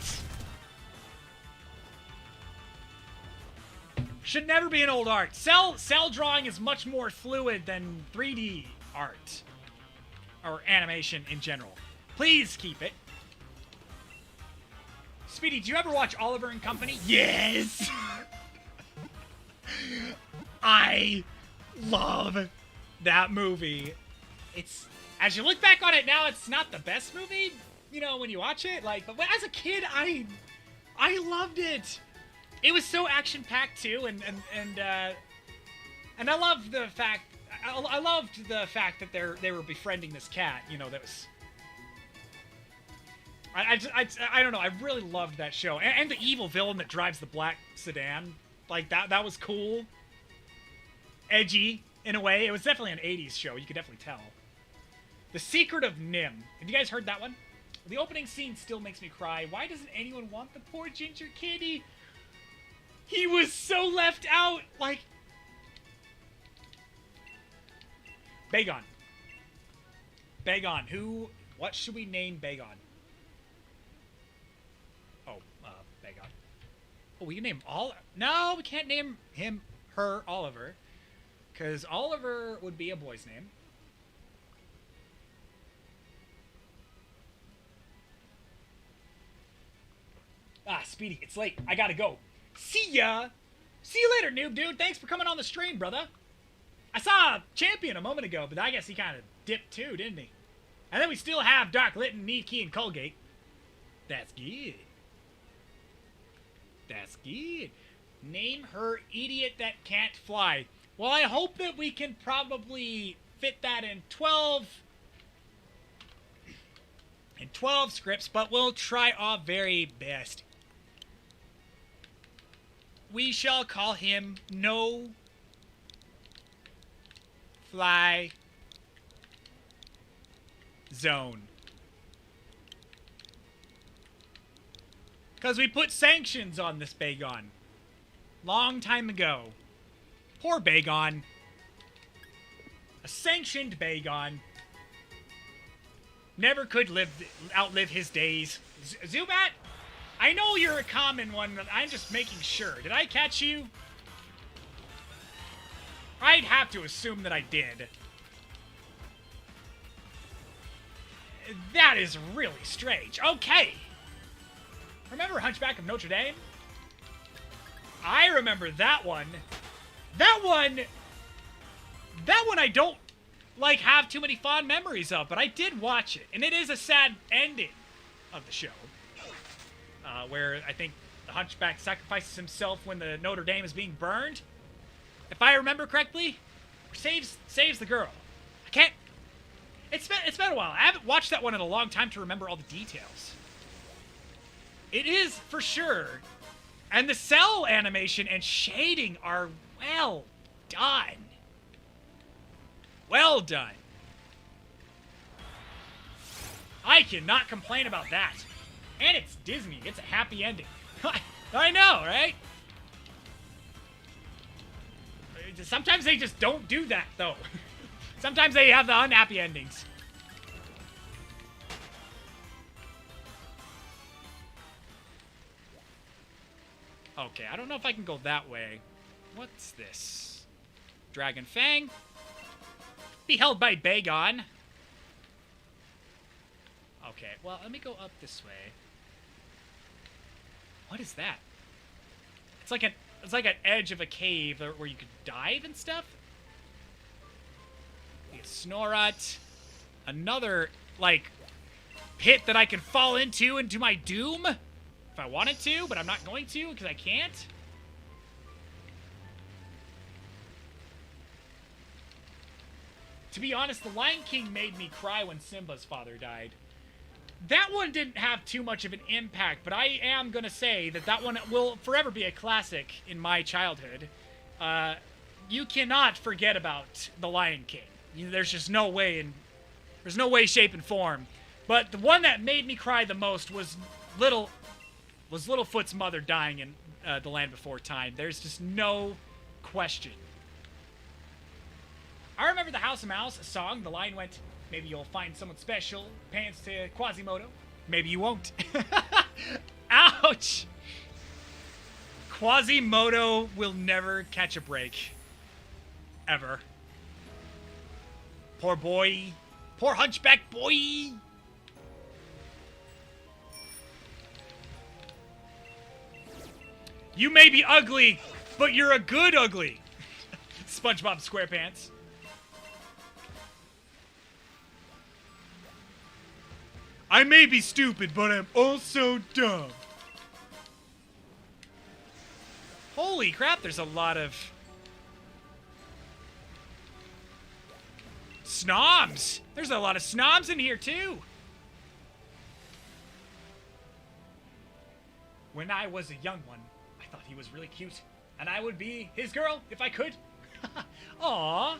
Should never be an old art. Cell drawing is much more fluid than 3D art. Or animation in general. Please keep it. Speedy, do you ever watch Oliver and Company? Yes! I love that movie. It's, as you look back on it now, it's not the best movie, you know, when you watch it. Like, but as a kid, I loved it. It was so action-packed too, and I loved the fact. I loved the fact that they were befriending this cat. You know, that was. I don't know. I really loved that show, and the evil villain that drives the black sedan. Like that was cool. Edgy in a way. It was definitely an '80s show. You could definitely tell. The Secret of Nim. Have you guys heard that one? The opening scene still makes me cry. Why doesn't anyone want the poor ginger kitty? He was so left out. Like, Bagon. Bagon. Who? What should we name Bagon? Oh, Bagon. Oh, we can name all. No, we can't name him, her, Oliver, because Oliver would be a boy's name. Ah, Speedy, it's late. I gotta go. See ya! See you later, noob dude. Thanks for coming on the stream, brother. I saw Champion a moment ago, but I guess he kind of dipped too, didn't he? And then we still have Dark Litton, Need Key, and Colgate. That's good. That's good. Name her Idiot That Can't Fly. Well, I hope that we can probably fit that in 12 scripts, but we'll try our very best. We shall call him No Fly Zone. Because we put sanctions on this Bagon. Long time ago. Poor Bagon. A sanctioned Bagon. Never could outlive his days. Zubat? I know you're a common one, but I'm just making sure. Did I catch you? I'd have to assume that I did. That is really strange. Okay. Remember Hunchback of Notre Dame? I remember that one. That one I don't, like, have too many fond memories of, but I did watch it. And it is a sad ending of the show. Where I think the Hunchback sacrifices himself when the Notre Dame is being burned. If I remember correctly, saves the girl. I can't. It's been a while. I haven't watched that one in a long time to remember all the details. It is for sure, and the cell animation and shading are well done. Well done. I cannot complain about that. And it's Disney. It's a happy ending. I know, right? Sometimes they just don't do that, though. Sometimes they have the unhappy endings. Okay, I don't know if I can go that way. What's this? Dragon Fang. Be held by Bagon. Okay, well, let me go up this way. What is that? It's like an edge of a cave where you could dive and stuff. A Snorunt. Another, like, pit that I can fall into my doom. If I wanted to, but I'm not going to because I can't. To be honest, The Lion King made me cry when Simba's father died. That one didn't have too much of an impact, but I am going to say that one will forever be a classic in my childhood. You cannot forget about The Lion King. There's just no way there's no way, shape, and form. But the one that made me cry the most was Littlefoot's mother dying in The Land Before Time. There's just no question. I remember the House of Mouse song. The line went, "Maybe you'll find someone special." Pants to Quasimodo. Maybe you won't. Ouch! Quasimodo will never catch a break. Ever. Poor boy. Poor hunchback boy. You may be ugly, but you're a good ugly. SpongeBob SquarePants. I may be stupid, but I'm also dumb. Holy crap, there's a lot of snobs. There's a lot of snobs in here, too. When I was a young one, I thought he was really cute, and I would be his girl if I could. Aww.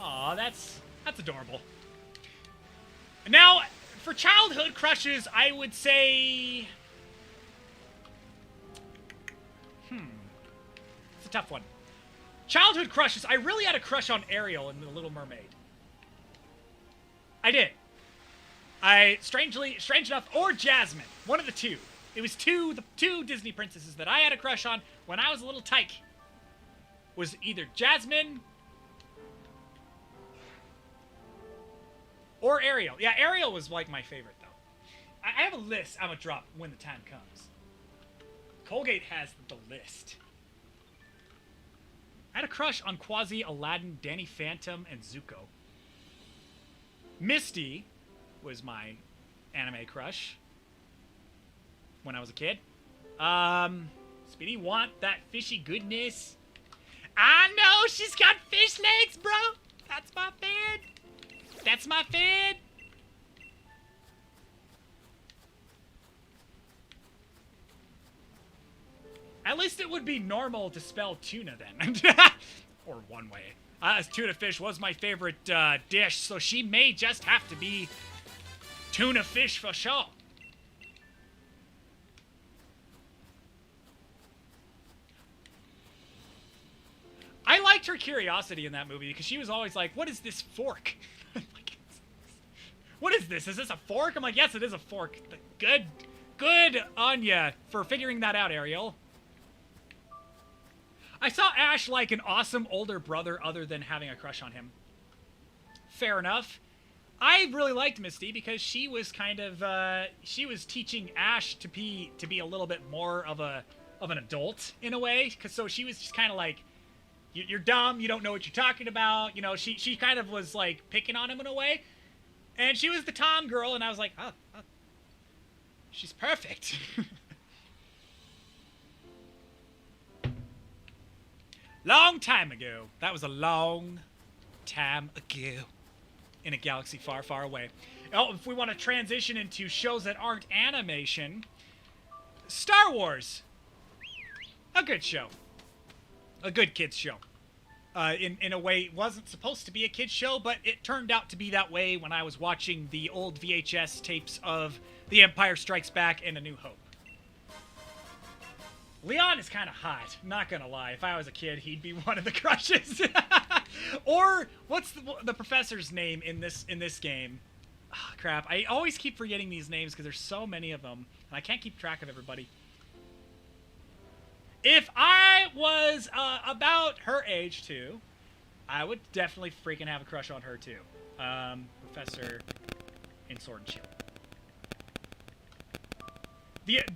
Aw, that's adorable. Now, for childhood crushes, I would say... It's a tough one. Childhood crushes, I really had a crush on Ariel in The Little Mermaid. I did. Strange enough, or Jasmine. One of the two. It was the two Disney princesses that I had a crush on when I was a little tyke. Was either Jasmine or Ariel. Yeah, Ariel was like my favorite though. I have a list I'm gonna drop when the time comes. Colgate has the list. I had a crush on Quasi, Aladdin, Danny Phantom, and Zuko. Misty was my anime crush when I was a kid. Speedy want that fishy goodness. I know she's got fish legs, bro. That's my fan. That's my fan. At least it would be normal to spell tuna then. Or one way. Tuna fish was my favorite dish, so she may just have to be tuna fish for sure. I liked her curiosity in that movie because she was always like, what is this fork? Like, what is this? Is this a fork? I'm like, yes, it is a fork. Good on ya for figuring that out, Ariel. I saw Ash like an awesome older brother other than having a crush on him. Fair enough. I really liked Misty because she was kind of, she was teaching Ash to be a little bit more of an adult in a way. So she was just kind of like, you're dumb, you don't know what you're talking about. You know, she kind of was like picking on him in a way. And she was the Tom girl, and I was like, oh she's perfect. Long time ago. That was a long time ago. In a galaxy far, far away. Oh, if we want to transition into shows that aren't animation, Star Wars. A good show. A good kids show. In a way, it wasn't supposed to be a kids show, but it turned out to be that way when I was watching the old VHS tapes of The Empire Strikes Back and A New Hope. Leon is kind of hot, not gonna lie. If I was a kid, he'd be one of the crushes. Or, what's the professor's name in this game? Oh, crap, I always keep forgetting these names because there's so many of them, and I can't keep track of everybody. If I was about her age, too, I would definitely freaking have a crush on her, too. Professor in Sword and Shield.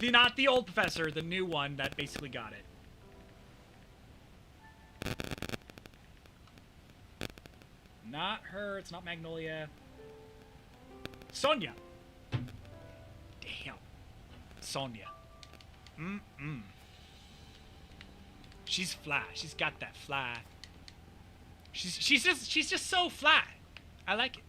Not the old professor, the new one that basically got it. Not her, it's not Magnolia. Sonia. Damn. Sonia. She's fly. She's got that fly. She's just so fly. I like it.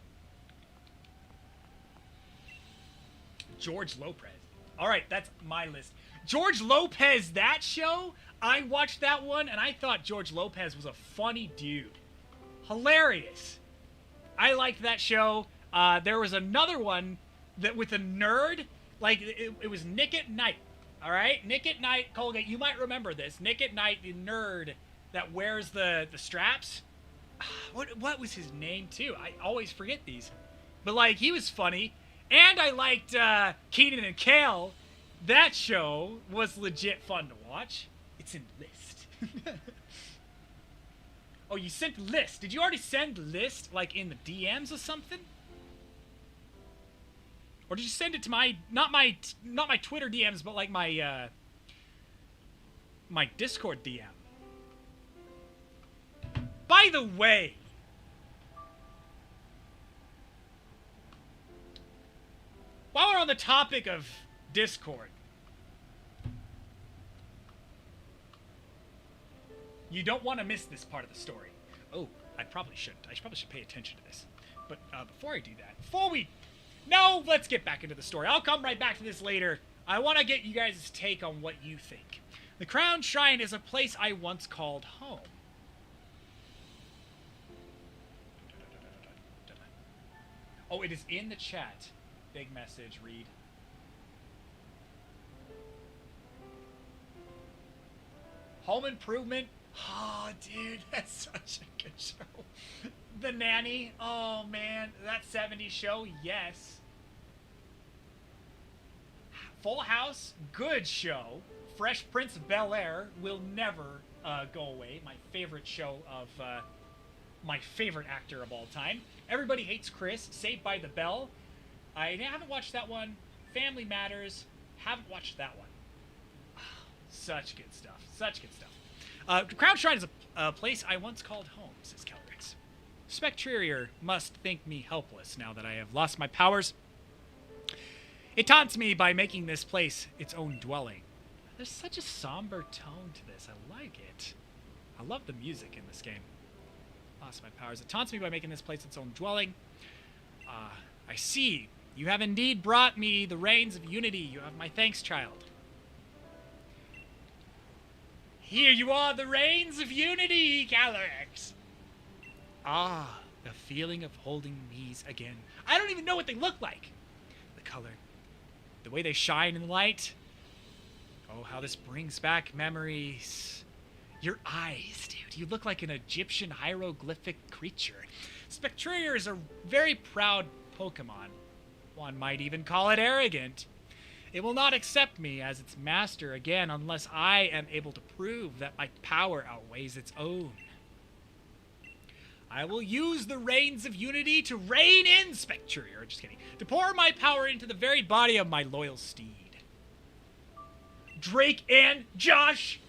George Lopez. All right, that's my list. George Lopez, that show, I watched that one, and I thought George Lopez was a funny dude. Hilarious. I liked that show. There was another one that with a nerd, like, it was Nick at Night. All right? Nick at Night, Colgate, you might remember this. Nick at Night, the nerd that wears the straps. What was his name, too? I always forget these. But, like, he was funny. And I liked Keenan and Kel That show was legit fun to watch. It's in the list. Oh, you sent the list. Did you already send the list, like, in the DMs or something? Or did you send it to my, not my Twitter DMs, but like my, my Discord DM? By the way, while we're on the topic of Discord, you don't want to miss this part of the story. Oh, I probably shouldn't. I probably should pay attention to this. But before I do that, no, let's get back into the story. I'll come right back to this later. I want to get you guys' take on what you think. The Crown Shrine is a place I once called home. Oh, it is in the chat. Big message, read. Home Improvement. Oh, dude, that's such a good show. The Nanny. Oh, man. That 70s show. Yes. Full House. Good show. Fresh Prince of Bel-Air will never go away. My favorite show of... my favorite actor of all time. Everybody Hates Chris. Saved by the Bell. I haven't watched that one. Family Matters. Haven't watched that one. Such good stuff. Such good stuff. Crown Shrine is a place I once called home, says Calrix. Spectrier must think me helpless now that I have lost my powers. It taunts me by making this place its own dwelling. There's such a somber tone to this. I like it. I love the music in this game. Lost my powers. It taunts me by making this place its own dwelling. I see. You have indeed brought me the reins of unity. You have my thanks, child. Here you are, the reins of unity, Calrix. Ah, the feeling of holding these again. I don't even know what they look like. The color. The way they shine in the light. Oh, how this brings back memories. Your eyes, dude. You look like an Egyptian hieroglyphic creature. Spectrier is a very proud Pokemon. One might even call it arrogant. It will not accept me as its master again unless I am able to prove that my power outweighs its own. I will use the reins of unity to rein in Spectrier. Just kidding. To pour my power into the very body of my loyal steed. Drake and Josh.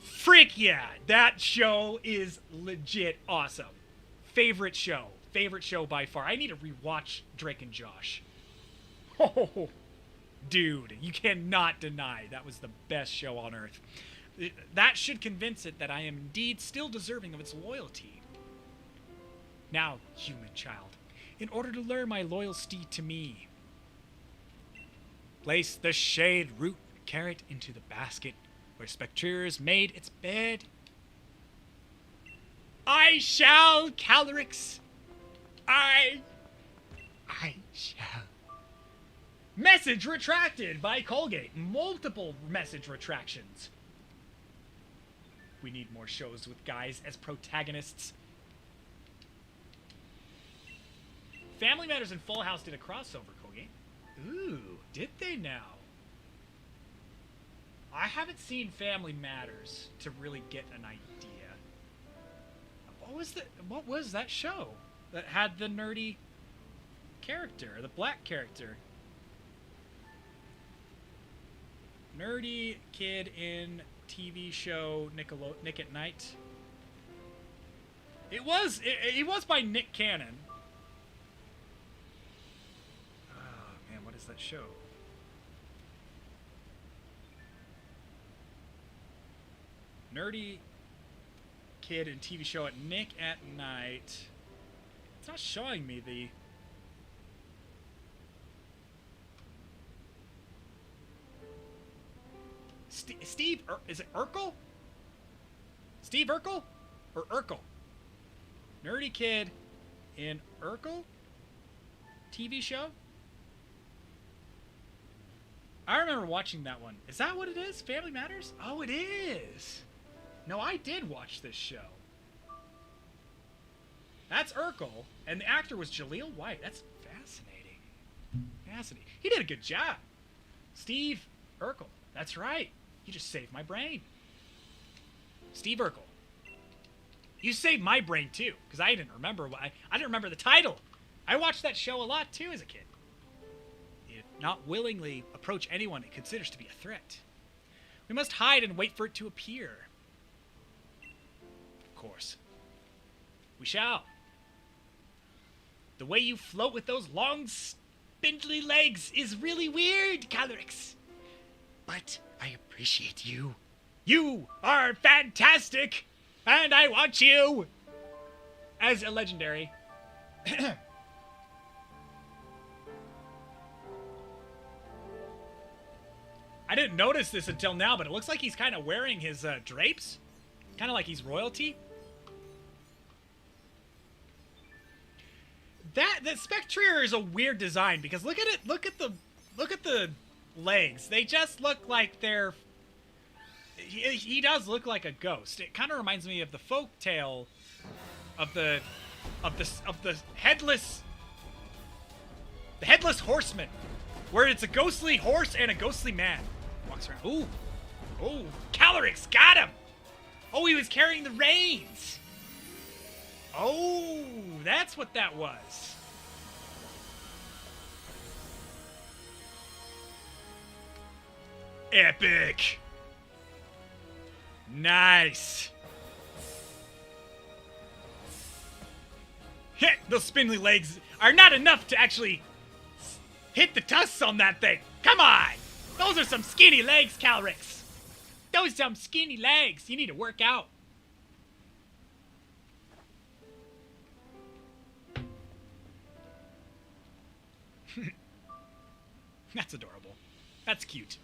Frick yeah. That show is legit awesome. Favorite show. Favorite show by far. I need to rewatch Drake and Josh. Oh, dude, you cannot deny that was the best show on earth. That should convince it that I am indeed still deserving of its loyalty. Now, human child, in order to lure my loyal steed to me, place the shade root carrot into the basket where Spectrier's made its bed. I shall, Calrix. I shall. Message retracted by Colgate. Multiple message retractions. We need more shows with guys as protagonists. Family Matters and Full House did a crossover, Colgate. Ooh, did they now? I haven't seen Family Matters to really get an idea. What was that show that had the nerdy character, the black character? Nerdy kid in TV show Nick at Night. It was by Nick Cannon. Oh man, what is that show? Nerdy kid in TV show at Nick at Night. It's not showing me the... Steve, is it Urkel? Steve Urkel? Or Urkel? Nerdy kid in Urkel? TV show? I remember watching that one. Is that what it is? Family Matters? Oh, it is. No, I did watch this show. That's Urkel, and the actor was Jaleel White. That's fascinating. Fascinating. He did a good job. Steve Urkel. That's right. You just saved my brain. Steve Urkel. You saved my brain too, because I didn't remember I didn't remember the title. I watched that show a lot too as a kid. You not willingly approach anyone it considers to be a threat. We must hide and wait for it to appear. Of course. We shall. The way you float with those long, spindly legs is really weird, Calyrex. But I appreciate you. You are fantastic, and I want you as a legendary. I didn't notice this until now, but it looks like he's kind of wearing his drapes. Kind of like he's royalty. The Spectrier is a weird design because look at it. Look at the legs. They just look like they're. He does look like a ghost. It kind of reminds me of the folk tale of the headless horseman, where it's a ghostly horse and a ghostly man walks around. Ooh, oh, Calyrex got him. Oh, he was carrying the reins. Oh, that's what that was. Epic. Nice. Hit those spindly legs are not enough to actually hit the tusks on that thing. Come on. Those are some skinny legs, Calyrex. Those are some skinny legs. You need to work out. That's adorable. That's cute.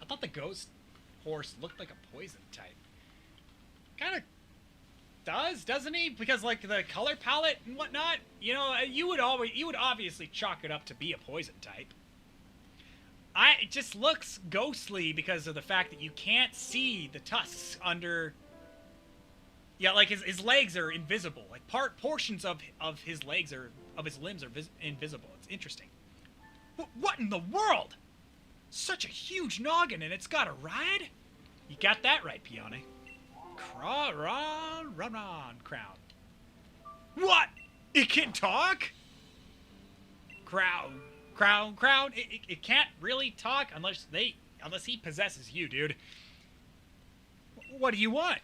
I thought the ghost horse looked like a poison type. Kind of does, doesn't he? Because like the color palette and whatnot, you know, you would obviously chalk it up to be a poison type. It just looks ghostly because of the fact that you can't see the tusks under. Yeah, like his legs are invisible. Like portions of his legs of his limbs are invisible. It's interesting. What in the world? Such a huge noggin, and it's got a ride? You got that right, Peony. Crown. What? It can talk? Crown. It can't really talk unless he possesses you, dude. What do you want?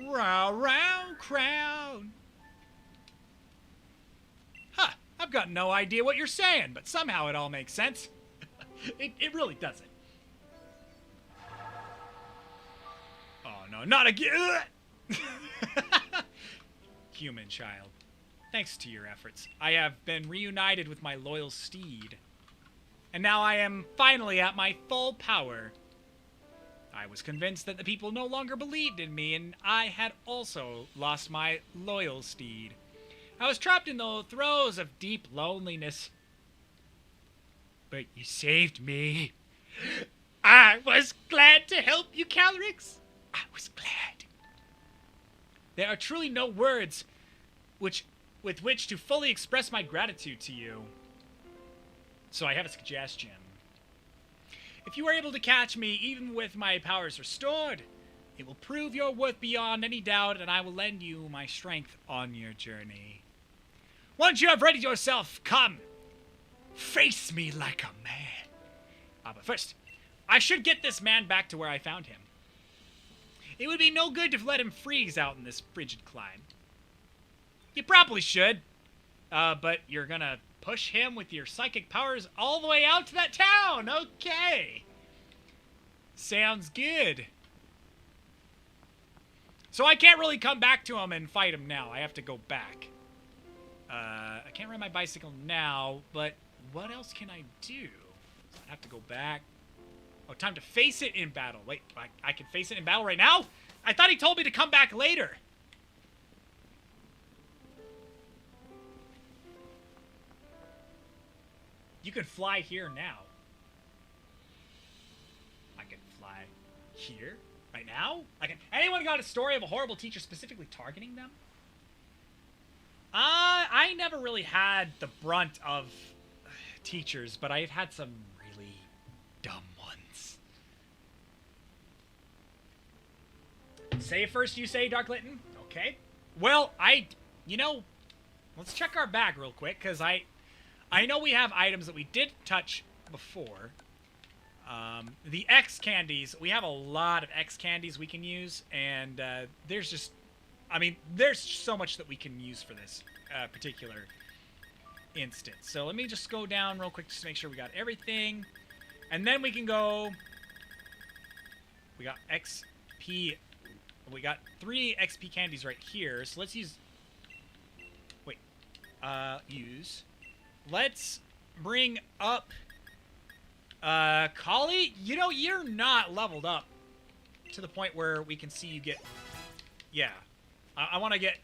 Round crown. Huh, I've got no idea what you're saying, but somehow it all makes sense. It really doesn't. Oh no, not again! Human child. Thanks to your efforts, I have been reunited with my loyal steed. And now I am finally at my full power. I was convinced that the people no longer believed in me, and I had also lost my loyal steed. I was trapped in the throes of deep loneliness. But you saved me. I was glad to help you, Calyrex. I was glad. There are truly no words with which to fully express my gratitude to you. So I have a suggestion. If you are able to catch me, even with my powers restored, it will prove your worth beyond any doubt, and I will lend you my strength on your journey. Once you have readied yourself, come. Face me like a man. But first, I should get this man back to where I found him. It would be no good to let him freeze out in this frigid climate. You probably should. But you're gonna push him with your psychic powers all the way out to that town. Okay. Sounds good. So I can't really come back to him and fight him now. I have to go back. I can't ride my bicycle now, but what else can I do? I have to go back. Oh, time to face it in battle. Wait, I can face it in battle right now? I thought he told me to come back later. You can fly here now. I can fly here right now? Anyone got a story of a horrible teacher specifically targeting them? I never really had the brunt of teachers, but I've had some really dumb ones. Say first, you say, Dark Litton? Okay. Well, you know, let's check our bag real quick, because I know we have items that we did touch before. The X candies, we have a lot of X candies we can use, and there's just, I mean, there's so much that we can use for this particular instance. So let me just go down real quick just to make sure we got everything, and then we can go, we got XP, we got 3 XP candies right here, so let's use, wait, let's bring up Collie. You know, you're not leveled up to the point where we can see you get, yeah, I want to get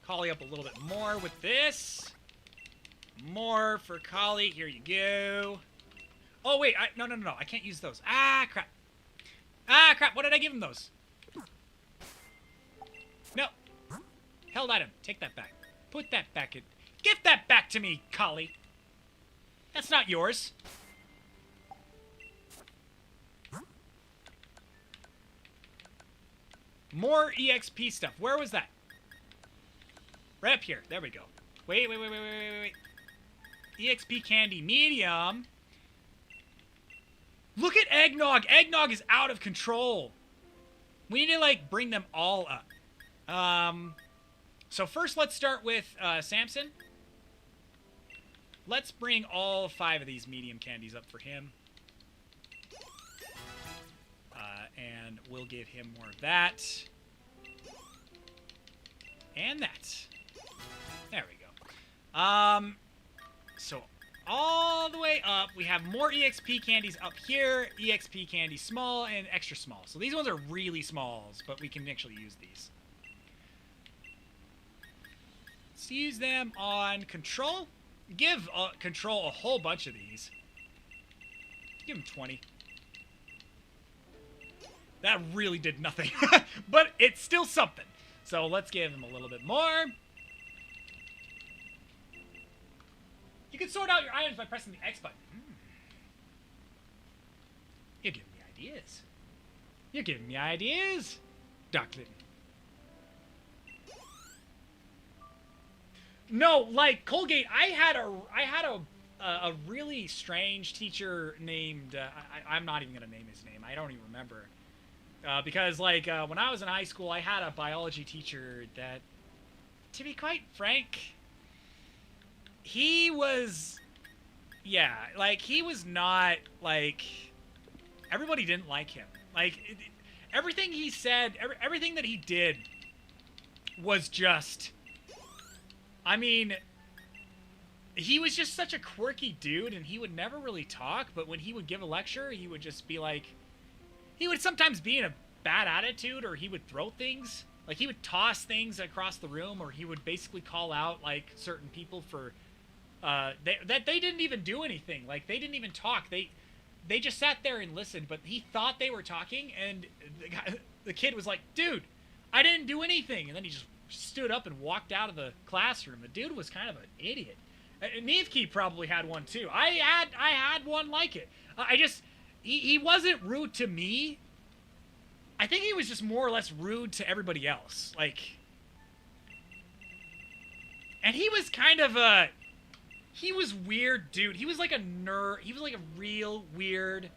Collie up a little bit more with this. More for Collie. Here you go. Oh, wait. No. I can't use those. Ah, crap. Ah, crap. What did I give him those? No. Held item. Take that back. Put that back in. Give that back to me, Collie. That's not yours. More EXP stuff. Where was that? Right up here. There we go. Wait. EXP candy medium. Look at Eggnog. Eggnog is out of control. We need to, like, bring them all up. So first let's start with Samson. Let's bring all 5 of these medium candies up for him. And we'll give him more of that. And that. There we go. So all the way up, we have more EXP candies up here. EXP candy small and extra small. So these ones are really smalls, but we can actually use these. Let's use them on Control. Give Control a whole bunch of these. Give him 20. That really did nothing. But it's still something. So let's give him a little bit more. You can sort out your items by pressing the X button. You're giving me ideas. You're giving me ideas, Dark Litton. No, like Colgate, I had a really strange teacher named I'm not even gonna name his name. I don't even remember. Because, like, when I was in high school, I had a biology teacher that, to be quite frank, he was, yeah, like, he was not, like, everybody didn't like him. Like, everything he said, everything that he did was just, I mean, he was just such a quirky dude, and he would never really talk, but when he would give a lecture, he would just be like, he would sometimes be in a bad attitude, or he would throw things. Like, he would toss things across the room, or he would basically call out, like, certain people for, that they didn't even do anything. Like, they didn't even talk. They just sat there and listened, but he thought they were talking, and the kid was like, dude, I didn't do anything. And then he just stood up and walked out of the classroom. The dude was kind of an idiot. Neevkey probably had one, too. I had one like it. He wasn't rude to me. I think he was just more or less rude to everybody else. Like, and he was kind of a, he was weird, dude. He was like a nerd. He was like a real weird,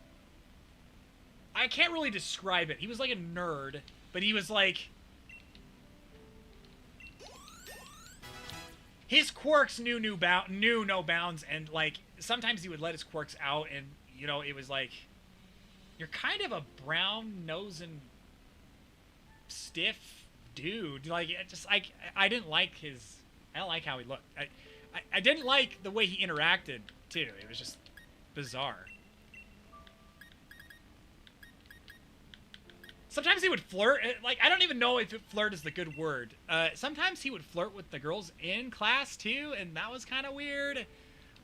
I can't really describe it. He was like a nerd, but he was like, his quirks knew no bounds, and like sometimes he would let his quirks out, and you know, it was like, you're kind of a brown nose and stiff dude. Like, I didn't like his, I don't like how he looked. I didn't like the way he interacted too. It was just bizarre. Sometimes he would flirt. Like, I don't even know if flirt is the good word. Sometimes he would flirt with the girls in class too, and that was kind of weird.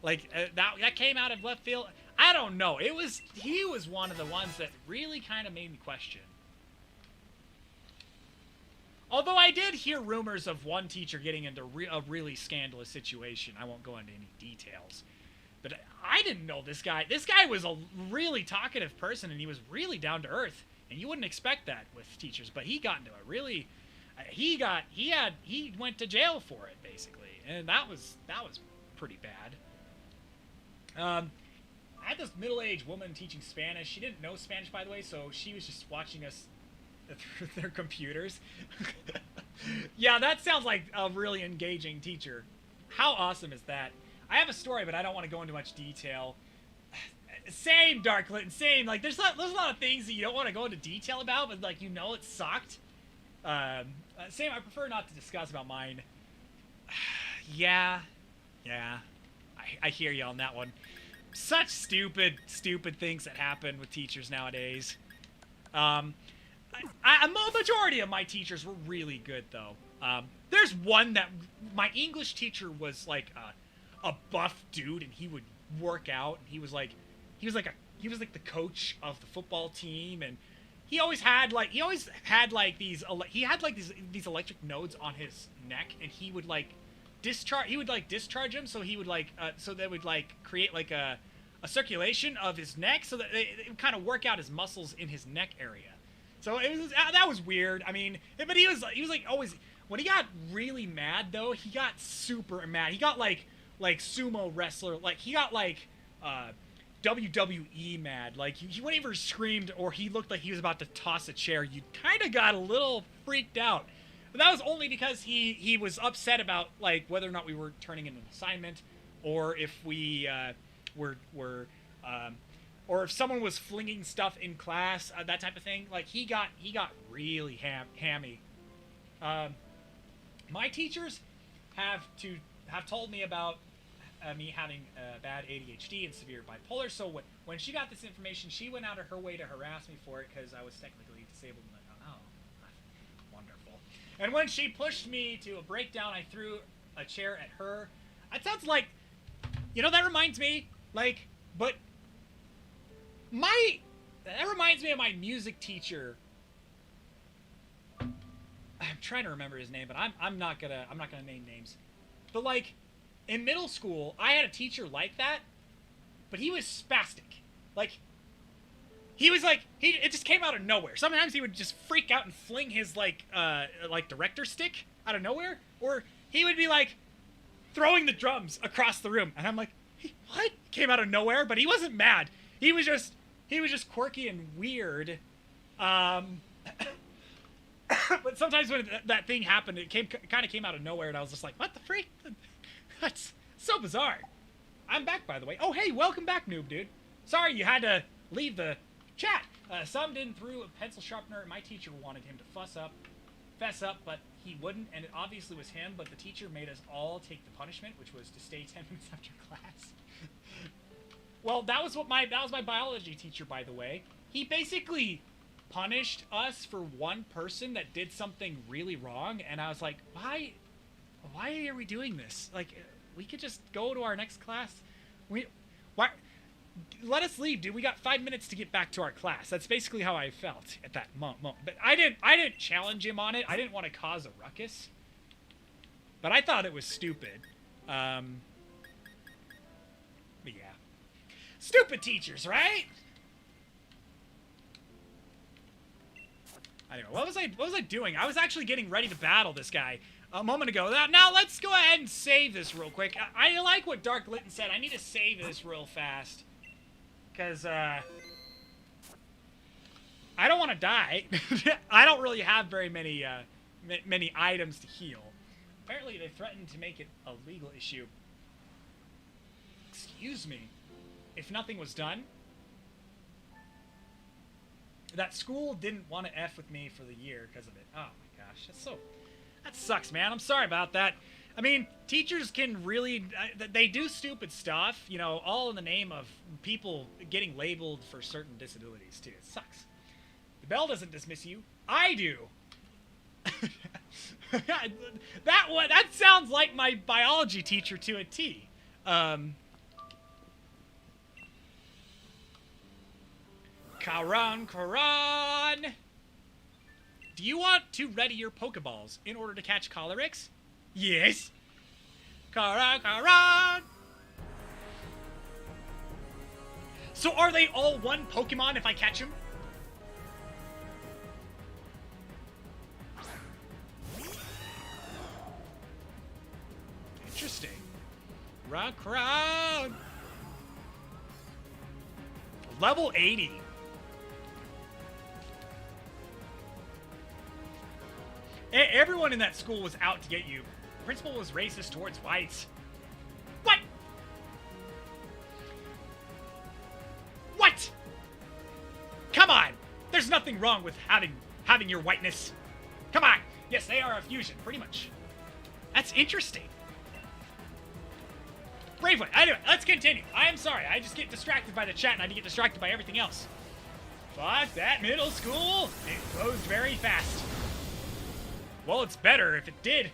Like, that came out of left field. I don't know. He was one of the ones that really kind of made me question. Although I did hear rumors of one teacher getting into a really scandalous situation. I won't go into any details. But I didn't know this guy. This guy was a really talkative person, and he was really down to earth. And you wouldn't expect that with teachers, but he got into a really, he went to jail for it basically, and that was pretty bad. I had this middle-aged woman teaching Spanish. She didn't know Spanish, by the way, so she was just watching us through their computers. Yeah, that sounds like a really engaging teacher. How awesome is that? I have a story, but I don't want to go into much detail. Same, Dark Clinton, same. Like, there's a lot of things that you don't want to go into detail about, but, like, you know it sucked. Same, I prefer not to discuss about mine. Yeah. I hear you on that one. Such stupid things that happen with teachers nowadays. A majority of my teachers were really good, though. There's one that my English teacher was like a buff dude, and he would work out. And he was like the coach of the football team, and he always had these electric nodes on his neck, and he would discharge them, so he would so they would create like a circulation of his neck, so that it would kind of work out his muscles in his neck area. So that was weird. I mean, but he was like always, when he got really mad though, he got super mad. He got like sumo wrestler, like he got like WWE mad. Like he whenever he screamed or he looked like he was about to toss a chair, you kind of got a little freaked out. But that was only because he was upset about like whether or not we were turning in an assignment, or if we or if someone was flinging stuff in class, that type of thing. Like he got really hammy. My teachers have told me about me having bad ADHD and severe bipolar. So when she got this information, she went out of her way to harass me for it because I was technically disabled. And I thought, oh, wonderful. And when she pushed me to a breakdown, I threw a chair at her. That sounds like, that reminds me, that reminds me of my music teacher. I'm trying to remember his name, but I'm not gonna name names. But like in middle school, I had a teacher like that, but he was spastic. Like it just came out of nowhere. Sometimes he would just freak out and fling his like director stick out of nowhere, or he would be like throwing the drums across the room, and I'm like, what? Came out of nowhere, but he wasn't mad. He was just quirky and weird. But sometimes when that thing happened, it kind of came out of nowhere, and I was just like, what the freak? That's so bizarre. I'm back, by the way. Oh, hey, welcome back, noob dude. Sorry you had to leave the chat. Some didn't threw a pencil sharpener, and my teacher wanted him to fess up, but he wouldn't, and it obviously was him, but the teacher made us all take the punishment, which was to stay 10 minutes after class. Well, that was my biology teacher, by the way. He basically punished us for one person that did something really wrong, and I was like, why are we doing this? Like, we could just go to our next class. Let us leave, dude. We got 5 minutes to get back to our class. That's basically how I felt at that moment. But I didn't challenge him on it. I didn't want to cause a ruckus. But I thought it was stupid. But yeah. Stupid teachers, right? Anyway, what was I doing? I was actually getting ready to battle this guy a moment ago. Now let's go ahead and save this real quick. I like what Dark Litton said. I need to save this real fast. Because, I don't want to die. I don't really have very many items to heal. Apparently they threatened to make it a legal issue. Excuse me. If nothing was done, that school didn't want to F with me for the year because of it. Oh my gosh, that sucks, man. I'm sorry about that. I mean, teachers can really, they do stupid stuff, all in the name of people getting labeled for certain disabilities, too. It sucks. The bell doesn't dismiss you. I do. That sounds like my biology teacher to a T. Karan. Do you want to ready your Pokeballs in order to catch Calyrex? Yes. Karan. So are they all one Pokemon if I catch them? Interesting. Rock crowd. Level 80. Everyone in that school was out to get you. Principal was racist towards whites. What? What? Come on. There's nothing wrong with having your whiteness. Come on. Yes, they are a fusion, pretty much. That's interesting. Bravely. Anyway, let's continue. I am sorry. I just get distracted by the chat and I get distracted by everything else. Fuck that middle school. It closed very fast. Well, it's better if it did.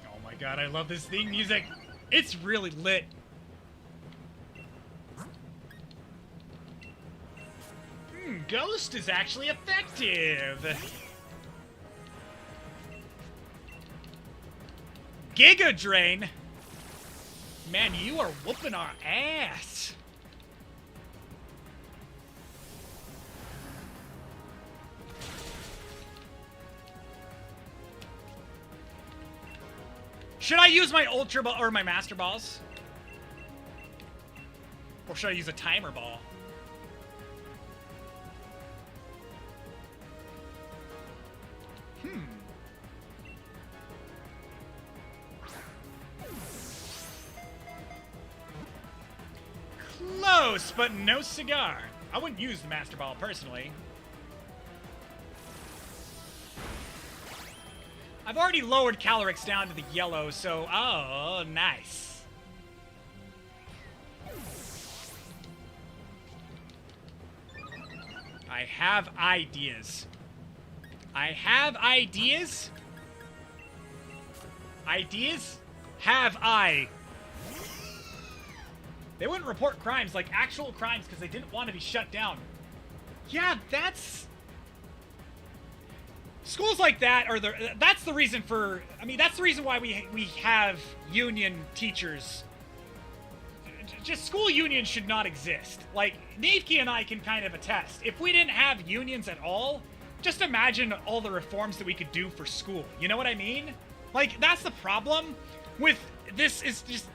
Oh my god, I love this theme music. It's really lit. Ghost is actually effective. Giga Drain. Man, you are whooping our ass. Should I use my Ultra Ball or my Master Balls? Or should I use a Timer Ball? Close, but no cigar. I wouldn't use the Master Ball personally. I've already lowered Calyrex down to the yellow, so... Oh, nice. I have ideas. I have ideas. Ideas? Have I? They wouldn't report crimes, like actual crimes, because they didn't want to be shut down. Yeah, that's... Schools like that are that's the reason for... I mean, that's the reason why we have union teachers. Just school unions should not exist. Like, Navekey and I can kind of attest. If we didn't have unions at all, just imagine all the reforms that we could do for school. You know what I mean? Like, that's the problem with this is just...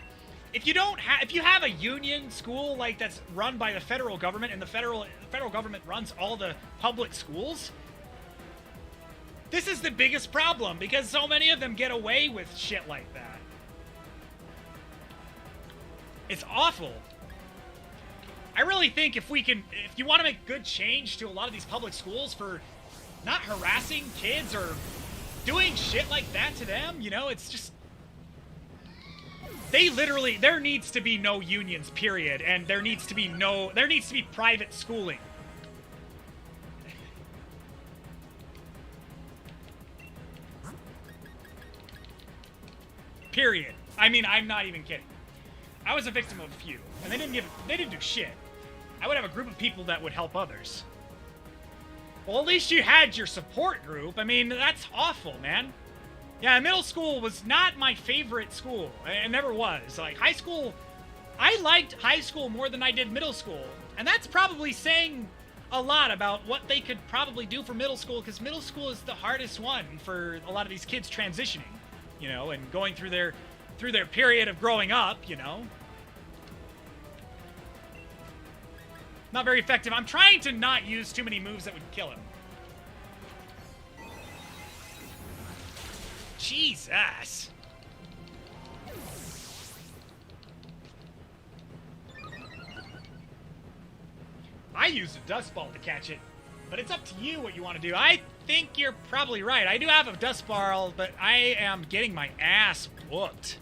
If you have a union school like that's run by the federal government and the federal government runs all the public schools, this is the biggest problem because so many of them get away with shit like that. It's awful. I really think if you want to make good change to a lot of these public schools for not harassing kids or doing shit like that to them, you know, it's just... there needs to be no unions, period, and there needs to be private schooling. Period. I mean, I'm not even kidding. I was a victim of a few, and they didn't do shit. I would have a group of people that would help others. Well, at least you had your support group. I mean, that's awful, man. Yeah, middle school was not my favorite school. It never was. Like, high school... I liked high school more than I did middle school. And that's probably saying a lot about what they could probably do for middle school, because middle school is the hardest one for a lot of these kids transitioning, you know, and going through their period of growing up, you know. Not very effective. I'm trying to not use too many moves that would kill him. Jesus. I used a dust ball to catch it, but it's up to you what you want to do. I think you're probably right. I do have a dust ball, but I am getting my ass whooped.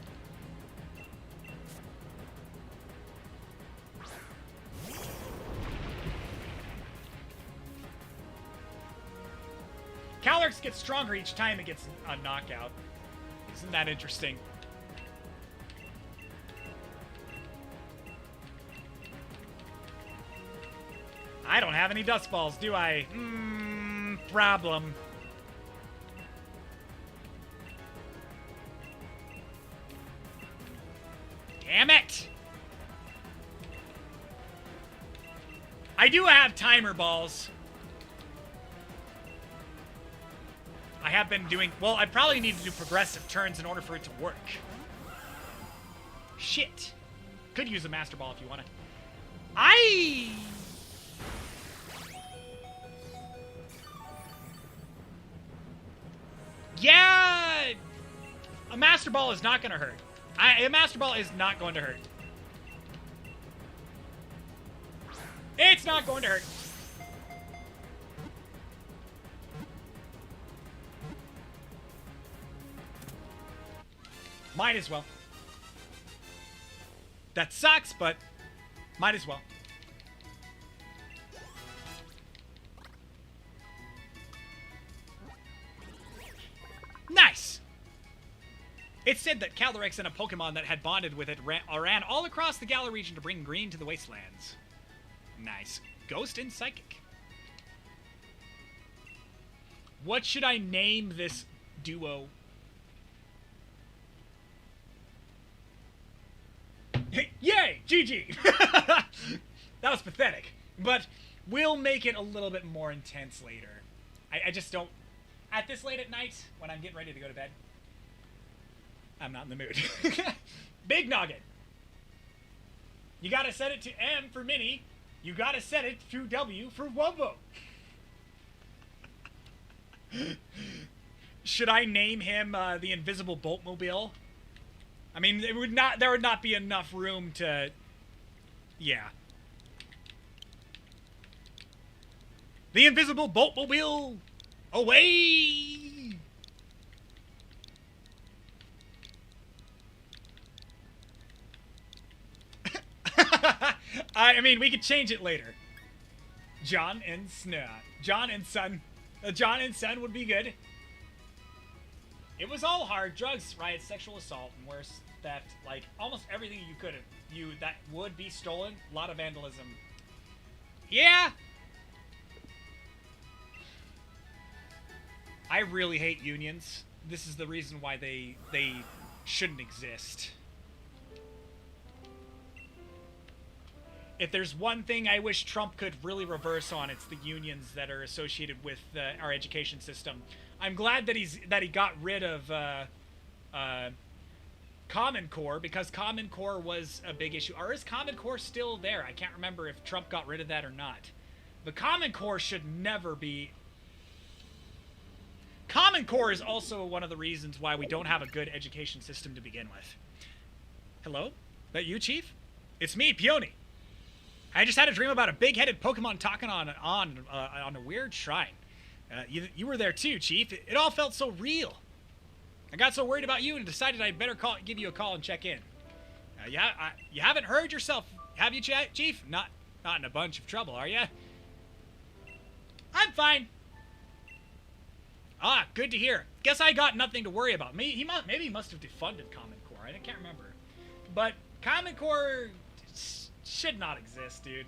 Calyrex gets stronger each time it gets a knockout. Isn't that interesting? I don't have any dust balls, do I? Problem. Damn it! I do have timer balls. I have been doing... Well, I probably need to do progressive turns in order for it to work. Shit. Could use a Master Ball if you want to. Yeah! A Master Ball is not going to hurt. A Master Ball is not going to hurt. It's not going to hurt. Might as well. That sucks, but might as well. Nice! It said that Calyrex and a Pokemon that had bonded with it ran all across the Galar region to bring green to the wastelands. Nice. Ghost and Psychic. What should I name this duo? Yay! GG! That was pathetic. But we'll make it a little bit more intense later. I just don't... At this late at night, when I'm getting ready to go to bed, I'm not in the mood. Big Noggin. You gotta set it to M for Mini. You gotta set it to W for Wumbo. Should I name him the Invisible Boltmobile? I mean, there would not be enough room to... Yeah. The Invisible Boltmobile! Away! I mean, we could change it later. John and Snow. John and Son. John and Son would be good. It was all hard. Drugs, riots, sexual assault, and worse, theft. Like, almost everything you could have. That would be stolen. A lot of vandalism. Yeah! I really hate unions. This is the reason why they shouldn't exist. If there's one thing I wish Trump could really reverse on, it's the unions that are associated with our education system. I'm glad that he got rid of Common Core, because Common Core was a big issue. Or is Common Core still there? I can't remember if Trump got rid of that or not. But Common Core should never be... Common Core is also one of the reasons why we don't have a good education system to begin with. Hello? That you, Chief? It's me, Peony. I just had a dream about a big-headed Pokemon talking on a weird shrine. You were there too, Chief. It all felt so real. I got so worried about you and decided I'd better give you a call and check in. You haven't heard yourself, have you, Chief? Not in a bunch of trouble, are you? I'm fine. Ah, good to hear. Guess I got nothing to worry about. Maybe he must have defunded Common Core. I can't remember. But Common Core should not exist, dude.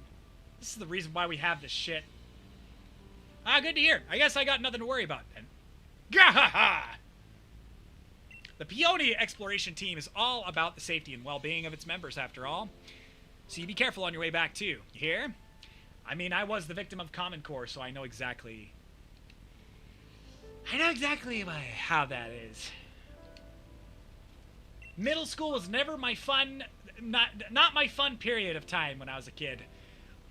This is the reason why we have this shit. Ah, good to hear. I guess I got nothing to worry about then. Gahaha! The Peony Exploration Team is all about the safety and well-being of its members, after all. So you be careful on your way back, too. You hear? I mean, I was the victim of Common Core, so I know exactly... how that is. Middle school was never my fun... Not my fun period of time when I was a kid.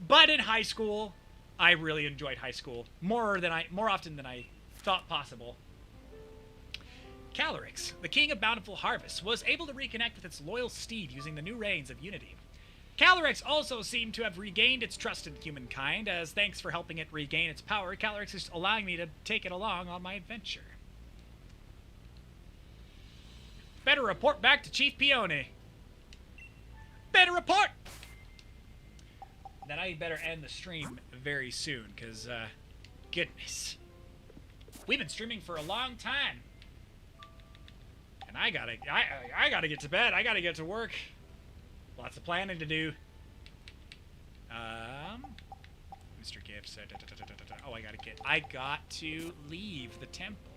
But in high school, I really enjoyed high school. More often than I thought possible. Calyrex, the king of bountiful harvests, was able to reconnect with its loyal steed using the new reins of unity. Calyrex also seemed to have regained its trust in humankind, as thanks for helping it regain its power, Calyrex is allowing me to take it along on my adventure. Better report back to Chief Peony. Better report! Then I better end the stream very soon, because, goodness. We've been streaming for a long time. And I gotta get to bed. I gotta get to work. Lots of planning to do. Mr. Gifts. Oh, I got to leave the temple.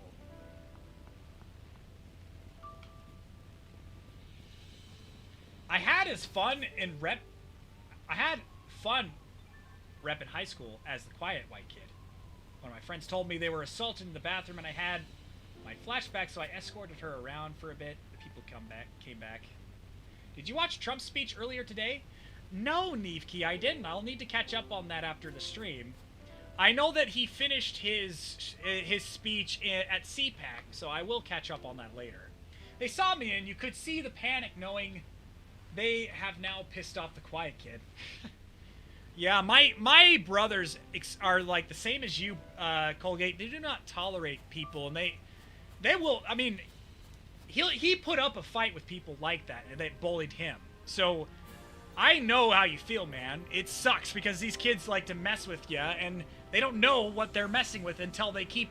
I had fun rep in high school as the quiet white kid. One of my friends told me they were assaulted in the bathroom, and I had my flashback, so I escorted her around for a bit. The people came back. Did you watch Trump's speech earlier today? No, Nevkey, I didn't. I'll need to catch up on that after the stream. I know that he finished his speech at CPAC, so I will catch up on that later. They saw me, and you could see the panic knowing they have now pissed off the quiet kid. Yeah, my brothers are like the same as you, Colgate. They do not tolerate people, and they will. I mean, he put up a fight with people like that, and they bullied him. So I know how you feel, man. It sucks because these kids like to mess with you, and they don't know what they're messing with until they keep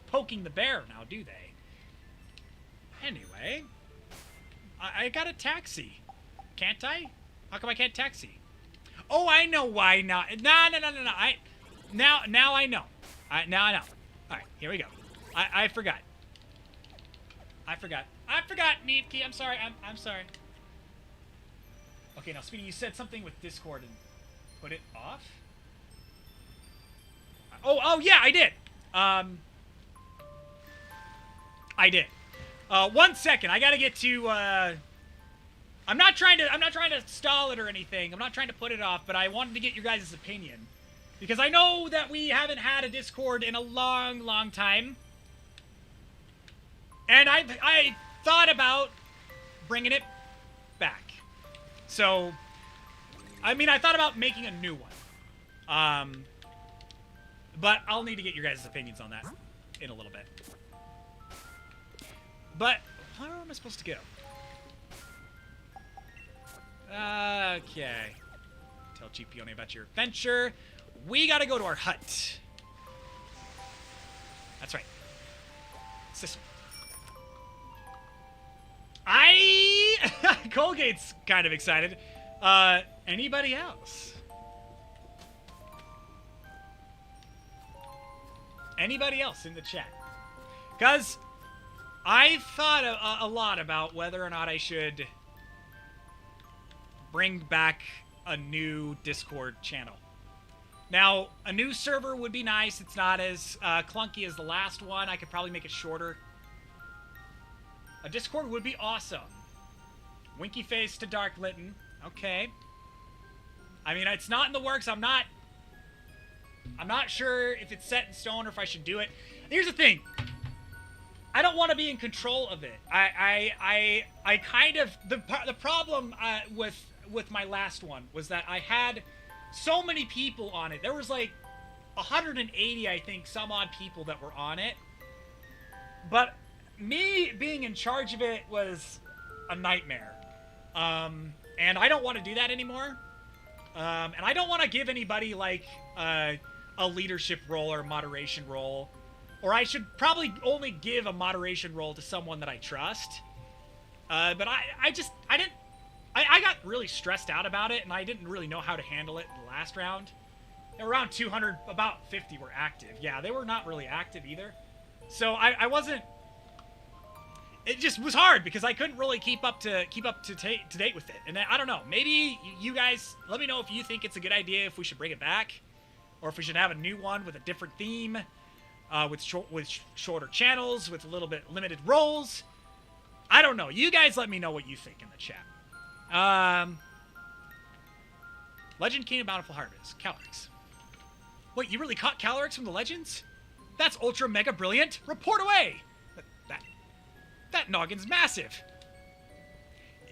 poking the bear. Now, do they? Anyway, I got a taxi. Can't I? How come I can't taxi? Oh, I know why not. No. Now I know. Now I know. All right, here we go. I forgot. I forgot, Nevkey. I'm sorry. I'm sorry. Okay, now, Speedy, you said something with Discord and put it off? Oh, yeah, I did. I did. 1 second. I gotta get to, I'm not trying to stall it or anything. I'm not trying to put it off, but I wanted to get your guys' opinion. Because I know that we haven't had a Discord in a long, long time. And I thought about bringing it back. So, I mean, I thought about making a new one. But I'll need to get your guys' opinions on that in a little bit. But, where am I supposed to go? Okay. Tell GP about your adventure. We gotta go to our hut. That's right. It's this one. Colgate's kind of excited. Anybody else? Anybody else in the chat? Because I've thought a lot about whether or not I should bring back a new Discord channel. Now, a new server would be nice. It's not as clunky as the last one. I could probably make it shorter. A Discord would be awesome. Winky face to Dark Litten. Okay. I mean, it's not in the works. I'm not sure if it's set in stone or if I should do it. Here's the thing. I don't want to be in control of it. I kind of the problem with my last one was that I had so many people on it. There was like 180, I think, some odd people that were on it. But me being in charge of it was a nightmare. And I don't want to do that anymore. And I don't want to give anybody like a leadership role or a moderation role. Or I should probably only give a moderation role to someone that I trust. But I got really stressed out about it, and I didn't really know how to handle it in the last round. There were around 200, about 50 were active. Yeah, they were not really active either. So I wasn't. It just was hard because I couldn't really keep up to date with it. And I don't know. Maybe you guys let me know if you think it's a good idea, if we should bring it back, or if we should have a new one with a different theme, with shorter channels, with a little bit limited roles. I don't know. You guys let me know what you think in the chat. Legend King of Bountiful Harvest. Calyrex. Wait, you really caught Calyrex from the Legends? That's ultra mega brilliant. Report away. That noggin's massive.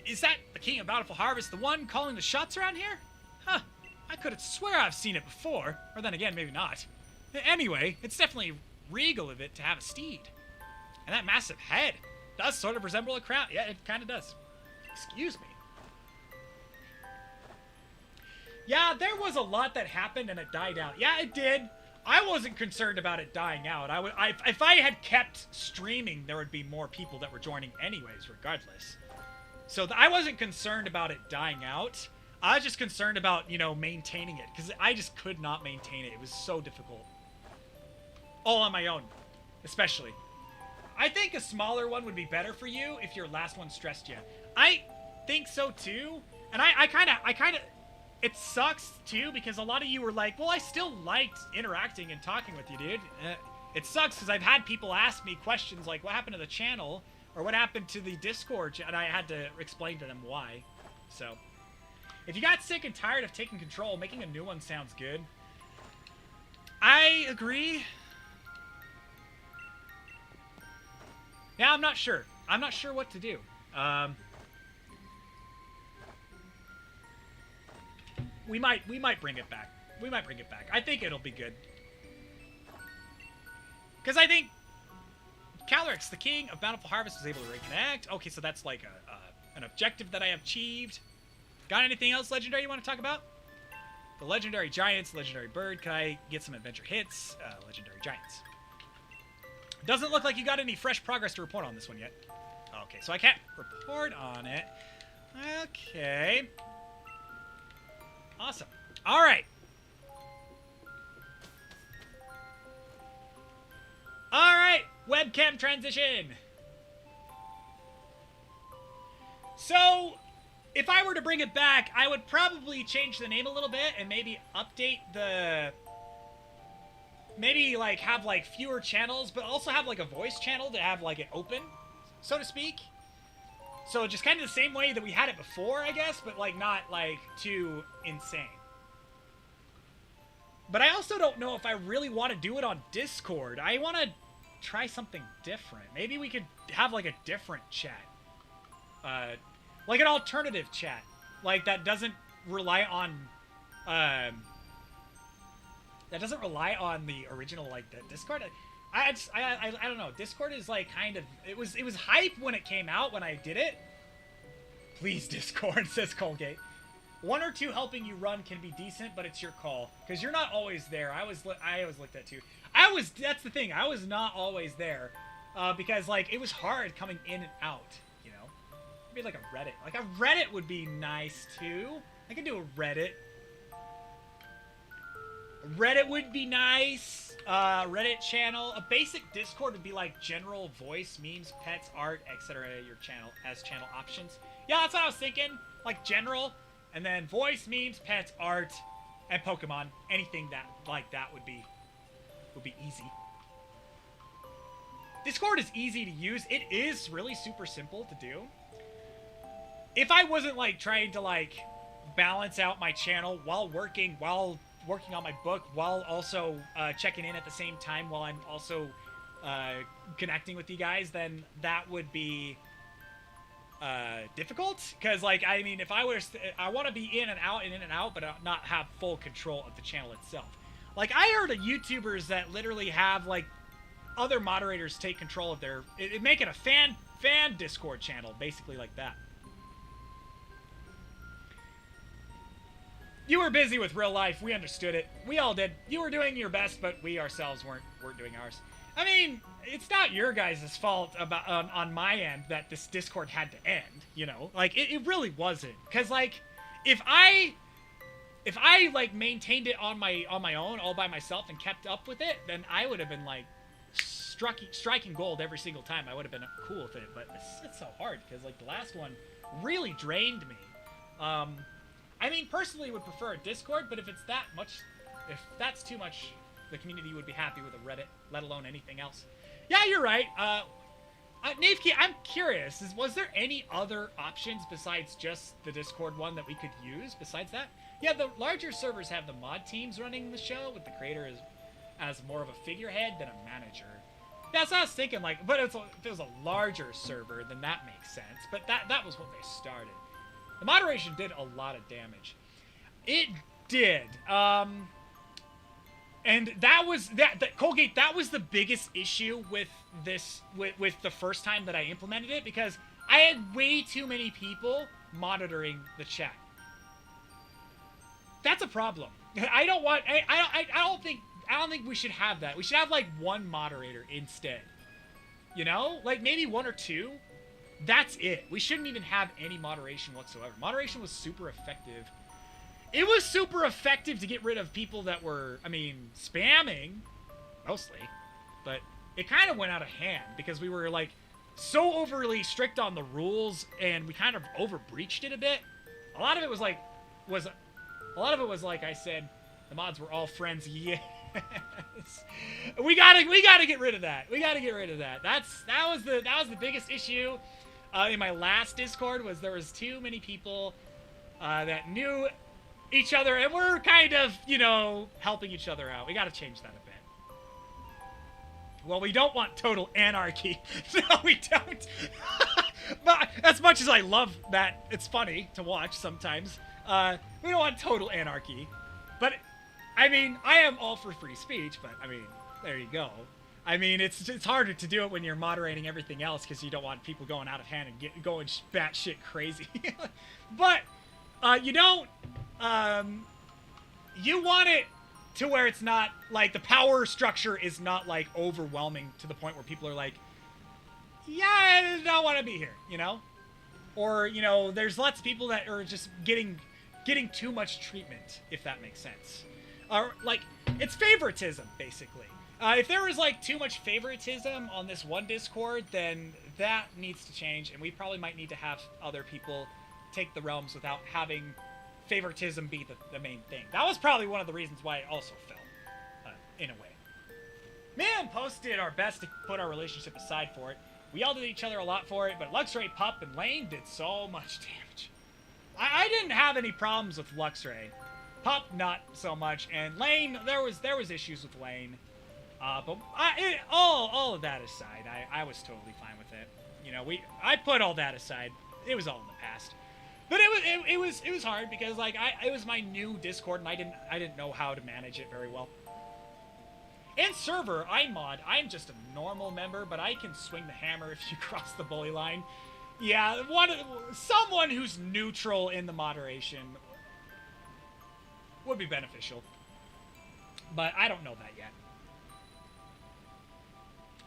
Is that the King of Bountiful Harvest, the one calling the shots around here? Huh. I could swear I've seen it before. Or then again, maybe not. Anyway, it's definitely regal of it to have a steed. And that massive head does sort of resemble a crown. Yeah, it kind of does. Excuse me. Yeah, there was a lot that happened and it died out. Yeah, it did. I wasn't concerned about it dying out. If I had kept streaming, there would be more people that were joining anyways, regardless. So I wasn't concerned about it dying out. I was just concerned about, maintaining it. Because I just could not maintain it. It was so difficult. All on my own. Especially. I think a smaller one would be better for you if your last one stressed you. I think so too. And I kind of... it sucks, too, because a lot of you were like, well, I still liked interacting and talking with you, dude. It sucks because I've had people ask me questions like, what happened to the channel? Or what happened to the Discord? And I had to explain to them why. So, if you got sick and tired of taking control, making a new one sounds good. I agree. Yeah, I'm not sure. I'm not sure what to do. We might bring it back. We might bring it back. I think it'll be good. Because I think Calyrex, the king of Bountiful Harvest, was able to reconnect. Okay, so that's like an objective that I have achieved. Got anything else legendary you want to talk about? The legendary giants, legendary bird. Can I get some adventure hits? Legendary giants. Doesn't look like you got any fresh progress to report on this one yet. Okay, so I can't report on it. Okay. Awesome. All right. All right, webcam transition. So, if I were to bring it back, I would probably change the name a little bit and maybe update the... Maybe, like, have, like, fewer channels, but also have, like, a voice channel to have, like, it open, so to speak. So, just kind of the same way that we had it before, I guess, but, like, not, like, too insane. But I also don't know if I really want to do it on Discord. I want to try something different. Maybe we could have, like, a different chat. Like an alternative chat. Like, that doesn't rely on, that doesn't rely on the original, like, the Discord. I don't know. Discord is, like, kind of... It was hype when it came out, when I did it. Please, Discord, says Colgate. 1 or 2 helping you run can be decent, but it's your call. Because you're not always there. I always looked at too. That's the thing. I was not always there. Because, like, it was hard coming in and out, you know? Maybe like a Reddit. Like, a Reddit would be nice, too. I could do a Reddit. Reddit would be nice. Reddit channel. A basic Discord would be like general voice, memes, pets, art, etc. Your channel as channel options. Yeah, that's what I was thinking. Like general, and then voice, memes, pets, art, and Pokemon. Anything that like that would be easy. Discord is easy to use. It is really super simple to do. If I wasn't like trying to like balance out my channel while working on my book, while also checking in at the same time while I'm also connecting with you guys, then that would be difficult. Because, like, I mean, if I was... I want to be in and out, but not have full control of the channel itself. Like, I heard of YouTubers that literally have, like, other moderators take control of their... make it a fan Discord channel, basically like that. You were busy with real life. We understood it. We all did. You were doing your best, but we ourselves weren't doing ours. I mean, it's not your guys' fault about on my end that this Discord had to end. You know, like it really wasn't. Cause like, if I like maintained it on my own all by myself and kept up with it, then I would have been like striking gold every single time. I would have been cool with it. But it's so hard because like the last one really drained me. I mean, personally, would prefer a Discord, but if that's too much, the community would be happy with a Reddit, let alone anything else. Yeah, you're right. Navekey, I'm curious, was there any other options besides just the Discord one that we could use besides that? Yeah, the larger servers have the mod teams running the show, with the creator as more of a figurehead than a manager. Yeah, so I was thinking, like, but if it was a larger server, then that makes sense. But that was when they started. The moderation did a lot of damage. It did. And that was Colgate, that was the biggest issue with this with the first time that I implemented it, because I had way too many people monitoring the chat. That's a problem. I don't think we should have that. We should have like one moderator instead. You know? Like maybe 1 or 2. That's it. We shouldn't even have any moderation whatsoever. Moderation was super effective. It was super effective to get rid of people that were, I mean, spamming, mostly. But it kind of went out of hand because we were, like, so overly strict on the rules and we kind of overbreached it a bit. A lot of it was, like, A lot of it was, like I said, the mods were all friends. Yes. We gotta get rid of that. We gotta get rid of that. That was the biggest issue in my last Discord, was there was too many people that knew each other and were kind of, you know, helping each other out. We gotta change that a bit. Well, we don't want total anarchy. No, we don't. But as much as I love that, it's funny to watch sometimes. We don't want total anarchy. But, I mean, I am all for free speech, but, I mean, there you go. I mean, it's harder to do it when you're moderating everything else because you don't want people going out of hand and going batshit crazy. But, you don't, you want it to where it's not, like, the power structure is not, like, overwhelming to the point where people are like, yeah, I don't want to be here, you know? Or, you know, there's lots of people that are just getting too much treatment, if that makes sense. Or, like, it's favoritism, basically. If there was, like, too much favoritism on this one Discord, then that needs to change, and we probably might need to have other people take the realms without having favoritism be the main thing. That was probably one of the reasons why it also fell, in a way. Man posted our best to put our relationship aside for it. We yelled at each other a lot for it, but Luxray, Pup, and Lane did so much damage. I didn't have any problems with Luxray. Pup, not so much, and Lane, there was issues with Lane. But all of that aside, I was totally fine with it. You know, I put all that aside. It was all in the past. But it was hard because, like, it was my new Discord and I didn't know how to manage it very well. And server, I'm just a normal member, but I can swing the hammer if you cross the bully line. Yeah, someone who's neutral in the moderation would be beneficial. But I don't know that yet.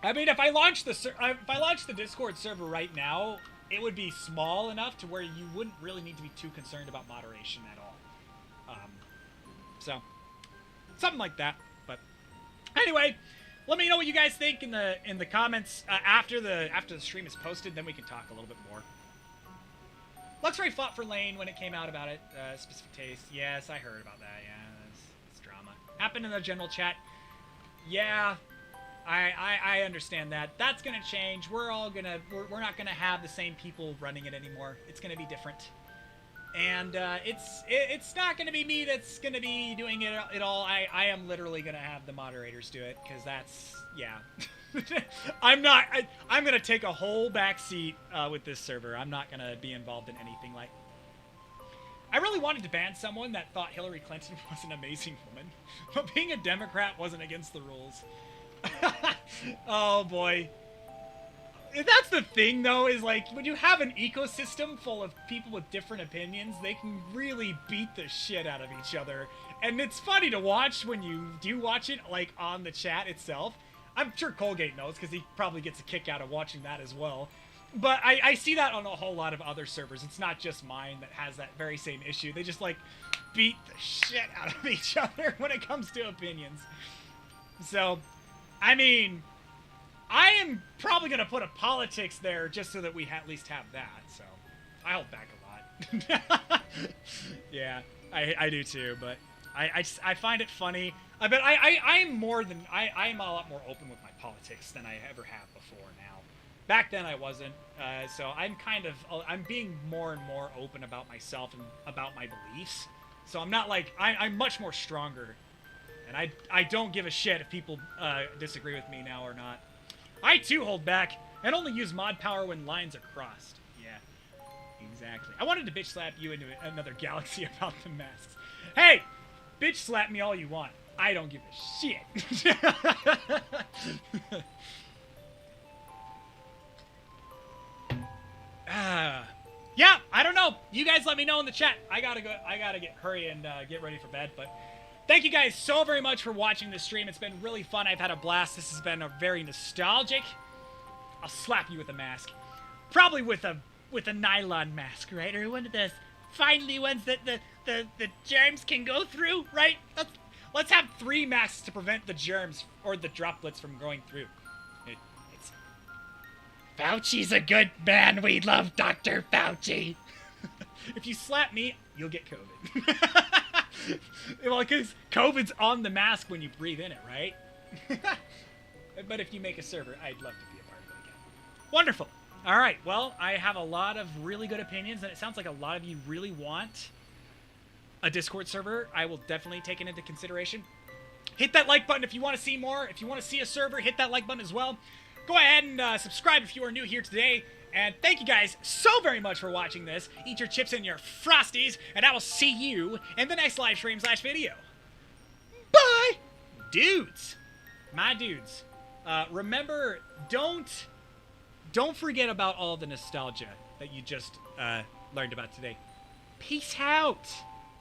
I mean, if I launch the Discord server right now, it would be small enough to where you wouldn't really need to be too concerned about moderation at all. So, something like that. But anyway, let me know what you guys think in the comments after the stream is posted. Then we can talk a little bit more. Luxray fought for Lane when it came out about it. Specific taste. Yes, I heard about that. Yeah, it's drama. Happened in the general chat. Yeah. I understand that. That's gonna change. We're not gonna have the same people running it anymore. It's gonna be different, and it's not gonna be me that's gonna be doing it all. I am literally gonna have the moderators do it because that's I'm gonna take a whole back seat with this server. I'm not gonna be involved in anything like. I really wanted to ban someone that thought Hillary Clinton was an amazing woman, but being a Democrat wasn't against the rules. Oh boy. That's the thing though, is like when you have an ecosystem full of people with different opinions, they can really beat the shit out of each other. And it's funny to watch when you do watch it, like on the chat itself. I'm sure Colgate knows because he probably gets a kick out of watching that as well. But I see that on a whole lot of other servers. It's not just mine that has that very same issue. They just like beat the shit out of each other when it comes to opinions. So I mean, I am probably going to put a politics there just so that we at least have that, so I hold back a lot. Yeah, I do too, but I find it funny. I'm a lot more open with my politics than I ever have before now. Back then I wasn't, so I'm being more and more open about myself and about my beliefs. So I'm not like, I'm much more stronger. And I don't give a shit if people disagree with me now or not. I too hold back and only use mod power when lines are crossed. Yeah, exactly. I wanted to bitch slap you into another galaxy about the masks. Hey, bitch slap me all you want. I don't give a shit. Yeah, I don't know. You guys let me know in the chat. I gotta hurry and get ready for bed, but. Thank you guys so very much for watching this stream. It's been really fun. I've had a blast. This has been a very nostalgic. I'll slap you with a mask. Probably with a nylon mask, right? Or one of those finely ones that the germs can go through, right? Let's have 3 masks to prevent the germs or the droplets from going through. Fauci's a good man. We love Dr. Fauci. If you slap me, you'll get COVID. Well, because COVID's on the mask when you breathe in it, right? But if you make a server, I'd love to be a part of it again. Wonderful. All right. Well, I have a lot of really good opinions, and it sounds like a lot of you really want a Discord server. I will definitely take it into consideration. Hit that like button if you want to see more. If you want to see a server, hit that like button as well. Go ahead and subscribe if you are new here today. And thank you guys so very much for watching this. Eat your chips and your Frosties, and I will see you in the next live stream / video. Bye! Dudes. My dudes. Remember, don't forget about all the nostalgia that you just learned about today. Peace out!